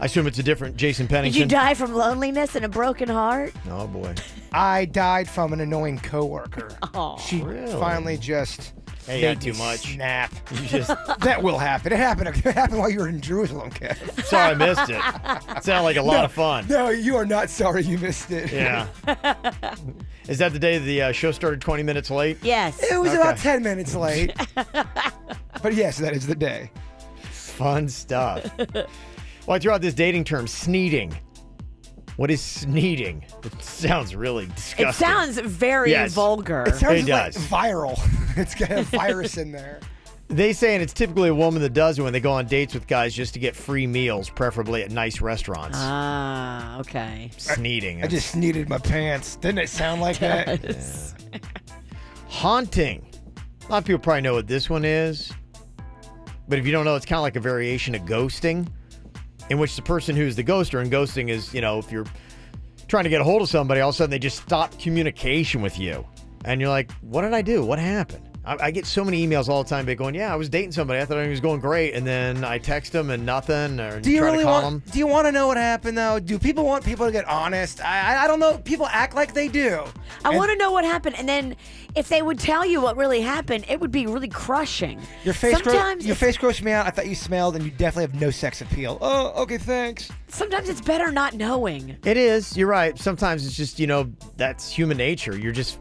assume it's a different Jason Pennington. Did you die from loneliness and a broken heart? Oh, boy. I died from an annoying coworker. Oh, she finally just Hey, made not too me much. snap. You just That will happen. It happened while you were in Jerusalem, Kev. Sorry I missed it. Sounded like a lot of fun. No, you are not sorry you missed it. Yeah. Is that the day the show started 20 minutes late? Yes. It was about 10 minutes late. But yes, that is the day. Fun stuff. Well, I threw out this dating term, sneeding. What is sneeding? It sounds really disgusting. It sounds very vulgar. It sounds It like does. viral. It's got a virus in there. They say, and it's typically a woman that does it when they go on dates with guys just to get free meals, preferably at nice restaurants. Ah, okay. Sneeding. I just sneeded my pants. Didn't it sound like that? Yes. Yeah. Haunting. A lot of people probably know what this one is. But if you don't know, it's kind of like a variation of ghosting, in which the person who's the ghoster, and ghosting is, you know, if you're trying to get a hold of somebody, all of a sudden they just stop communication with you. And you're like, what did I do? What happened? I get so many emails all the time going, yeah, I was dating somebody. I thought it was going great. And then I text them and nothing. Or Do you try really to call want? them. Do you want to know what happened though? Do people want people to get honest? I don't know. People act like they do. I want to know what happened, and then if they would tell you what really happened, it would be really crushing. Your face Sometimes grossed me out. I thought you smelled, and you definitely have no sex appeal. Oh, okay, thanks. Sometimes it's better not knowing. It is. You're right. Sometimes it's just, you know, that's human nature. You're just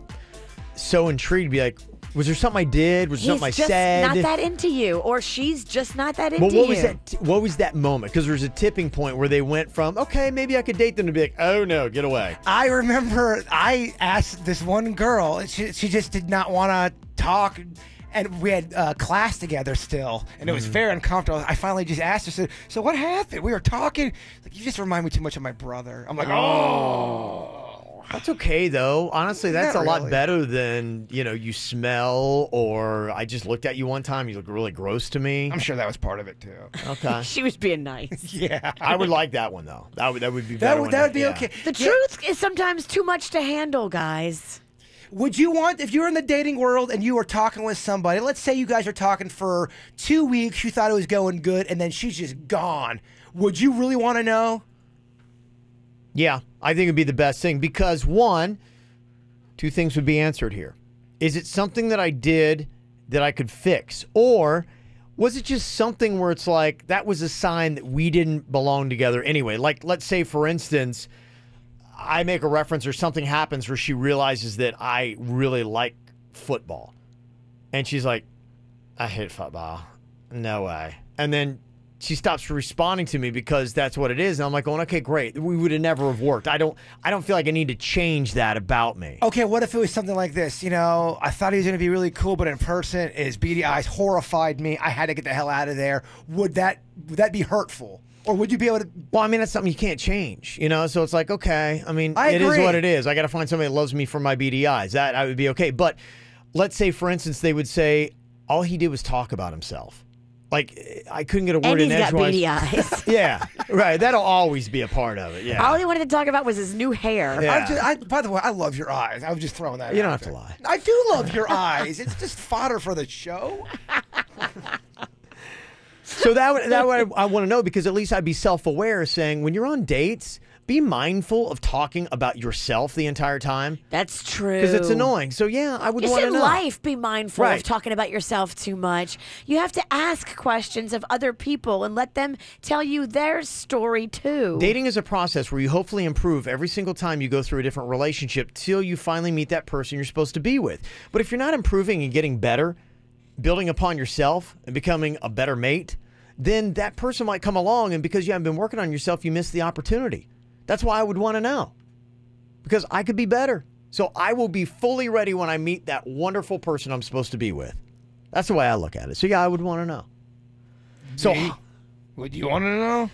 so intrigued to be like, was there something I did? Was there something I He's just said? not that into you, or she's just not that into Well, what you. was that? What was that moment? Because there's a tipping point where they went from, okay, maybe I could date them, to be like, oh no, get away. I remember I asked this one girl, and she just did not want to talk. And we had class together still, and it was very uncomfortable. I finally just asked her, said, so what happened? We were talking. Like, you just remind me too much of my brother. I'm like, oh. That's okay, though. Honestly, that's Not a lot really. better than, you know, you smell, or I just looked at you one time, you look really gross to me. I'm sure that was part of it, too. Okay. She was being nice. Yeah. I would like that one, though. That would be better. That would be okay. The truth is sometimes too much to handle, guys. Would you want, if you're in the dating world and you were talking with somebody, let's say you guys are talking for 2 weeks, you thought it was going good, and then she's just gone. Would you really want to know? Yeah, I think it'd be the best thing because, one, two things would be answered here. Is it something that I did that I could fix? Or was it just something where it's like, that was a sign that we didn't belong together anyway? Like, let's say, for instance, I make a reference or something happens where she realizes that I really like football. And she's like, I hate football. No way. And then she stops responding to me because that's what it is. And I'm like going, okay, great. We would have never have worked. I don't feel like I need to change that about me. Okay, what if it was something like this? You know, I thought he was going to be really cool, but in person, his beady eyes horrified me. I had to get the hell out of there. Would that be hurtful? Or would you be able to? Well, I mean, that's something you can't change, you know? So it's like, okay, I mean, I it is agree. what it is. I got to find somebody that loves me for my beady eyes. That I would be okay. But let's say, for instance, they would say, all he did was talk about himself. Like, I couldn't get a word in And he's got edgewise. beady eyes. Yeah, right. That'll always be a part of it, yeah. All he wanted to talk about was his new hair. Yeah. By the way, I love your eyes. I was just throwing that You out don't have to there. lie. I do love your eyes. It's just fodder for the show. So that would I want to know, because at least I'd be self-aware, saying when you're on dates, be mindful of talking about yourself the entire time. That's true. Because it's annoying. So yeah, I would Just want to in know. life, be mindful Right. of talking about yourself too much. You have to ask questions of other people and let them tell you their story too. Dating is a process where you hopefully improve every single time you go through a different relationship till you finally meet that person you're supposed to be with. But if you're not improving and getting better, building upon yourself and becoming a better mate, then that person might come along, and because you haven't been working on yourself, you miss the opportunity. That's why I would want to know, because I could be better. So I will be fully ready when I meet that wonderful person I'm supposed to be with. That's the way I look at it. So yeah, I would want to know. So, would you want to know?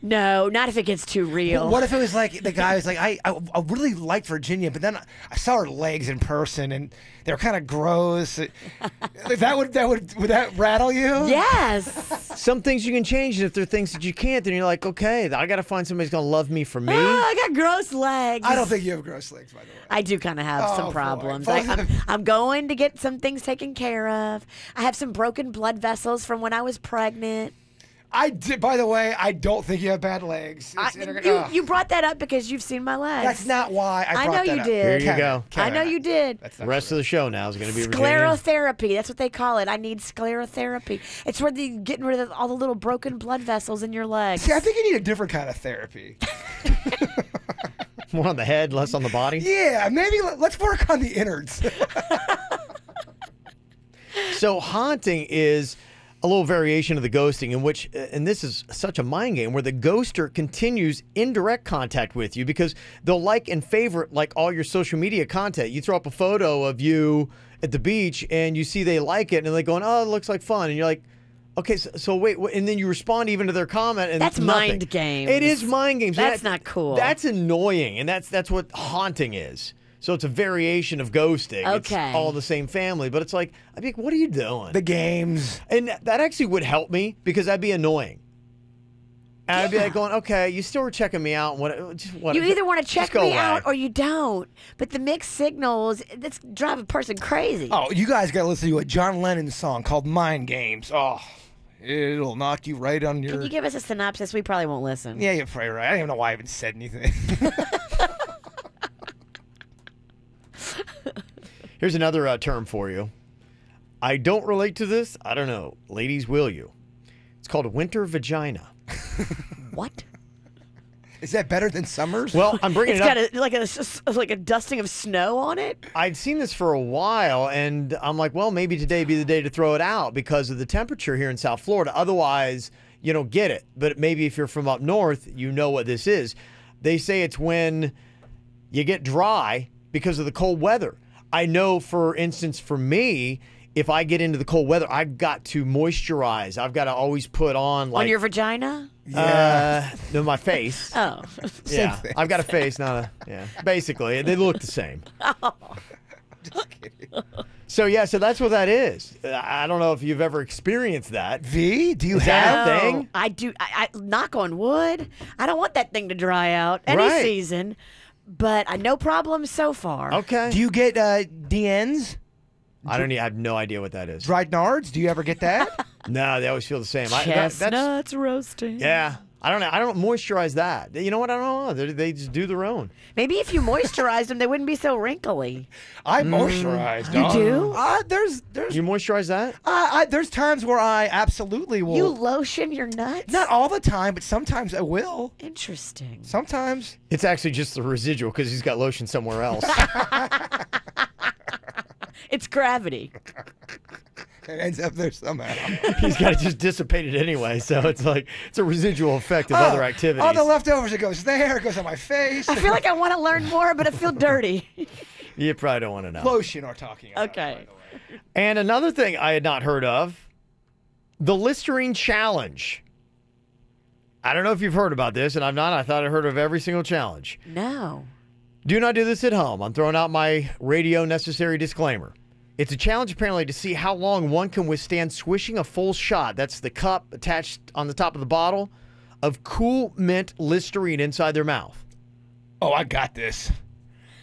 No, not if it gets too real. What if it was like the guy was like, I really liked Virginia, but then I saw her legs in person and they're kind of gross. Would that rattle you? Yes. Some things you can change, and if there are things that you can't, then you're like, okay, I got to find somebody who's going to love me for me. I got gross legs. I don't think you have gross legs, by the way. I do kind of have some problems. I'm going to get some things taken care of. I have some broken blood vessels from when I was pregnant. I did. By the way, I don't think you have bad legs. You brought that up because you've seen my legs. That's not why I brought that know you up. did. Here you go. I know you did. The rest of the show now is going to be Sclerotherapy. That's what they call it. I need sclerotherapy. It's where they're getting rid of all the little broken blood vessels in your legs. See, I think you need a different kind of therapy. More on the head, less on the body? Yeah, maybe let's work on the innards. So haunting is a little variation of the ghosting in which, and this is such a mind game, where the ghoster continues indirect contact with you because they'll like and favorite like all your social media content. You throw up a photo of you at the beach and you see they like it and they're going, oh, it looks like fun. And you're like, okay, so wait, and then you respond even to their comment. And that's nothing. Mind games. It is mind games. That's not cool. That's annoying, and that's what haunting is. So it's a variation of ghosting. Okay. It's all the same family, but it's like, I'd be like, what are you doing? The games. And that actually would help me because that'd be annoying. And I'd be like going, okay, you still were checking me out. What? You either want to check me out or you don't. But the mixed signals, that's drive a person crazy. Oh, you guys got to listen to a John Lennon song called Mind Games. Oh, it'll knock you right on your... Can you give us a synopsis? We probably won't listen. Yeah, you're probably right. I don't even know why I even said anything. Here's another term for you. I don't relate to this. I don't know. Ladies, will you? It's called winter vagina. What? Is that better than summers? Well, I'm bringing it up. It's got like a dusting of snow on it? I'd seen this for a while, and I'm like, well, maybe today be the day to throw it out because of the temperature here in South Florida. Otherwise, you don't get it. But maybe if you're from up north, you know what this is. They say it's when you get dry because of the cold weather. I know, for instance, for me, if I get into the cold weather, I've got to moisturize. I've got to always put on like... On your vagina? No, my face. Oh. Yeah, I've got a face, not a... Yeah, basically. They look the same. Oh. Just kidding. So, yeah, so that's what that is. I don't know if you've ever experienced that. V, do you have that a thing? I do. I knock on wood. I don't want that thing to dry out any season. But no problems so far. Okay. Do you get DNs? I have no idea what that is. Dried nards? Do you ever get that? No, they always feel the same. Chestnuts roasting. Yeah. I don't moisturize that. You know what? I don't know. They just do their own. Maybe if you moisturized them, they wouldn't be so wrinkly. I moisturize. You do? There's. You moisturize that? There's times where I absolutely will. You lotion your nuts? Not all the time, but sometimes I will. Interesting. Sometimes. It's actually just the residual because he's got lotion somewhere else. It's gravity. It ends up there somehow. He's got to just dissipate it anyway, so it's like it's a residual effect of other activities. All the leftovers, it goes there, it goes on my face. I feel like I want to learn more, but I feel dirty. You probably don't want to know. Lotion we're talking about. Okay. And another thing I had not heard of, the Listerine Challenge. I don't know if you've heard about this, and I've not. I thought I heard of every single challenge. No. Do not do this at home. I'm throwing out my radio necessary disclaimer. It's a challenge, apparently, to see how long one can withstand swishing a full shot. That's the cup attached on the top of the bottle of cool mint Listerine inside their mouth. Oh, I got this.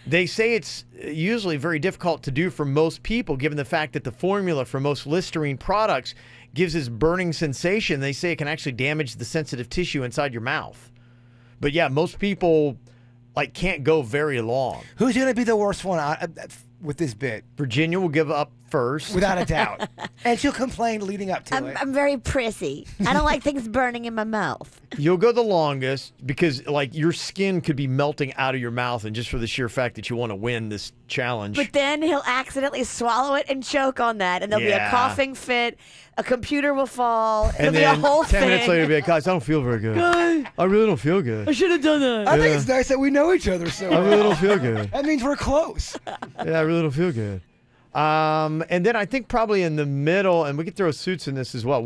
They say it's usually very difficult to do for most people, given the fact that the formula for most Listerine products gives this burning sensation. They say it can actually damage the sensitive tissue inside your mouth. But yeah, most people can't go very long. Who's going to be the worst one with this bit? Virginia will give up first. Without a doubt. And she'll complain leading up to it. I'm very prissy. I don't like things burning in my mouth. You'll go the longest because your skin could be melting out of your mouth, and just for the sheer fact that you want to win this challenge. But then he'll accidentally swallow it and choke on that, and there'll be a coughing fit. A computer will fall. It'll be a whole 10 thing. minutes later, it'll be like, guys, I don't feel very good. Guys, I really don't feel good. I should have done that. I think it's nice that we know each other so I really don't feel good. That means we're close. Yeah, I really don't feel good. And then I think probably in the middle, and we could throw Suits in this as well.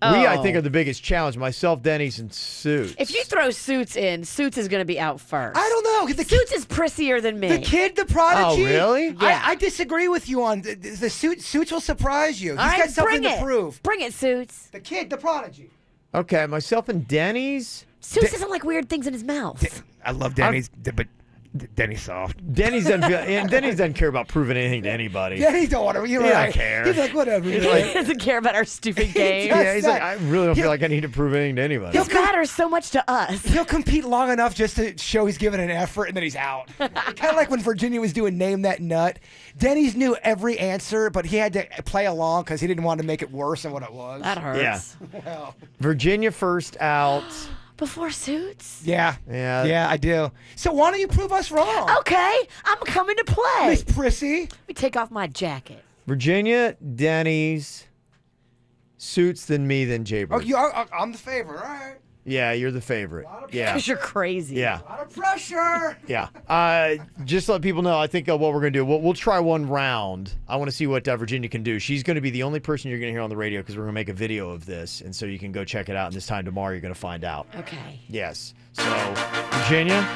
I think, are the biggest challenge. Myself, Denny's, and Suits. If you throw Suits in, Suits is going to be out first. I don't know. Suits is prissier than me. The Kid, the Prodigy. Oh, really? Yeah. I disagree with you on the Suits. Suits will surprise you. He's got something to prove. Bring it, Suits. The Kid, the Prodigy. Okay, myself and Denny's. Suits doesn't like weird things in his mouth. I love Denny's, but Denny's soft. Denny's doesn't care about proving anything to anybody. Denny's don't want to. He doesn't care. He's like, whatever. He doesn't care about our stupid game. Yeah, he's like, I really don't feel like I need to prove anything to anybody. This matters so much to us. He'll compete long enough just to show he's giving an effort, and then he's out. Kind of like when Virginia was doing Name That Nut. Denny's knew every answer, but he had to play along because he didn't want to make it worse than what it was. That hurts. Yeah. Well. Virginia first out. Before Suits? Yeah, I do. So why don't you prove us wrong? Okay, I'm coming to play. Miss Prissy. Let me take off my jacket. Virginia, Denny's, Suits, then me, then Jaybird. Oh, I'm the favorite. All right. Yeah, you're the favorite. Yeah. Because you're crazy. Yeah. A lot of pressure. Yeah. Just to let people know, I think what we're going to do, we'll try one round. I want to see what Virginia can do. She's going to be the only person you're going to hear on the radio because we're going to make a video of this. And so you can go check it out. And this time tomorrow, you're going to find out. Okay. Yes. So, Virginia,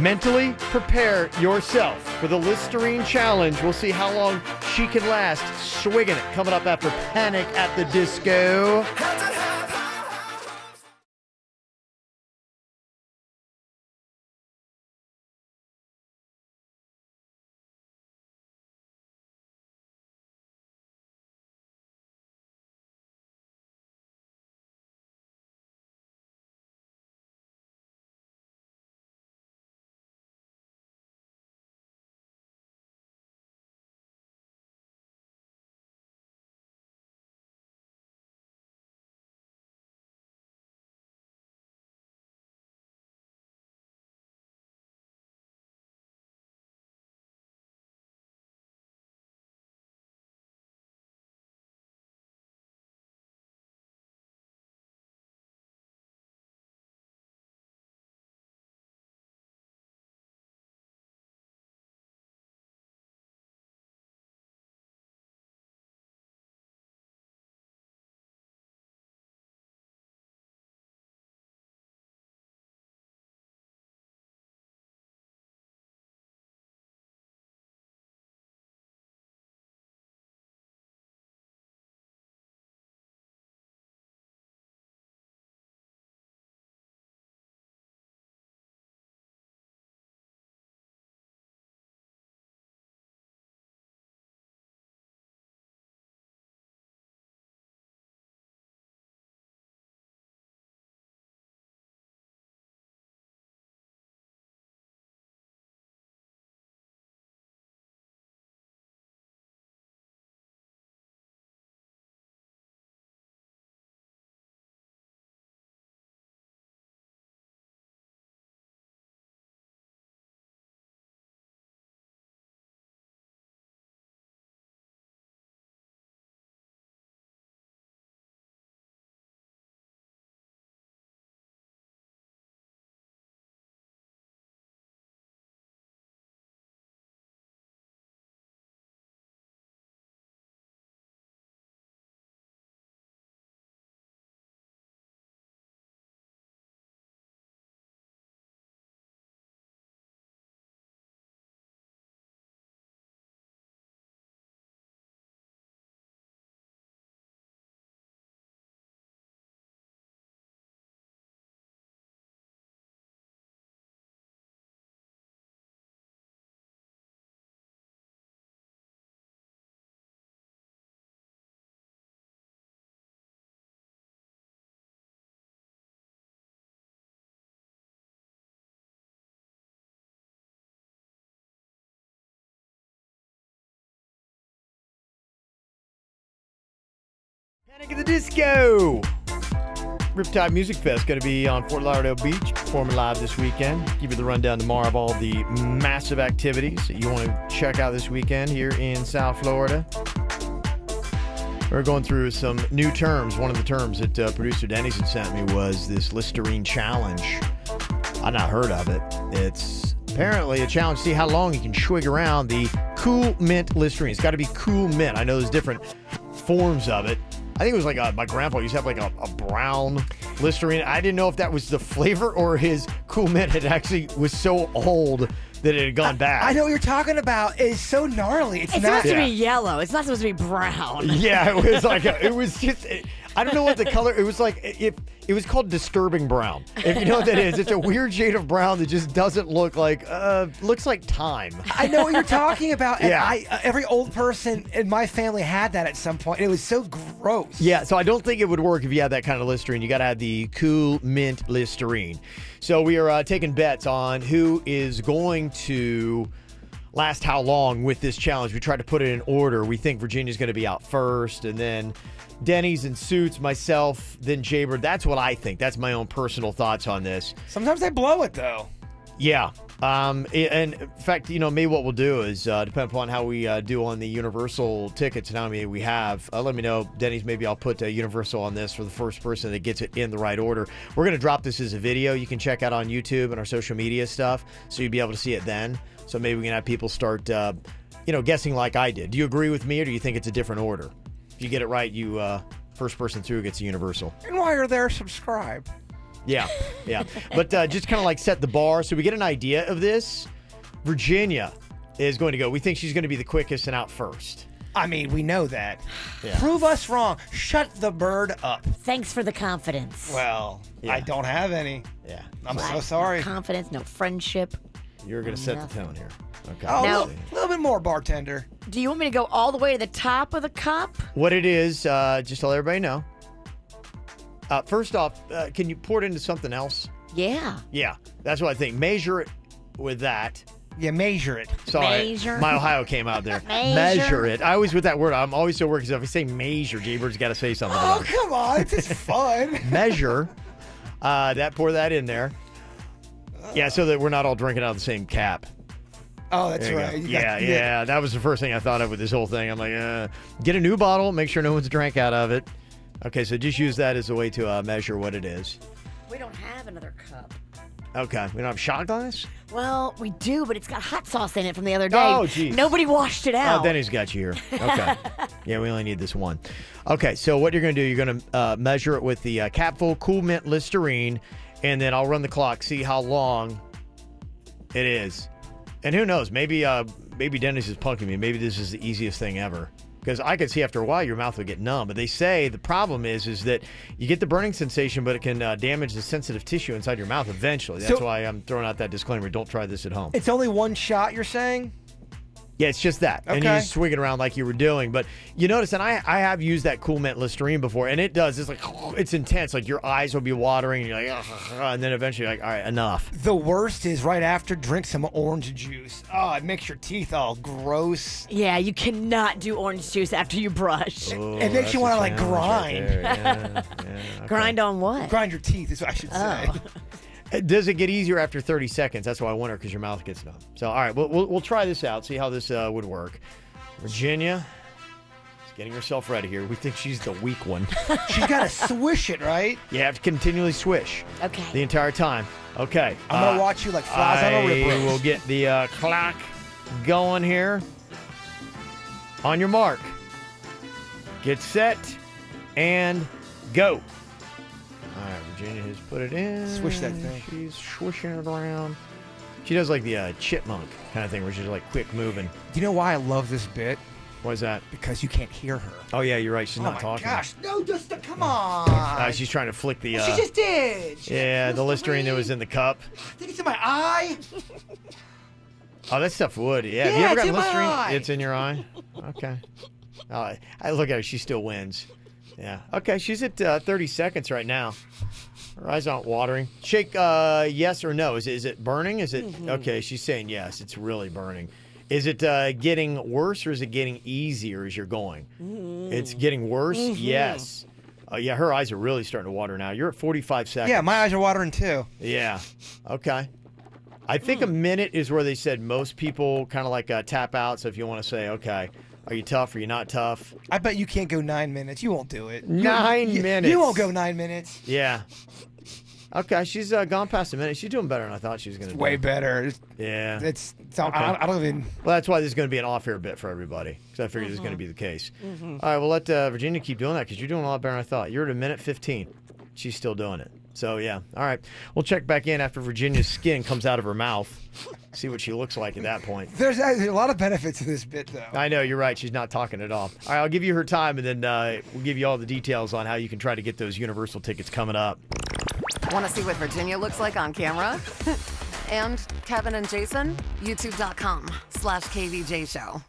mentally prepare yourself for the Listerine Challenge. We'll see how long she can last swigging it. Coming up after Panic at the Disco. Panic at the Disco! Riptide Music Fest going to be on Fort Lauderdale Beach, performing live this weekend. Give you the rundown tomorrow of all the massive activities that you want to check out this weekend here in South Florida. We're going through some new terms. One of the terms that producer Denny's had sent me was this Listerine Challenge. I've not heard of it. It's Apparently, a challenge to see how long you can swig around the Cool Mint Listerine. It's got to be Cool Mint. I know there's different forms of it. I think it was like my grandpa used to have like a brown Listerine. I didn't know if that was the flavor or his Cool Mint had actually was so old that it had gone bad. I know what you're talking about. It's so gnarly. It's not supposed to be yellow. It's not supposed to be brown. Yeah, it was like it was just. I don't know what the color. It was like it was called disturbing brown. If you know what that is, it's a weird shade of brown that just doesn't look like looks like time. I know what you're talking about. And Yeah. every old person in my family had that at some point. It was so gross. Yeah, so I don't think it would work if you had that kind of Listerine. You got to have the Cool Mint Listerine. So we are taking bets on who is going to last how long with this challenge. We tried to put it in order. We think Virginia's going to be out first, and then Denny's and Suits, myself, then Jaybird. That's what I think. That's my own personal thoughts on this. Sometimes they blow it, though. Yeah. And in fact, maybe what we'll do is, depend upon how we do on the Universal tickets and how many we have, let me know. Denny's, maybe I'll put Universal on this for the first person that gets it in the right order. We're going to drop this as a video you can check out on YouTube and our social media stuff, so you'll be able to see it then. So maybe we can have people start, guessing like I did. Do you agree with me, or do you think it's a different order? If you get it right, you first person through gets a Universal. And while you're there, subscribe. Yeah. But just kind of like set the bar so we get an idea of this. Virginia is going to go. We think she's going to be the quickest and out first. I mean, we know that. Yeah. Prove us wrong. Shut the bird up. Thanks for the confidence. Well, I don't have any. Yeah. I'm so sorry. Confidence, no friendship. You're going to set the tone here. Okay. Oh, Now- a little bit more, bartender. Do you want me to go all the way to the top of the cup? What it is, just to let everybody know. First off, can you pour it into something else? Yeah. Yeah, that's what I think. Measure it with that. Yeah, measure it. Sorry, Measure. my Ohio came out there. Measure. It. I always with that word. I'm always so worried because if I say measure, Jaybird's got to say something. Oh, about it. come on. It's just fun. Measure. Pour that in there. Yeah, so that we're not all drinking out of the same cap. Oh, that's There you right. go. You got- Yeah. That was the first thing I thought of with this whole thing. I'm like, get a new bottle. Make sure no one's drank out of it. Okay, so just use that as a way to measure what it is. We don't have another cup. Okay, we don't have shot glass? Well, we do, but it's got hot sauce in it from the other day. Oh, geez. Nobody washed it out. Oh, Denny's got you here. Okay. Yeah, we only need this one. Okay, so what you're going to do, you're going to measure it with the capful Cool Mint Listerine, and then I'll run the clock, see how long it is. And who knows, maybe Denny's is punking me. Maybe this is the easiest thing ever. Because I could see after a while your mouth would get numb. But they say the problem is that you get the burning sensation, but it can damage the sensitive tissue inside your mouth eventually. That's why I'm throwing out that disclaimer. Don't try this at home. It's only one shot, you're saying? Yeah, it's just that. And you Okay. just swing it around like you were doing. But you notice, and I have used that Cool Mint Listerine before, and it does. It's like, it's intense. Like your eyes will be watering, and you're like, and then eventually you're like, all right, enough. The worst is right after, drink some orange juice. Oh, it makes your teeth all gross. Yeah, you cannot do orange juice after you brush. It makes you want to, like, grind. Grind on what? Grind your teeth is what I should say. Does it get easier after 30 seconds? That's why I wonder, because your mouth gets numb. So, all right, we'll try this out, see how this would work. Virginia is getting herself ready here. We think she's the weak one. She's got to swish it, right? You have to continually swish. Okay. The entire time. Okay. I'm going to watch you like flies on a rip roast. We'll get the clock going here. On your mark. Get set and go. All right, Virginia has put it in. Swish that thing. She's swishing it around. She does like the chipmunk kind of thing where she's like quick moving. Do you know why I love this bit? Why is that? Because you can't hear her. Oh, yeah, you're right. She's Oh not my talking. gosh. No, just come on. She's trying to flick the... She just did. Yeah, the Listerine that was in the cup. I think it's in my eye. Oh, that stuff would. Yeah. Have Yeah, you ever it's got in my Listerine? eye. It's in your eye? Okay. I look at her. She still wins. Yeah. Okay, she's at 30 seconds right now. Her eyes aren't watering. Shake yes or no. Is it burning? Is it... Okay, she's saying yes. It's really burning. Is it getting worse or is it getting easier as you're going? It's getting worse? Yes. Yeah, her eyes are really starting to water now. You're at 45 seconds. Yeah, my eyes are watering too. Yeah. Okay. I think a minute is where they said most people kind of like tap out. So if you want to say, okay, are you tough? Are you not tough? I bet you can't go 9 minutes. You won't do it. 9 minutes. You won't go 9 minutes. Yeah. Okay, she's gone past a minute. She's doing better than I thought she was going to do. Way better. Yeah. It's Okay. I don't even. Well, that's why this is going to be an off-air bit for everybody, because I figured this is going to be the case. All right, well, let Virginia keep doing that, because you're doing a lot better than I thought. You're at 1:15. She's still doing it. So, yeah. All right. We'll check back in after Virginia's skin comes out of her mouth. See what she looks like at that point. There's a lot of benefits to this bit, though. I know, you're right. She's not talking at all. All right, I'll give you her time, and then we'll give you all the details on how you can try to get those Universal tickets coming up. Want to see what Virginia looks like on camera? And Kevin and Jason? YouTube.com/KVJ Show.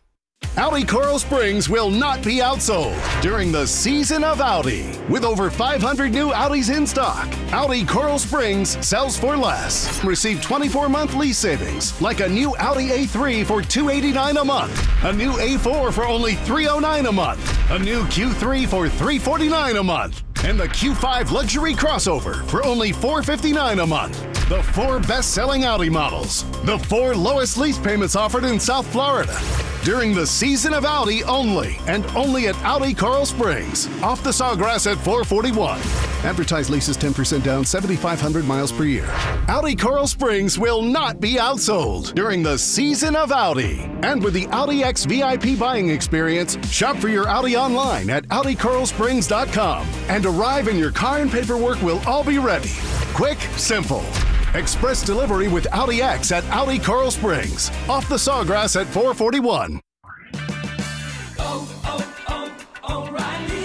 Audi Coral Springs will not be outsold during the season of Audi. With over 500 new Audis in stock, Audi Coral Springs sells for less. Receive 24-month lease savings, like a new Audi A3 for $289 a month, a new A4 for only $309 a month, a new Q3 for $349 a month, and the Q5 Luxury Crossover for only $459 a month. The 4 best-selling Audi models. The 4 lowest lease payments offered in South Florida. During the season of Audi only, and only at Audi Coral Springs. Off the Sawgrass at 441. Advertised leases 10% down, 7,500 miles per year. Audi Coral Springs will not be outsold during the season of Audi. And with the Audi X VIP buying experience, shop for your Audi online at AudiCoralSprings.com. And arrive and your car and paperwork will all be ready. Quick, simple. Express delivery with Audi X at Audi Coral Springs. Off the Sawgrass at 441.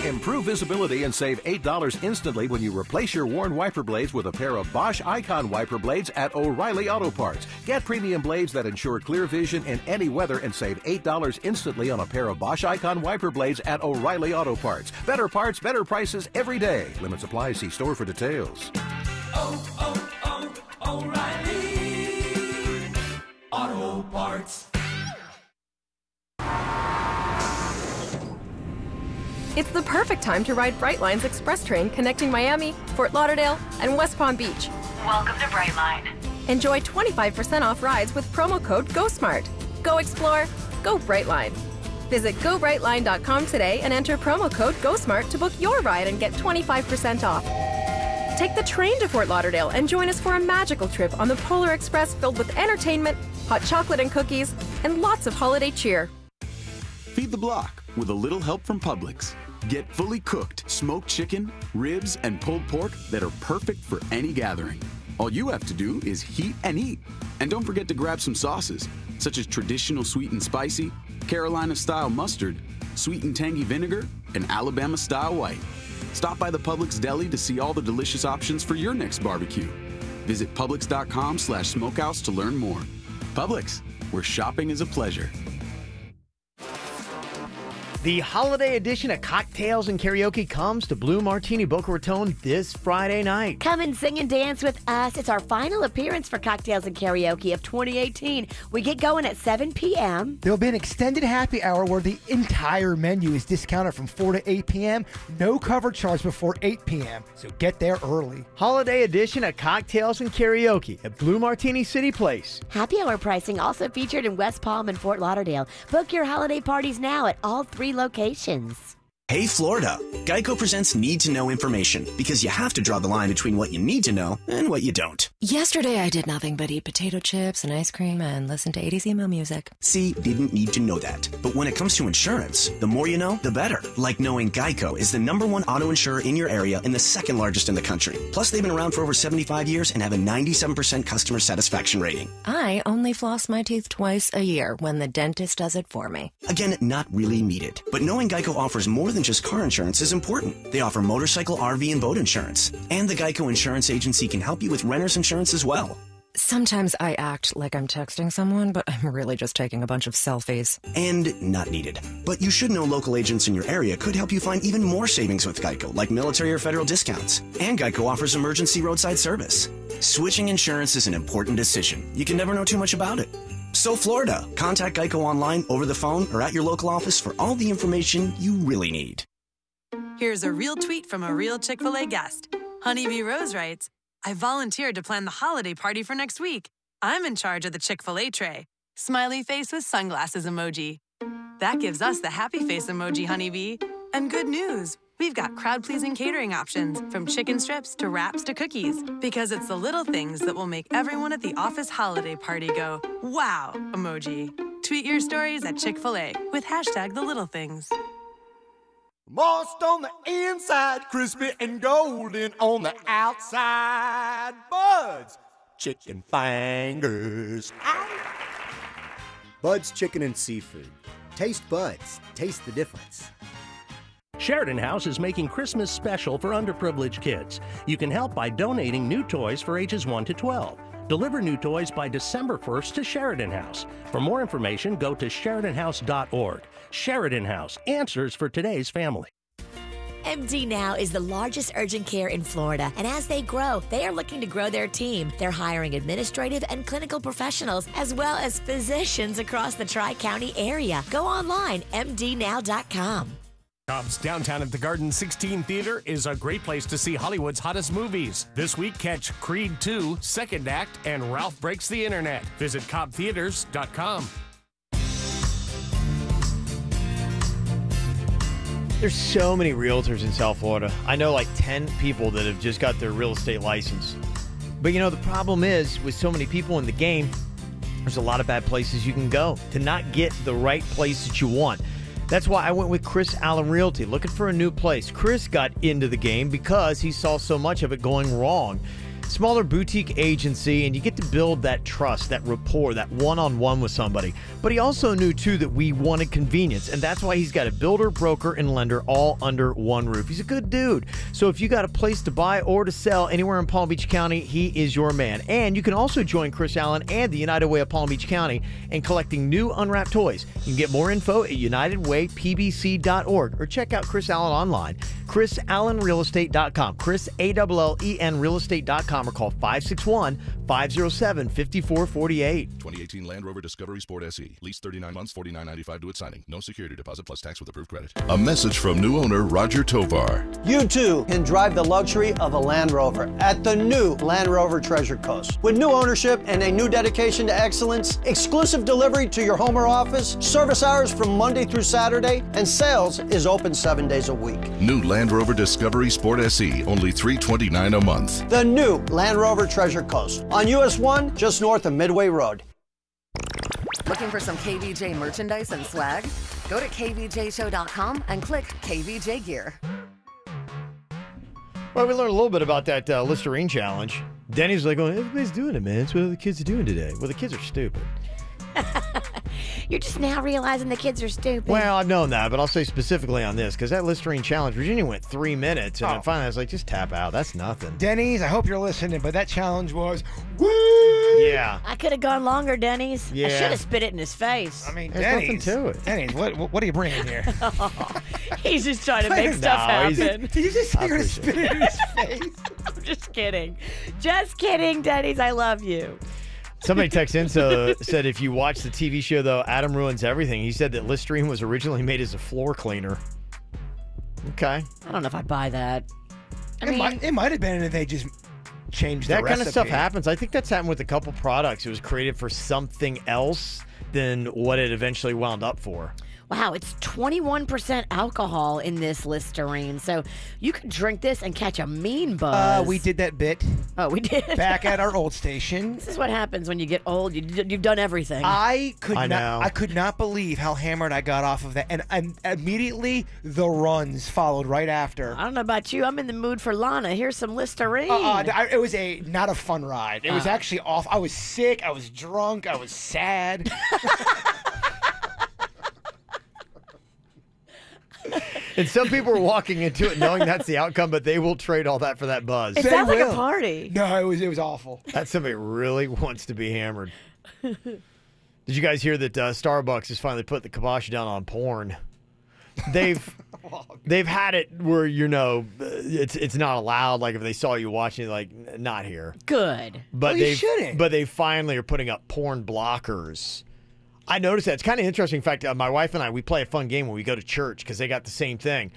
Improve visibility and save $8 instantly when you replace your worn wiper blades with a pair of Bosch Icon wiper blades at O'Reilly Auto Parts. Get premium blades that ensure clear vision in any weather and save $8 instantly on a pair of Bosch Icon wiper blades at O'Reilly Auto Parts. Better parts, better prices every day. Limits apply. See store for details. O'Reilly Auto Parts. It's the perfect time to ride Brightline's express train connecting Miami, Fort Lauderdale, and West Palm Beach. Welcome to Brightline. Enjoy 25% off rides with promo code GOSMART. Go explore, go Brightline. Visit GoBrightline.com today and enter promo code GOSMART to book your ride and get 25% off. Take the train to Fort Lauderdale and join us for a magical trip on the Polar Express filled with entertainment, hot chocolate and cookies, and lots of holiday cheer. Feed the block with a little help from Publix. Get fully cooked smoked chicken, ribs, and pulled pork that are perfect for any gathering. All you have to do is heat and eat. And don't forget to grab some sauces, such as traditional sweet and spicy, Carolina-style mustard, sweet and tangy vinegar, and Alabama-style white. Stop by the Publix deli to see all the delicious options for your next barbecue. Visit Publix.com/smokehouse to learn more. Publix, where shopping is a pleasure. The holiday edition of Cocktails and Karaoke comes to Blue Martini Boca Raton this Friday night. Come and sing and dance with us. It's our final appearance for Cocktails and Karaoke of 2018. We get going at 7 p.m. There'll be an extended happy hour where the entire menu is discounted from 4 to 8 p.m. No cover charge before 8 p.m. So get there early. Holiday edition of Cocktails and Karaoke at Blue Martini City Place. Happy hour pricing also featured in West Palm and Fort Lauderdale. Book your holiday parties now at all 3 locations. Hey Florida, Geico presents need-to-know information because you have to draw the line between what you need to know and what you don't. Yesterday I did nothing but eat potato chips and ice cream and listen to 80s emo music. See, didn't need to know that. But when it comes to insurance, the more you know, the better. Like knowing Geico is the #1 auto insurer in your area and the 2nd largest in the country. Plus, they've been around for over 75 years and have a 97% customer satisfaction rating. I only floss my teeth twice a year when the dentist does it for me. Again, not really needed. But knowing Geico offers more than just car insurance is important. They offer motorcycle, RV, and boat insurance. And the Geico Insurance Agency can help you with renter's insurance as well. Sometimes I act like I'm texting someone, but I'm really just taking a bunch of selfies. And not needed. But you should know local agents in your area could help you find even more savings with Geico, like military or federal discounts. And Geico offers emergency roadside service. Switching insurance is an important decision. You can never know too much about it. So Florida, contact Geico online, over the phone, or at your local office for all the information you really need. Here's a real tweet from a real Chick-fil-A guest. Honeybee Rose writes, I volunteered to plan the holiday party for next week. I'm in charge of the Chick-fil-A tray. Smiley face with sunglasses emoji. That gives us the happy face emoji, Honeybee. And good news, We've got crowd-pleasing catering options, from chicken strips to wraps to cookies, because it's the little things that will make everyone at the office holiday party go, wow, emoji. Tweet your stories at Chick-fil-A with #TheLittleThings. Moist on the inside, crispy and golden on the outside. Bud's chicken fingers. Bud's Chicken and Seafood. Taste Bud's. Taste the difference. Sheridan House is making Christmas special for underprivileged kids. You can help by donating new toys for ages 1 to 12. Deliver new toys by December 1st to Sheridan House. For more information, go to SheridanHouse.org. Sheridan House, answers for today's family. MD Now is the largest urgent care in Florida, and as they grow, they are looking to grow their team. They're hiring administrative and clinical professionals, as well as physicians across the Tri-County area. Go online, mdnow.com. Cobb's Downtown at the Garden 16 Theater is a great place to see Hollywood's hottest movies. This week, catch Creed 2, Second Act, and Ralph Breaks the Internet. Visit cobbtheaters.com. There's so many realtors in South Florida. I know like 10 people that have just got their real estate license. But you know, the problem is with so many people in the game, there's a lot of bad places you can go to not get the right place that you want. That's why I went with Chris Allen Realty, looking for a new place. Chris got into the game because he saw so much of it going wrong. Smaller boutique agency, and you get to build that trust, that rapport, that one-on-one with somebody. But he also knew, too, that we wanted convenience, and that's why he's got a builder, broker, and lender all under one roof. He's a good dude. So if you got a place to buy or to sell anywhere in Palm Beach County, he is your man. And you can also join Chris Allen and the United Way of Palm Beach County in collecting new unwrapped toys. You can get more info at unitedwaypbc.org or check out Chris Allen online, chrisallenrealestate.com, chrisallenrealestate.com, or call 561-507-5448. 2018 Land Rover Discovery Sport SE. Lease 39 months, $49.95 to its signing. No security deposit plus tax with approved credit. A message from new owner Roger Tovar. You too can drive the luxury of a Land Rover at the new Land Rover Treasure Coast. With new ownership and a new dedication to excellence, exclusive delivery to your home or office, service hours from Monday through Saturday, and sales is open 7 days a week. New Land Rover Discovery Sport SE, only $329 a month. The new Land Rover Treasure Coast on US 1, just north of Midway Road. Looking for some KVJ merchandise and swag? Go to kvjshow.com and click KVJ Gear. Well, we learned a little bit about that Listerine challenge. Denny's like, everybody's doing it, man. That's what the kids are doing today. Well, the kids are stupid. You're just now realizing the kids are stupid. Well, I've known that, but I'll say specifically on this, because that Listerine challenge, Virginia went 3 minutes, and then finally I was like, just tap out. That's nothing. Denny's, I hope you're listening, but that challenge was, woo! Yeah. I could have gone longer, Denny's. Yeah. I should have spit it in his face. I mean, There's Denny's, nothing to it. Denny's, what are you bringing here? He's just trying to make stuff happen. Did you just say you're going to spit it in his face? I'm just kidding. Just kidding, Denny's. I love you. Somebody texted in, said if you watch the TV show, though, Adam Ruins Everything, he said that Listerine was originally made as a floor cleaner. Okay. I don't know if I buy that. It might have been if they just changed the recipe. That kind of stuff recipe. happens. I think that's happened with a couple products. It was created for something else than what it eventually wound up for. Wow, it's 21% alcohol in this Listerine. So you could drink this and catch a mean buzz. We did that bit. Oh, we did? Back at our old station. This is what happens when you get old. You've done everything. I could not believe how hammered I got off of that. And immediately, the runs followed right after. I don't know about you. I'm in the mood for Lana. Here's some Listerine. It was not a fun ride. It was actually off. I was sick. I was drunk. I was sad. And some people are walking into it knowing that's the outcome, but they will trade all that for that buzz. It sounds like a party. No, it was awful. That's somebody really wants to be hammered. Did you guys hear that Starbucks has finally put the kibosh down on porn? They've had it where it's not allowed. Like if they saw you watching, like not here. Good. But you shouldn't. But they finally are putting up porn blockers. I noticed that. It's kind of interesting. In fact, my wife and I, we play a fun game when we go to church because they got the same thing.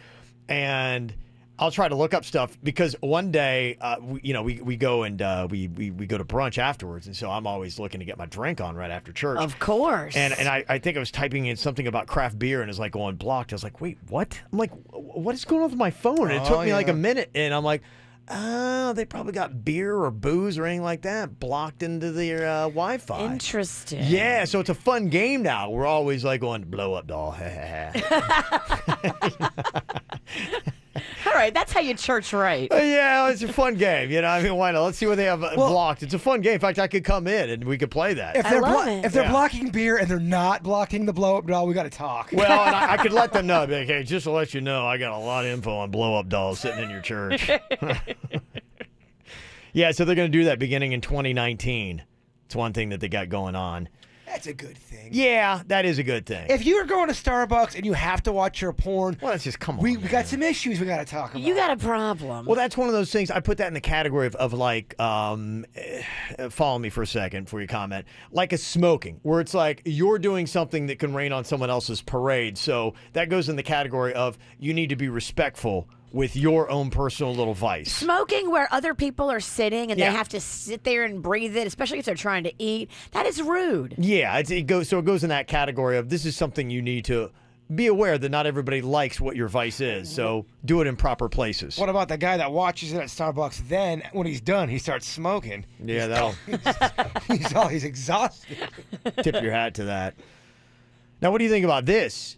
And I'll try to look up stuff because one day, we go and we go to brunch afterwards, and so I'm always looking to get my drink on right after church. Of course. And I think I was typing in something about craft beer, and it's like going blocked. I was like, wait, what? I'm like, what is going on with my phone? And it took me like a minute, and I'm like, oh, they probably got beer or booze or anything like that blocked into their Wi-Fi. Interesting. Yeah, so it's a fun game now. We're always like going, blow up doll. All right, that's how you church right. Yeah, it's a fun game. I mean, why not? Let's see what they have blocked. It's a fun game. In fact, I could come in and we could play that. If they're blocking beer and they're not blocking the blow up doll, we got to talk. Well, and I could let them know. Be like, hey, just to let you know, I got a lot of info on blow up dolls sitting in your church. Yeah, so they're going to do that beginning in 2019. It's one thing that they got going on. That's a good thing. Yeah, that is a good thing. If you are going to Starbucks and you have to watch your porn, well, let's just come on. We got some issues we got to talk about. You got a problem. Well, that's one of those things. I put that in the category of like, follow me for a second before you comment, like a smoking, where it's like you're doing something that can rain on someone else's parade. So that goes in the category of you need to be respectful with your own personal little vice. Smoking where other people are sitting and they have to sit there and breathe it, especially if they're trying to eat, that is rude. Yeah, it goes in that category of this is something you need to be aware that not everybody likes what your vice is, so do it in proper places. What about the guy that watches it at Starbucks, then when he's done, he starts smoking? Yeah, he's exhausted. Tip your hat to that. Now, what do you think about this?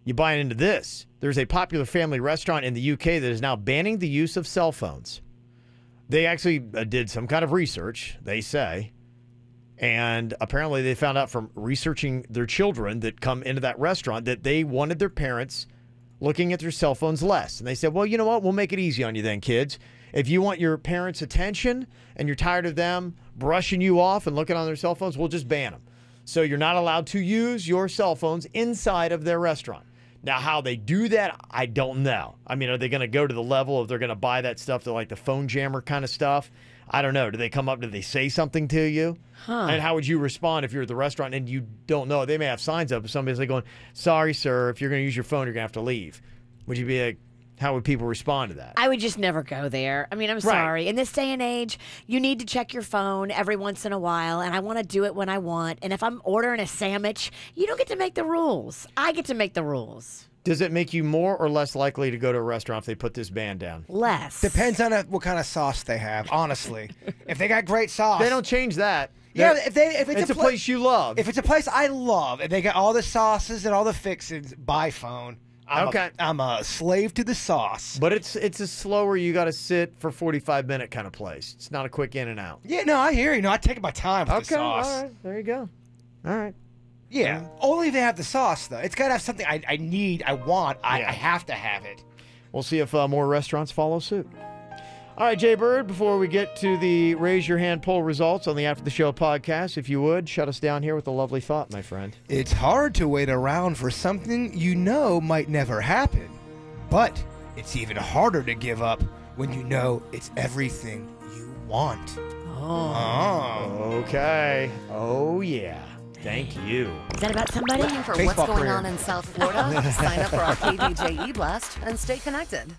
You buying into this? There's a popular family restaurant in the UK that is now banning the use of cell phones. They actually did some kind of research, they say, and apparently they found out from researching their children that come into that restaurant that they wanted their parents looking at their cell phones less. And they said, well, you know what? We'll make it easy on you then, kids. If you want your parents' attention and you're tired of them brushing you off and looking on their cell phones, we'll just ban them. So you're not allowed to use your cell phones inside of their restaurant. Now, how they do that, I don't know. I mean, are they going to go to the level of they're going to buy that stuff to like the phone jammer kind of stuff? I don't know. Do they come up? Do they say something to you? And how would you respond if you're at the restaurant and you don't know? They may have signs up. If somebody's like going, sorry, sir, if you're going to use your phone, you're going to have to leave. Would you be like, how would people respond to that? I would just never go there. I mean, I'm sorry. In this day and age, you need to check your phone every once in a while, and I want to do it when I want. And if I'm ordering a sandwich, you don't get to make the rules. I get to make the rules. Does it make you more or less likely to go to a restaurant if they put this ban down? Less. Depends on what kind of sauce they have, honestly. If they got great sauce. They don't change that. Yeah, if it's a place you love. If it's a place I love, and they got all the sauces and all the fixings, by phone. I'm a slave to the sauce. But it's a slower, you got to sit for 45-minute kind of place. It's not a quick in and out. Yeah, no, I hear you. No, I take my time with the sauce. All right. There you go. All right. Yeah, only if they have the sauce, though. It's got to have something I need, I want. I have to have it. We'll see if more restaurants follow suit. All right, Jay Bird, before we get to the Raise Your Hand poll results on the After the Show podcast, if you would, shut us down here with a lovely thought, my friend. It's hard to wait around for something you know might never happen. But it's even harder to give up when you know it's everything you want. Okay. Oh, yeah. Thank you. Is that about somebody? Looking for what's going on in South Florida? Sign up for our KVJ E-Blast and stay connected.